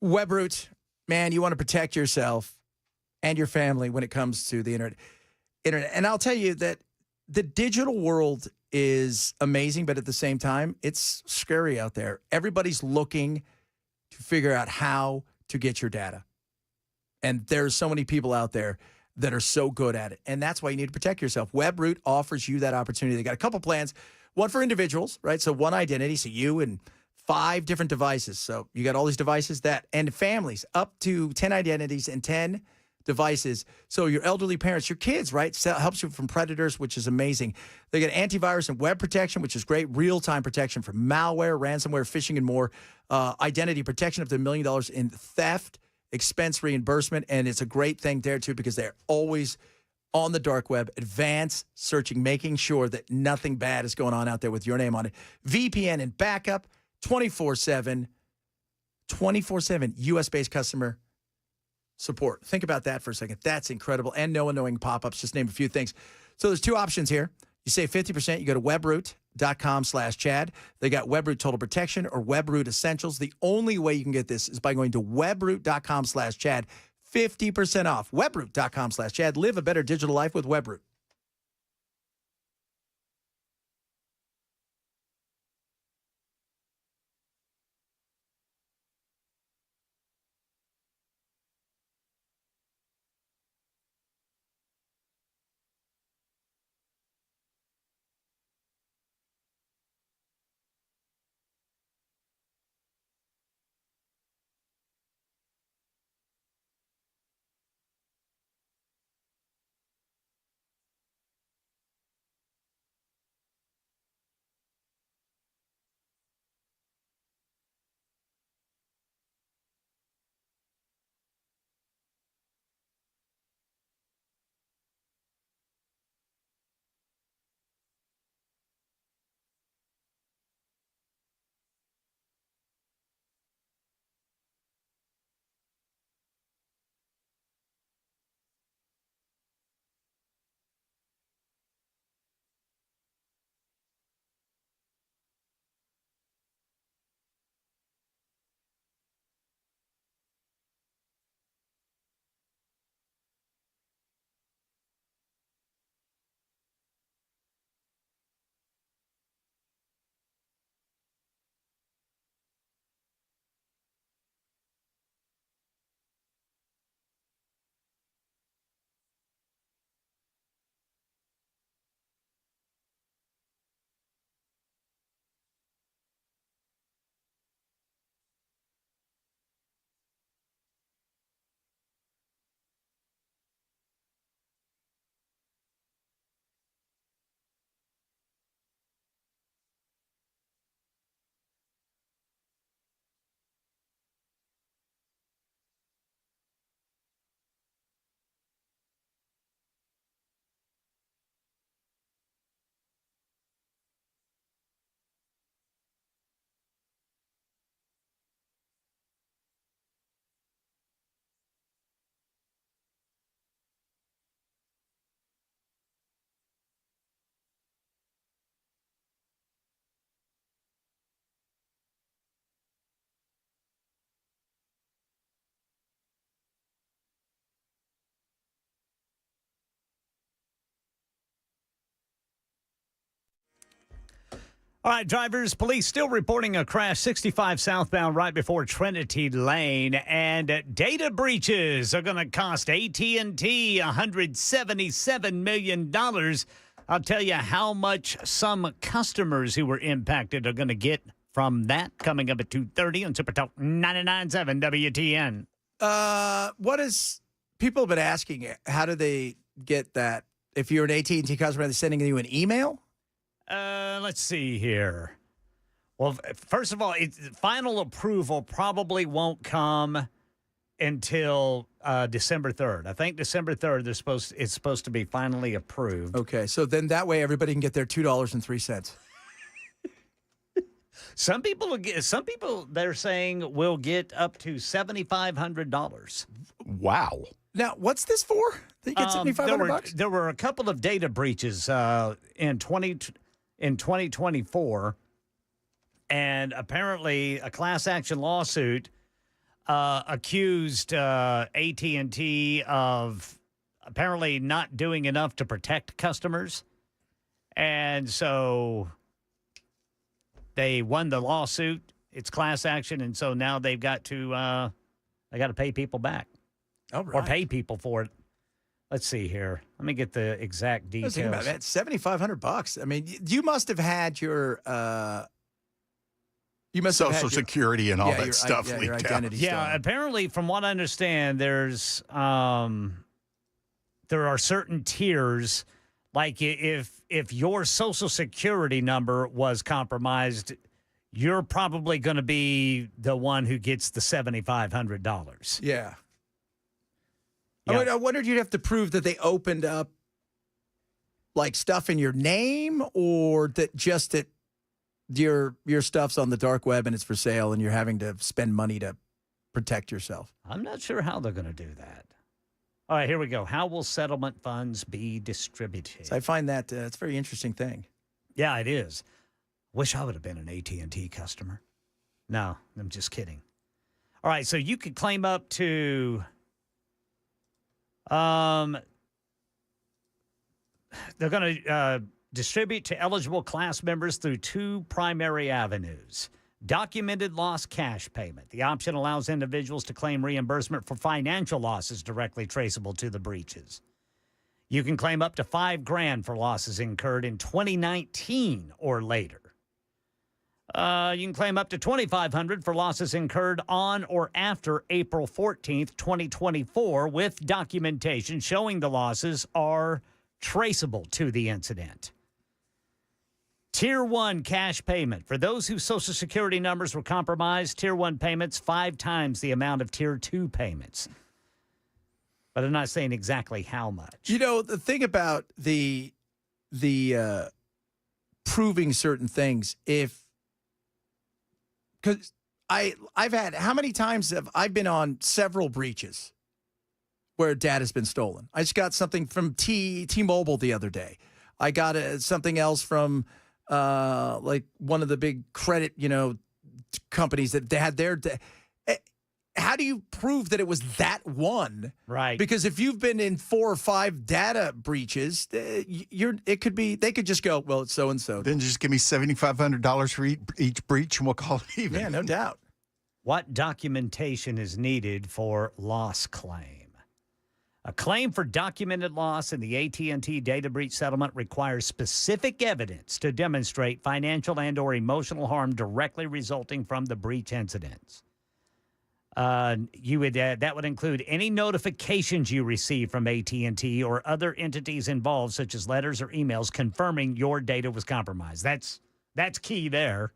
Webroot, man, you want to protect yourself and your family when it comes to the internet. And I'll tell you that the digital world is amazing, but at the same time, it's scary out there. Everybody's looking to figure out how to get your data. And there's so many people out there that are so good at it. And that's why you need to protect yourself. Webroot offers you that opportunity. They got a couple plans. one for individuals, right? So one identity, so you and 5 different devices. So you got all these devices and families, up to 10 identities and 10 devices. So your elderly parents, your kids, right? So it helps you from predators, which is amazing. They get antivirus and web protection, which is great. Real-time protection from malware, ransomware, phishing, and more. Identity protection up to $1 million in theft, expense reimbursement. And it's a great thing there, too, because they're always on the dark web, advanced searching, making sure that nothing bad is going on out there with your name on it. VPN and backup, 24/7 U.S.-based customer support. Think about that for a second. That's incredible. And no annoying pop-ups. Just name a few things. So there's 2 options here. You save 50%. You go to webroot.com/Chad. They got Webroot Total Protection or Webroot Essentials. The only way you can get this is by going to webroot.com/Chad. 50% off. Webroot.com/Chad. Live a better digital life with Webroot. All right, drivers, police still reporting a crash 65 southbound right before Trinity Lane. And data breaches are going to cost AT&T $177 million. I'll tell you how much some customers who were impacted are going to get from that coming up at 2:30 on Super Talk 99.7 WTN. What is people have been asking? How do they get that? If you're an AT&T customer, are they sending you an email? Let's see here. Well, first of all, final approval probably won't come until December 3rd. I think December 3rd it's supposed to be finally approved. Okay, so then that way everybody can get their $2.03. Some people they're saying will get up to $7,500. Wow. Now, what's this for? They get $7,500. There were a couple of data breaches in 2024, and apparently a class action lawsuit accused AT&T of apparently not doing enough to protect customers, and so they won the lawsuit. It's class action, and so now they've got to pay people back. All right. Or pay people for it. Let's see here. Let me get the exact I was details. thinking about that. $7,500. I mean, you must have had your Social Security and all that stuff your leaked out. identity Yeah, stolen. apparently, from what I understand, there are certain tiers. Like if your Social Security number was compromised, you're probably going to be the one who gets the $7,500. Yeah. Yeah. I wondered you'd have to prove that they opened up like stuff in your name, or that just that your stuff's on the dark web and it's for sale and you're having to spend money to protect yourself. I'm not sure how they're going to do that. All right, here we go. How will settlement funds be distributed? So I find that it's a very interesting thing. Yeah, it is. Wish I would have been an AT&T customer. No, I'm just kidding. All right, so you could claim up to they're going to distribute to eligible class members through two primary avenues. Documented loss cash payment. The option allows individuals to claim reimbursement for financial losses directly traceable to the breaches. You can claim up to $5,000 for losses incurred in 2019 or later. You can claim up to $2,500 for losses incurred on or after April 14th, 2024, with documentation showing the losses are traceable to the incident. Tier 1 cash payment. For those whose Social Security numbers were compromised, Tier 1 payments 5 times the amount of Tier 2 payments. But I'm not saying exactly how much. You know, the thing about the proving certain things, because I've had, how many times have I been on several breaches where data's been stolen? I just got something from T-Mobile the other day. I got something else from like one of the big credit, companies that they had their. How do you prove that it was that one? Right. Because if you've been in 4 or 5 data breaches, they could just go, well, it's so and so. Then just give me $7,500 for each breach, and we'll call it even. Yeah, no doubt. What documentation is needed for loss claim? A claim for documented loss in the AT&T data breach settlement requires specific evidence to demonstrate financial and/or emotional harm directly resulting from the breach incidents. That would include any notifications you receive from AT&T or other entities involved, such as letters or emails confirming your data was compromised. That's key there.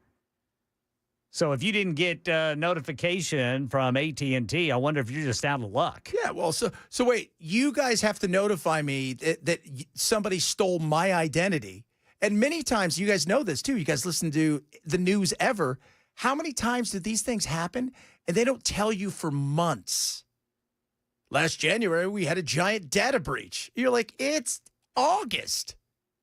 So if you didn't get notification from AT&T, I wonder if you're just out of luck. Yeah, well, so wait, you guys have to notify me that somebody stole my identity. And many times, you guys know this too. You guys listen to the news ever. How many times did these things happen? And they don't tell you for months. Last January, we had a giant data breach. You're like, it's August.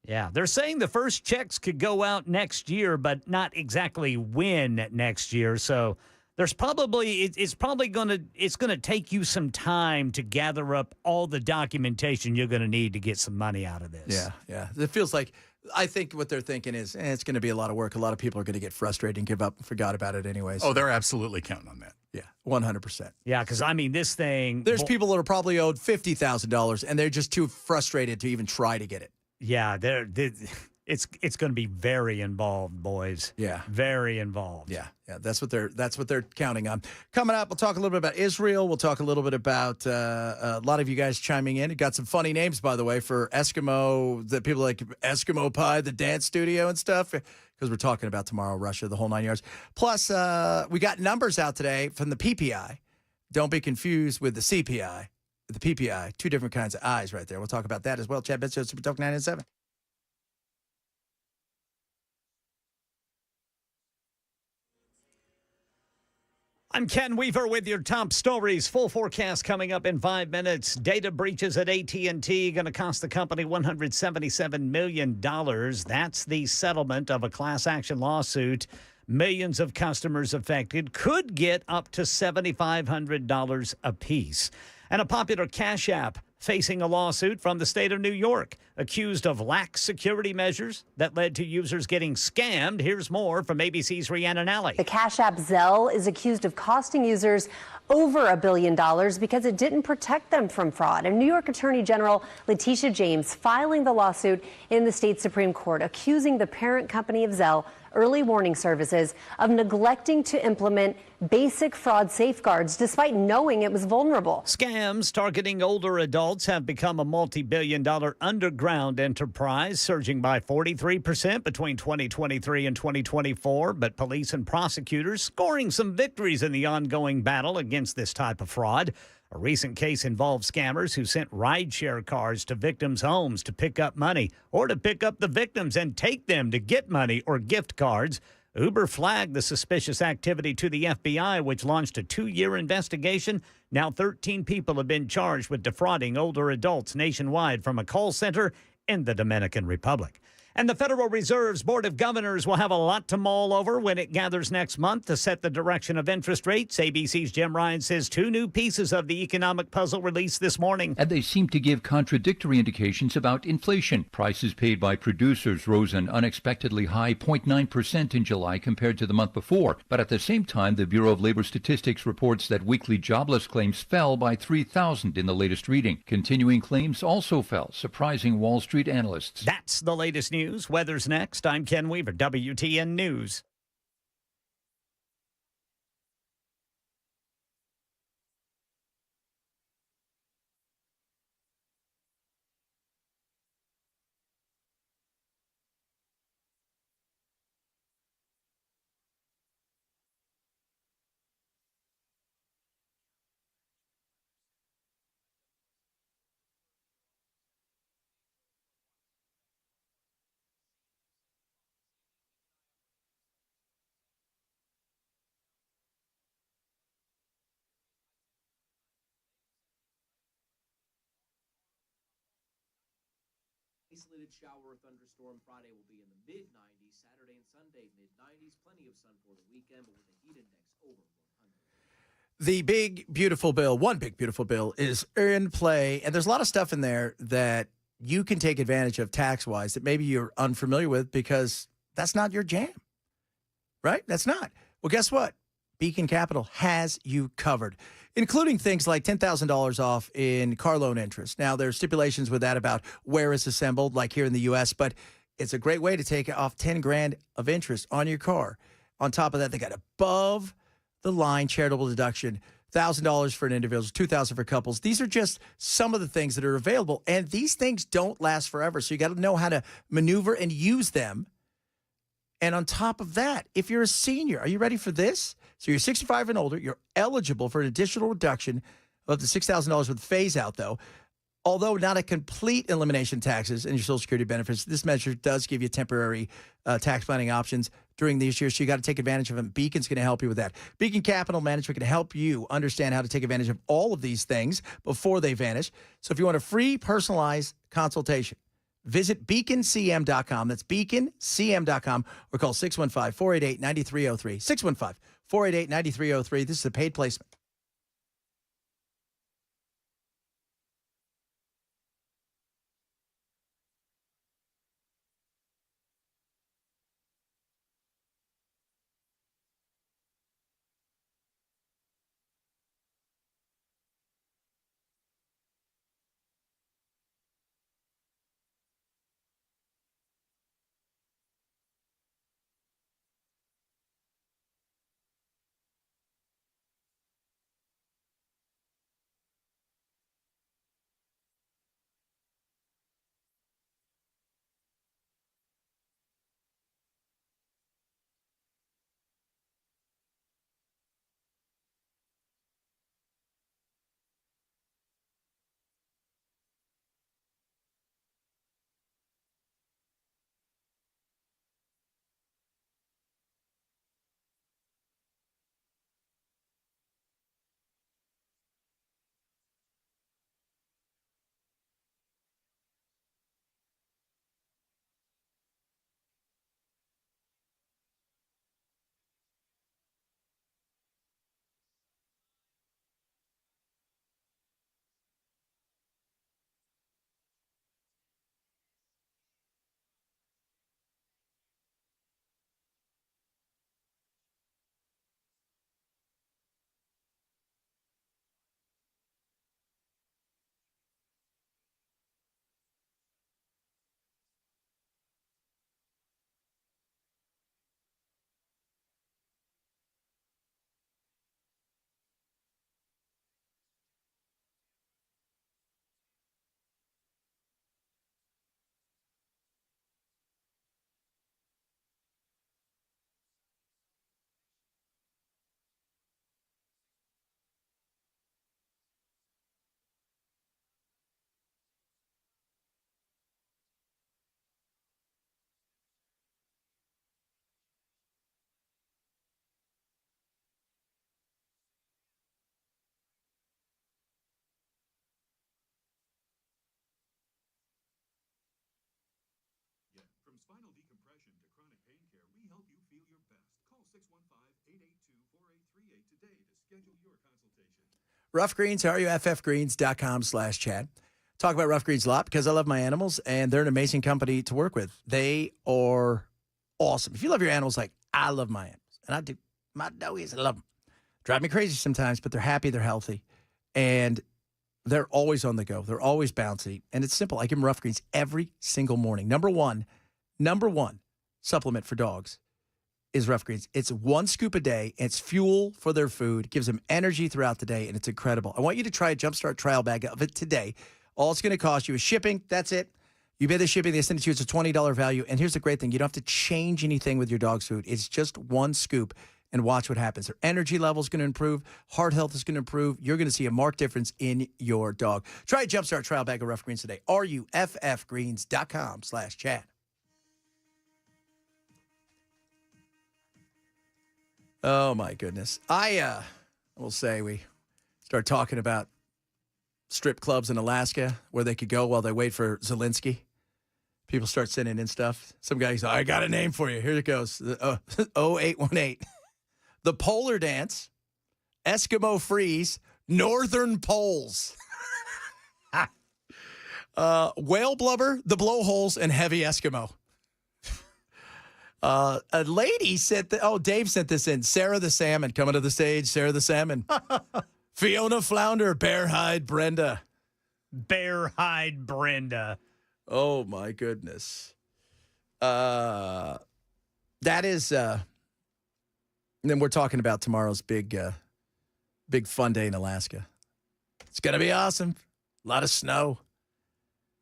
Yeah, they're saying the first checks could go out next year, but not exactly when next year. So there's it's going to take you some time to gather up all the documentation you're going to need to get some money out of this. Yeah. It feels like, I think what they're thinking is, it's going to be a lot of work. A lot of people are going to get frustrated and give up and forgot about it anyways. Oh, they're absolutely counting on that. Yeah, 100%. Yeah, because, this thing... There's people that are probably owed $50,000, and they're just too frustrated to even try to get it. Yeah, it's going to be very involved, boys. Yeah. Very involved. Yeah, that's what they're counting on. Coming up, we'll talk a little bit about Israel. We'll talk a little bit about a lot of you guys chiming in. It got some funny names, by the way, for Eskimo, the people like Eskimo Pie, the dance studio and stuff, because we're talking about tomorrow, Russia, the whole 9 yards. Plus, we got numbers out today from the PPI. Don't be confused with the CPI. The PPI, 2 different kinds of eyes right there. We'll talk about that as well. Chad Benson, Super Talk 997. I'm Ken Weaver with your top stories. Full forecast coming up in 5 minutes. Data breaches at AT&T going to cost the company $177 million. That's the settlement of a class action lawsuit. Millions of customers affected could get up to $7,500 apiece. And a popular Cash App facing a lawsuit from the state of New York, accused of lax security measures that led to users getting scammed. Here's more from ABC's Rhiannon Alley. The Cash App Zelle is accused of costing users over $1 billion because it didn't protect them from fraud. And New York Attorney General Letitia James filing the lawsuit in the state Supreme Court, accusing the parent company of Zelle, Early Warning Services, of neglecting to implement basic fraud safeguards despite knowing it was vulnerable. Scams targeting older adults have become a multi-billion-dollar underground enterprise, surging by 43% between 2023 and 2024. But police and prosecutors scoring some victories in the ongoing battle against this type of fraud. A recent case involved scammers who sent rideshare cars to victims' homes to pick up money or to pick up the victims and take them to get money or gift cards. Uber flagged the suspicious activity to the FBI, which launched a 2-year investigation. Now 13 people have been charged with defrauding older adults nationwide from a call center in the Dominican Republic. And the Federal Reserve's Board of Governors will have a lot to mull over when it gathers next month to set the direction of interest rates. ABC's Jim Ryan says 2 new pieces of the economic puzzle released this morning. And they seem to give contradictory indications about inflation. Prices paid by producers rose an unexpectedly high 0.9% in July compared to the month before. But at the same time, the Bureau of Labor Statistics reports that weekly jobless claims fell by 3,000 in the latest reading. Continuing claims also fell, surprising Wall Street analysts. That's the latest news. Weather's next. I'm Ken Weaver, WTN News. Isolated shower or thunderstorm Friday will be in the mid-90s. Saturday and Sunday, mid-90s. Plenty of sun for the weekend, but with a heat index over 100. The big, beautiful bill, one big, beautiful bill is in play. And there's a lot of stuff in there that you can take advantage of tax-wise that maybe you're unfamiliar with because that's not your jam, right? That's not. Well, guess what? Beacon Capital has you covered, including things like $10,000 off in car loan interest. Now, there's stipulations with that about where it's assembled, like here in the U.S., but it's a great way to take off 10 grand of interest on your car. On top of that, they got above the line charitable deduction, $1,000 for an individual, $2,000 for couples. These are just some of the things that are available, and these things don't last forever. So you got to know how to maneuver and use them. And on top of that, if you're a senior, are you ready for this? So you're 65 and older, you're eligible for an additional reduction of the $6,000 with phase out, though. Although not a complete elimination of taxes and your Social Security benefits, this measure does give you temporary tax planning options during these years. So you got to take advantage of them. Beacon's going to help you with that. Beacon Capital Management can help you understand how to take advantage of all of these things before they vanish. So if you want a free personalized consultation, visit beaconcm.com. That's beaconcm.com or call 615-488-9303. 615-488-9303. This is a paid placement. spinal decompression to chronic pain care, we help you feel your best. Call 615-882-4838 today to schedule your consultation. Rough Greens, ruffgreens.com/chat. Talk about Rough Greens a lot because I love my animals, and they're an amazing company to work with. They are awesome. If you love your animals, like I love my animals, and I do. My doggies, I love them. Drive me crazy sometimes, but they're happy, they're healthy, and they're always on the go. They're always bouncy, and it's simple. I give them Rough Greens every single morning. Number one supplement for dogs is Rough Greens. It's 1 scoop a day. It's fuel for their food, gives them energy throughout the day, and it's incredible. I want you to try a Jumpstart trial bag of it today. All it's going to cost you is shipping. That's it. You pay the shipping. They send it to you. It's a $20 value. And here's the great thing. You don't have to change anything with your dog's food. It's just 1 scoop, and watch what happens. Their energy level is going to improve. Heart health is going to improve. You're going to see a marked difference in your dog. Try a Jumpstart trial bag of Rough Greens today. ruffgreens.com/chat. Oh, my goodness. I will say we start talking about strip clubs in Alaska where they could go while they wait for Zelensky. People start sending in stuff. Some guy's, I got a name for you. Here it goes. 0818. The Polar Dance, Eskimo Freeze, Northern Poles. Whale Blubber, the Blowholes, and Heavy Eskimo. A lady sent Dave sent this in. Sarah the Salmon coming to the stage. Sarah the Salmon. Fiona Flounder, Bear Hide Brenda. Bear Hide Brenda. Oh, my goodness. That is, and then we're talking about tomorrow's big fun day in Alaska. It's going to be awesome. A lot of snow.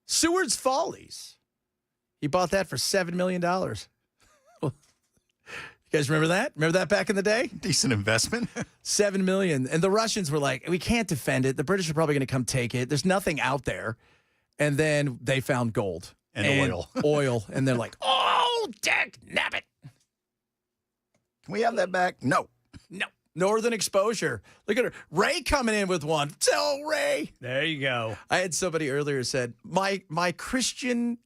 Seward's Follies. He bought that for $7 million. You guys remember that? Remember that back in the day? Decent investment. $7 million. And the Russians were like, we can't defend it. The British are probably going to come take it. There's nothing out there. And then they found gold. And oil. And they're like, oh, dag nabbit. Can we have that back? No. No. Northern Exposure. Look at her. Ray coming in with one. Tell Ray. There you go. I had somebody earlier said, my Christian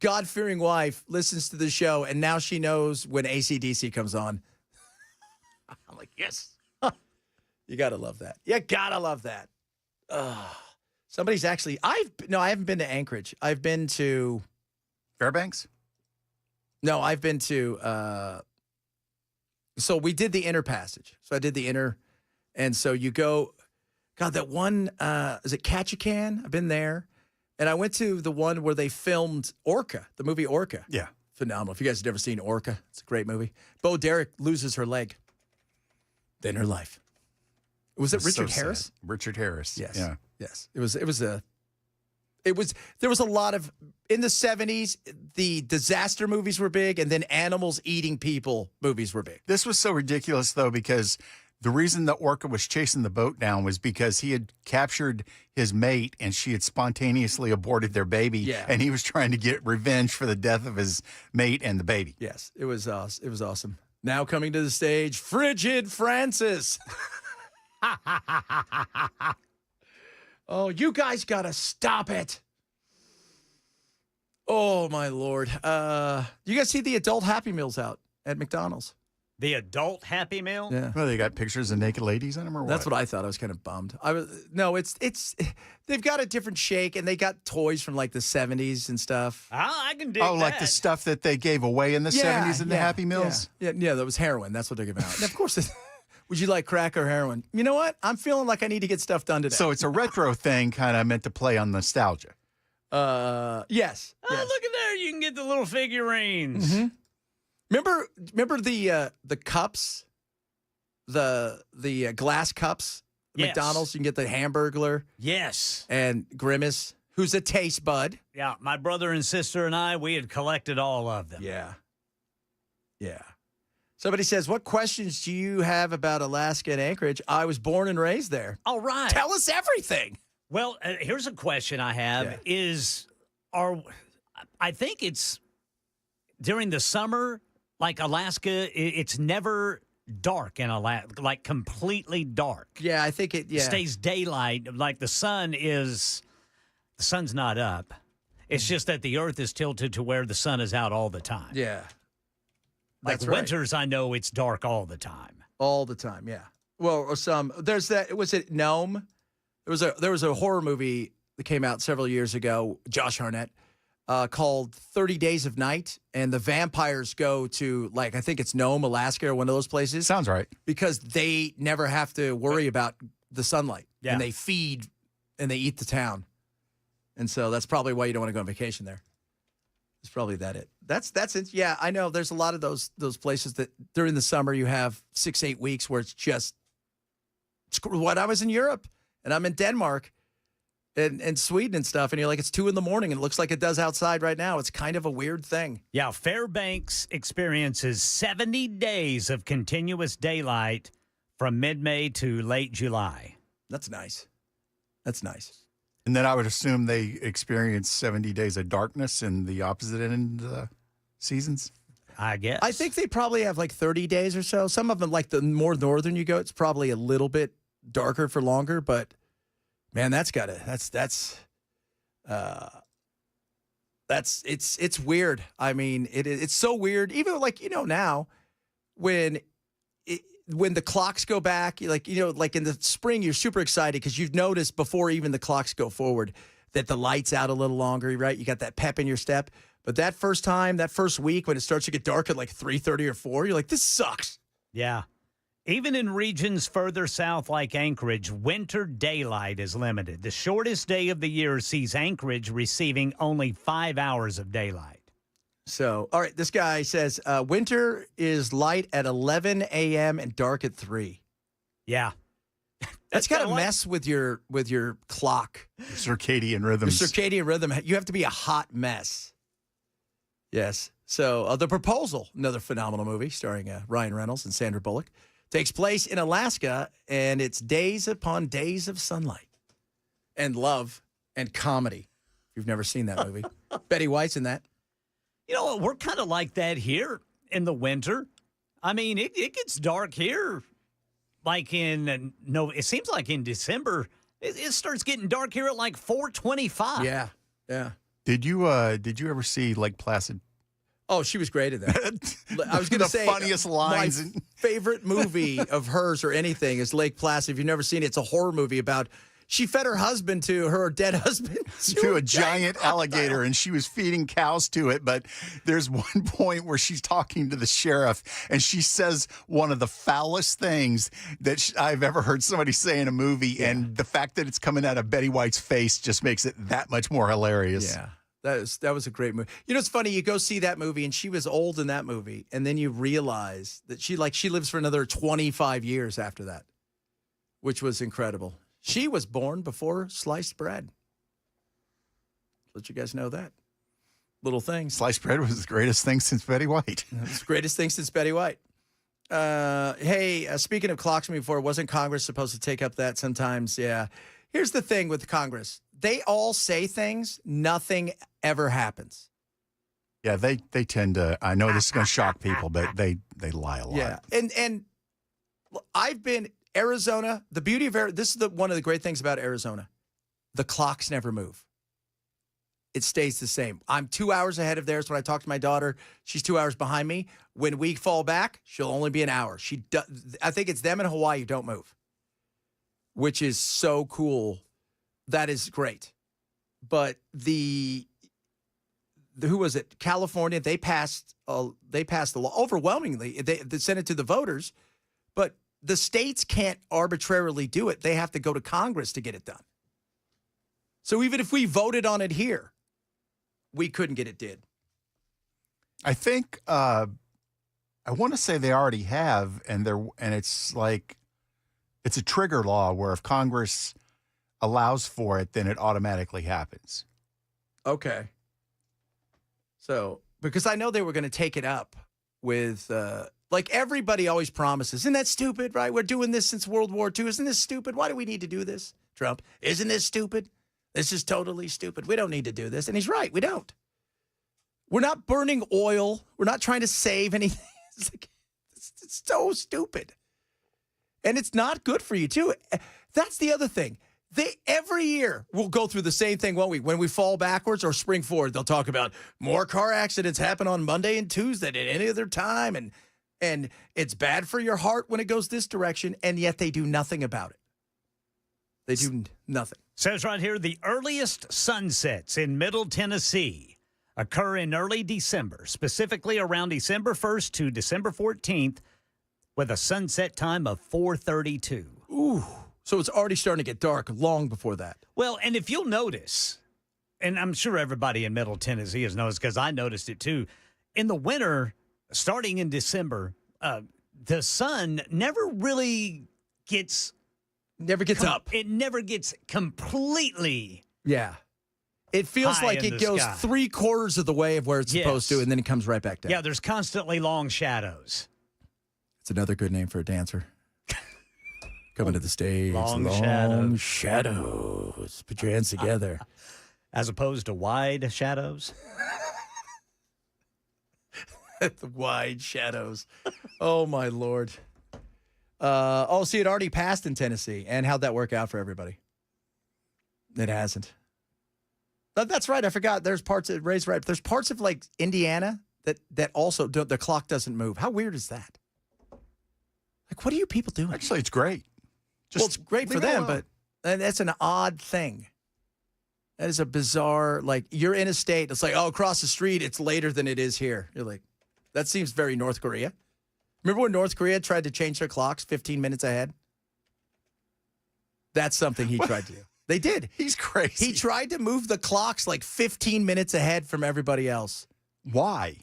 God-fearing wife listens to the show, and now she knows when AC/DC comes on. I'm like, yes. You got to love that. You got to love that. Somebody's actually, I haven't been to Anchorage. I've been to Fairbanks? No, I've been to, so we did the inner passage. So I did the inner, and so you go, God, that one, is it Ketchikan? I've been there. And I went to the one where they filmed Orca, the movie Orca. Yeah. Phenomenal. If you guys have never seen Orca, it's a great movie. Bo Derek loses her leg. Then her life. Was it Richard Harris? Sad. Richard Harris. Yes. Yeah. Yes. There was a lot of, in the 70s, the disaster movies were big, and then animals eating people movies were big. This was so ridiculous, though, because the reason the orca was chasing the boat down was because he had captured his mate and she had spontaneously aborted their baby. Yeah. And he was trying to get revenge for the death of his mate and the baby. Yes, it was awesome. Now coming to the stage, Frigid Francis. Oh, you guys got to stop it. Oh, my Lord. You guys see the adult Happy Meals out at McDonald's? The adult Happy Meal? Yeah. Well, they got pictures of naked ladies on them or what? That's what I thought. I was kind of bummed. It's they've got a different shake, and they got toys from like the 70s and stuff. I can dig that. Like the stuff that they gave away in the 70s in the Happy Meals? Yeah, that was heroin. That's what they're giving out. And of course, would you like crack or heroin? You know what? I'm feeling like I need to get stuff done today. So it's a retro thing kind of meant to play on nostalgia. Yes. Oh, look at there. You can get the little figurines. Mm-hmm. Remember the cups, the glass cups, at Yes. McDonald's. You can get the Hamburglar. Yes. And Grimace, who's a taste bud. Yeah, my brother and sister and I, we had collected all of them. Yeah. Yeah. Somebody says, what questions do you have about Alaska and Anchorage? I was born and raised there. All right. Tell us everything. Well, here's a question I have I think it's during the summer, like Alaska, it's never dark in Alaska, like completely dark. Yeah, I think it stays daylight. Like the sun's not up. It's just that the Earth is tilted to where the sun is out all the time. Yeah. Like That's right. winters, I know it's dark all the time. All the time, yeah. Well, or there's that, was it Gnome? There was a horror movie that came out several years ago, Josh Hartnett, called 30 Days of Night. And the vampires go to, like, I think it's Nome, Alaska, or one of those places. Sounds right. Because they never have to worry about the sunlight. Yeah. And they feed and they eat the town. And so that's probably why you don't want to go on vacation there. It's probably it. That's it. Yeah, I know. There's a lot of those places that during the summer you have 6-8 weeks where it's just when I was in Europe and I'm in Denmark and Sweden and stuff, and you're like, it's 2 a.m. and it looks like it does outside right now. It's kind of a weird thing. Yeah, Fairbanks experiences 70 days of continuous daylight from mid-May to late July. That's nice. That's nice. And then I would assume they experience 70 days of darkness in the opposite end seasons. I guess. I think they probably have like 30 days or so. Some of them, like the more northern you go, it's probably a little bit darker for longer. But man, it's weird. I mean, it's so weird. Even like, now when the clocks go back, like in the spring, you're super excited because you've noticed before even the clocks go forward that the light's out a little longer, right? You got that pep in your step. But that first week when it starts to get dark at like 3:30 or 4, you're like, this sucks. Yeah. Even in regions further south like Anchorage, winter daylight is limited. The shortest day of the year sees Anchorage receiving only 5 hours of daylight. So, all right, this guy says winter is light at 11 a.m. and dark at 3. Yeah. That's got to mess with your clock. Circadian rhythms. Your circadian rhythm. You have to be a hot mess. Yes. So, The Proposal, another phenomenal movie starring Ryan Reynolds and Sandra Bullock, takes place in Alaska, and it's days upon days of sunlight and love and comedy. If you've never seen that movie. Betty White's in that. You know what? We're kind of like that here in the winter. I mean, it gets dark here. Like it seems like in December, it starts getting dark here at like 4:25. Yeah, yeah. Did you ever see Lake Placid? Oh, she was great in that. I was going to say the funniest lines. My favorite movie of hers or anything is Lake Placid. If you've never seen it, it's a horror movie about. She fed her husband to her dead husband to a giant alligator, and she was feeding cows to it. But there's one point where she's talking to the sheriff, and she says one of the foulest things that I've ever heard somebody say in a movie. Yeah. And the fact that it's coming out of Betty White's face just makes it that much more hilarious. Yeah, that was a great movie. You know, it's funny. You go see that movie, and she was old in that movie, and then you realize that she lives for another 25 years after that, which was incredible. She was born before sliced bread. Let you guys know that. Little thing. Sliced bread was the greatest thing since Betty White. It's the greatest thing since Betty White. Hey, speaking of clocks before, wasn't Congress supposed to take up that sometimes? Yeah. Here's the thing with Congress. They all say things. Nothing ever happens. Yeah, they tend to. I know this is going to shock people, but they lie a lot. Yeah. And I've been... Arizona, the beauty of Arizona, this is one of the great things about Arizona. The clocks never move. It stays the same. I'm 2 hours ahead of theirs when I talk to my daughter. She's 2 hours behind me. When we fall back, she'll only be an hour. I think it's them in Hawaii who don't move, which is so cool. That is great. But who was it? California, they passed the law overwhelmingly. They sent it to the voters, but the states can't arbitrarily do it. They have to go to Congress to get it done. So even if we voted on it here, we couldn't get it did. I think I want to say they already have, and it's like it's a trigger law where if Congress allows for it, then it automatically happens. Okay. So because I know they were going to take it up with. Like everybody always promises. Isn't that stupid, right? We're doing this since World War II. Isn't this stupid? Why do we need to do this? Trump, isn't this stupid? This is totally stupid. We don't need to do this. And he's right. We don't. We're not burning oil. We're not trying to save anything. It's so stupid. And it's not good for you, too. That's the other thing. Every year we'll go through the same thing, won't we? When we fall backwards or spring forward, they'll talk about more car accidents happen on Monday and Tuesday than any other time, and it's bad for your heart when it goes this direction, and yet they do nothing about it. They do nothing. Says right here, the earliest sunsets in Middle Tennessee occur in early December, specifically around December 1st to December 14th, with a sunset time of 4:32. Ooh. So it's already starting to get dark long before that. Well, and if you'll notice, and I'm sure everybody in Middle Tennessee has noticed because I noticed it too, in the winter, starting in December, the sun never really gets up. It never gets completely. Yeah. It feels high like in it the goes sky. 3/4 of the way of where it's supposed to, and then it comes right back down. Yeah, there's constantly long shadows. It's another good name for a dancer. Coming to the stage. Long shadows. Put your hands together. As opposed to wide shadows. The wide shadows. Oh, my Lord. See, it already passed in Tennessee. And how'd that work out for everybody? It hasn't. That's right. I forgot. There's parts of Ray's right. There's parts of like Indiana that also the clock doesn't move. How weird is that? Like, what are you people doing? Actually, it's great. It's great for them, but that's an odd thing. That is a bizarre, like, you're in a state, it's like, oh, across the street, it's later than it is here. You're like, that seems very North Korea. Remember when North Korea tried to change their clocks 15 minutes ahead? That's something he tried to do. They did. He's crazy. He tried to move the clocks like 15 minutes ahead from everybody else. Why?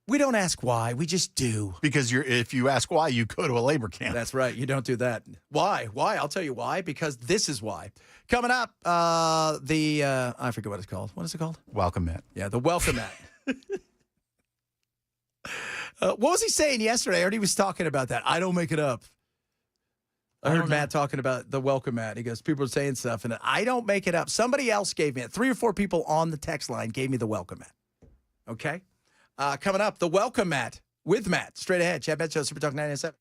We don't ask why. We just do. Because if you ask why, you go to a labor camp. That's right. You don't do that. Why? Why? I'll tell you why. Because this is why. Coming up, I forget what it's called. What is it called? Welcome mat. Yeah, the welcome mat. What was he saying yesterday? I heard he was talking about that. I don't make it up. I heard Matt talking about the welcome mat. He goes, people are saying stuff, and I don't make it up. Somebody else gave me it. 3 or 4 people on the text line gave me the welcome mat. Okay? Coming up, the welcome mat with Matt. Straight ahead. Chad Bet Show, Super Talk 987.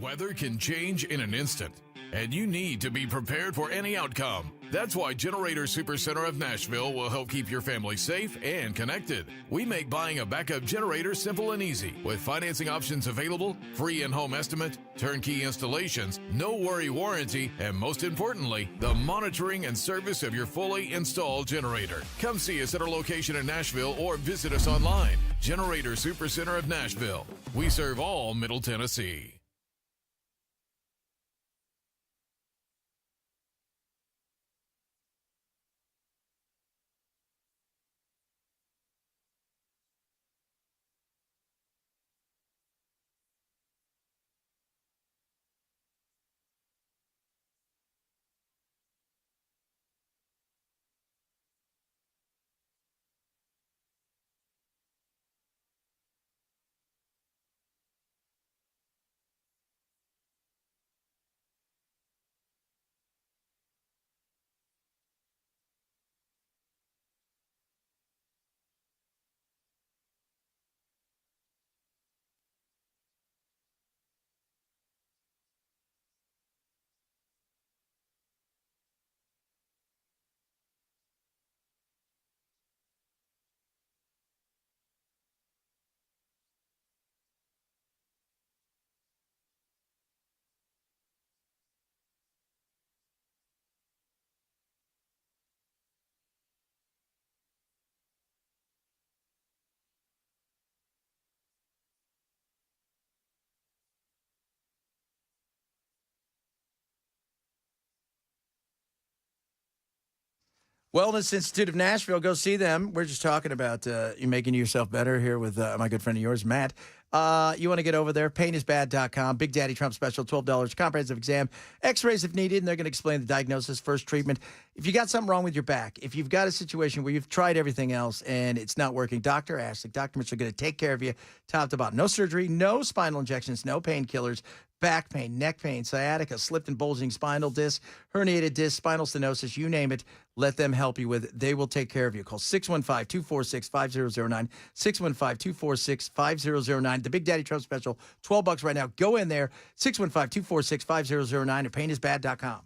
Weather can change in an instant, and you need to be prepared for any outcome. That's why Generator Supercenter of Nashville will help keep your family safe and connected. We make buying a backup generator simple and easy, with financing options available, free in-home estimate, turnkey installations, no worry warranty, and most importantly, the monitoring and service of your fully installed generator. Come see us at our location in Nashville or visit us online. Generator Supercenter of Nashville. We serve all Middle Tennessee. Wellness Institute of Nashville. Go see them. We're just talking about you making yourself better here with my good friend of yours, Matt. You want to get over there, painisbad.com. Big Daddy Trump special, $12, comprehensive exam, x-rays if needed, and they're going to explain the diagnosis, first treatment. If you got something wrong with your back, if you've got a situation where you've tried everything else and it's not working, Dr. Ashley, Dr. Mitchell are going to take care of you top to bottom. No surgery, no spinal injections, no painkillers. Back pain, neck pain, sciatica, slipped and bulging spinal disc, herniated disc, spinal stenosis, you name it, let them help you with it. They will take care of you. Call 615-246-5009, 615-246-5009. The Big Daddy Trump special, $12 right now. Go in there, 615-246-5009 at painisbad.com.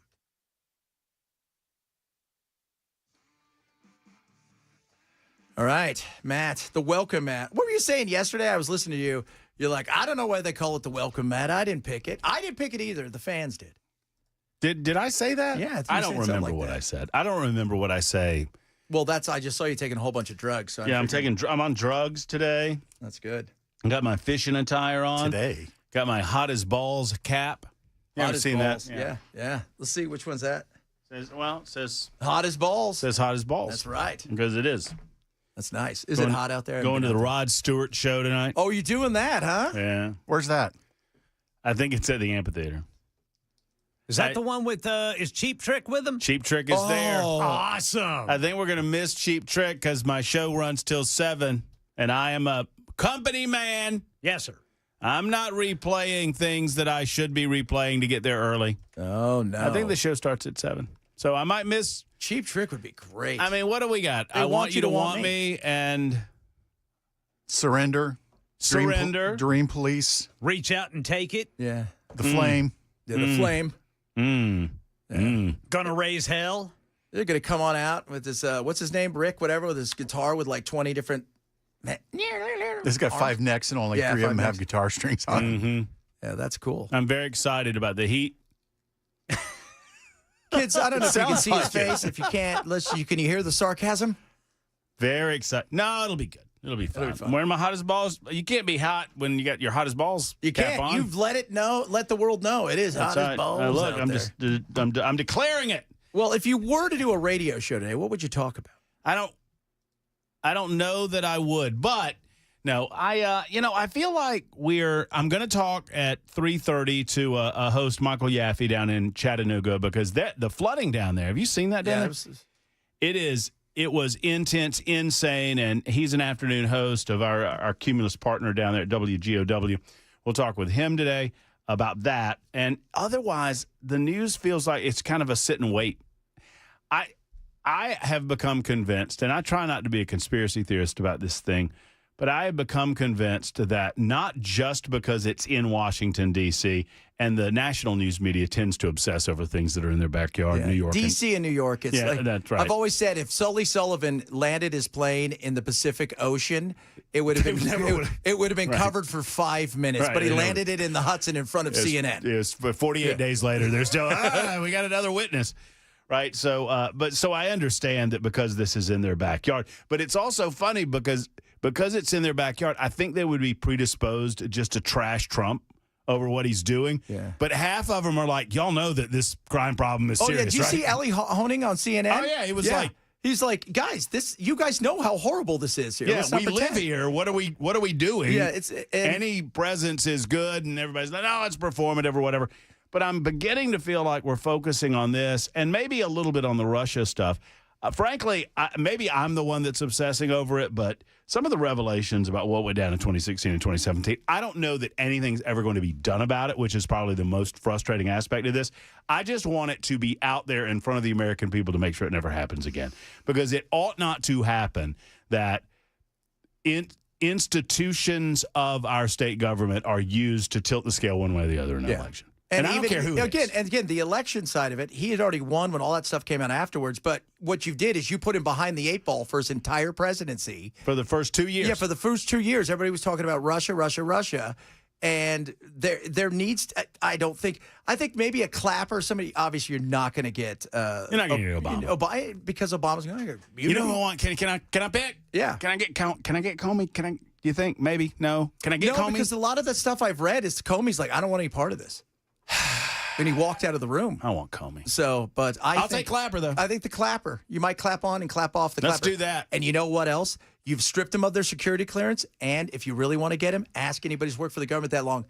All right, Matt, the welcome mat. What were you saying yesterday? I was listening to you. You're like, I don't know why they call it the welcome mat. I didn't pick it. I didn't pick it either. The fans did. Did I say that? Yeah, I don't remember what I said. I don't remember what I say. Well, I just saw you taking a whole bunch of drugs. So I'm on drugs today. That's good. I got my fishing attire on today. Got my hot as balls cap. You haven't seen balls. that? Yeah. Let's see which one's that. It says hot as balls. Says hot as balls. That's right. Because it is. That's nice. Is it hot out there? Going to the Rod Stewart show tonight. Oh, you doing that, huh? Yeah. Where's that? I think it's at the amphitheater. Is that the one with, is Cheap Trick with them? Cheap Trick is there. Awesome. I think we're going to miss Cheap Trick because my show runs till 7, and I am a company man. Yes, sir. I'm not replaying things that I should be replaying to get there early. Oh, no. I think the show starts at 7. So I might miss. Cheap Trick would be great. I mean, what do we got? I want you to want me and Surrender. Dream Police. Reach out and take it. Yeah. The Flame. Yeah, the Flame. Gonna raise hell. They're going to come on out with this, what's his name? Rick, whatever, with his guitar with like 20 different. It's got 5 necks and only 3 of them have guitar strings on it. Yeah, that's cool. I'm very excited about the Heat. Kids, I don't know if you can see his face. If you can't, can you hear the sarcasm? Very excited. No, it'll be good. It'll be fun. I'm wearing my hottest balls. You can't be hot when you got your hottest balls. You can't. On. You've let the world know it is hot as balls. Look, out there. I'm declaring it. Well, if you were to do a radio show today, what would you talk about? I don't know that I would, but no, I feel like I'm going to talk at 3:30 to a host, Michael Yaffe, down in Chattanooga, because the flooding down there. Have you seen that down there? It was intense, insane, and he's an afternoon host of our Cumulus partner down there at WGOW. We'll talk with him today about that. And otherwise, the news feels like it's kind of a sit and wait. I have become convinced, and I try not to be a conspiracy theorist about this thing, But I have become convinced that not just because it's in Washington, D.C., and the national news media tends to obsess over things that are in their backyard, New York. D.C. and New York. It's like, that's right. I've always said if Sully Sullivan landed his plane in the Pacific Ocean, it would have been covered for 5 minutes. Right, but he landed it in the Hudson in front of CNN. Yes, but 48 days later, they're still, we got another witness. Right. So, so I understand that because this is in their backyard, but it's also funny because it's in their backyard. I think they would be predisposed just to trash Trump over what he's doing. Yeah. But half of them are like, y'all know that this crime problem is serious. Oh, yeah. Did you see Ellie Honing on CNN? Oh, yeah. He was like, he's like, guys, you guys know how horrible this is here. Yeah, Let's not we pretend. live here. What are we doing? Yeah, any presence is good, and everybody's like, no, it's performative or whatever. But I'm beginning to feel like we're focusing on this and maybe a little bit on the Russia stuff. Frankly, maybe I'm the one that's obsessing over it, but some of the revelations about what went down in 2016 and 2017, I don't know that anything's ever going to be done about it, which is probably the most frustrating aspect of this. I just want it to be out there in front of the American people to make sure it never happens again, because it ought not to happen that institutions of our state government are used to tilt the scale one way or the other in an election. And I don't care who it is. And again, the election side of it, he had already won when all that stuff came out afterwards. But what you did is you put him behind the 8 ball for his entire presidency. For the first 2 years. Yeah, for the first 2 years, everybody was talking about Russia, Russia, Russia. And there needs to, I think maybe a clapper, somebody, obviously you're not going to get. You're not going to get Obama. Because Obama's going to get. You know who I want? Can I pick? Yeah. Can I get Comey? Do you think? Maybe? No. Can I get Comey? No, because a lot of the stuff I've read is Comey's like, I don't want any part of this. And he walked out of the room. I want Comey. So, but I'll take Clapper, though. I think the Clapper. You might clap on and clap off the Let's Clapper. do that. And you know what else? You've stripped them of their security clearance. And if you really want to get them, ask anybody who's worked for the government that long,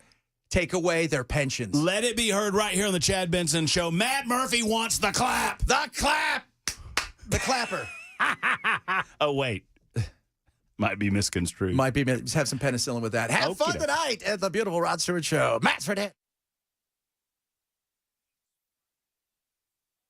take away their pensions. Let it be heard right here on the Chad Benson Show. Matt Murphy wants the clap. The clap. The Clapper. Oh, wait. Might be misconstrued. Might be. Have some penicillin with that. Have fun tonight at the beautiful Rod Stewart Show. Matt's for that.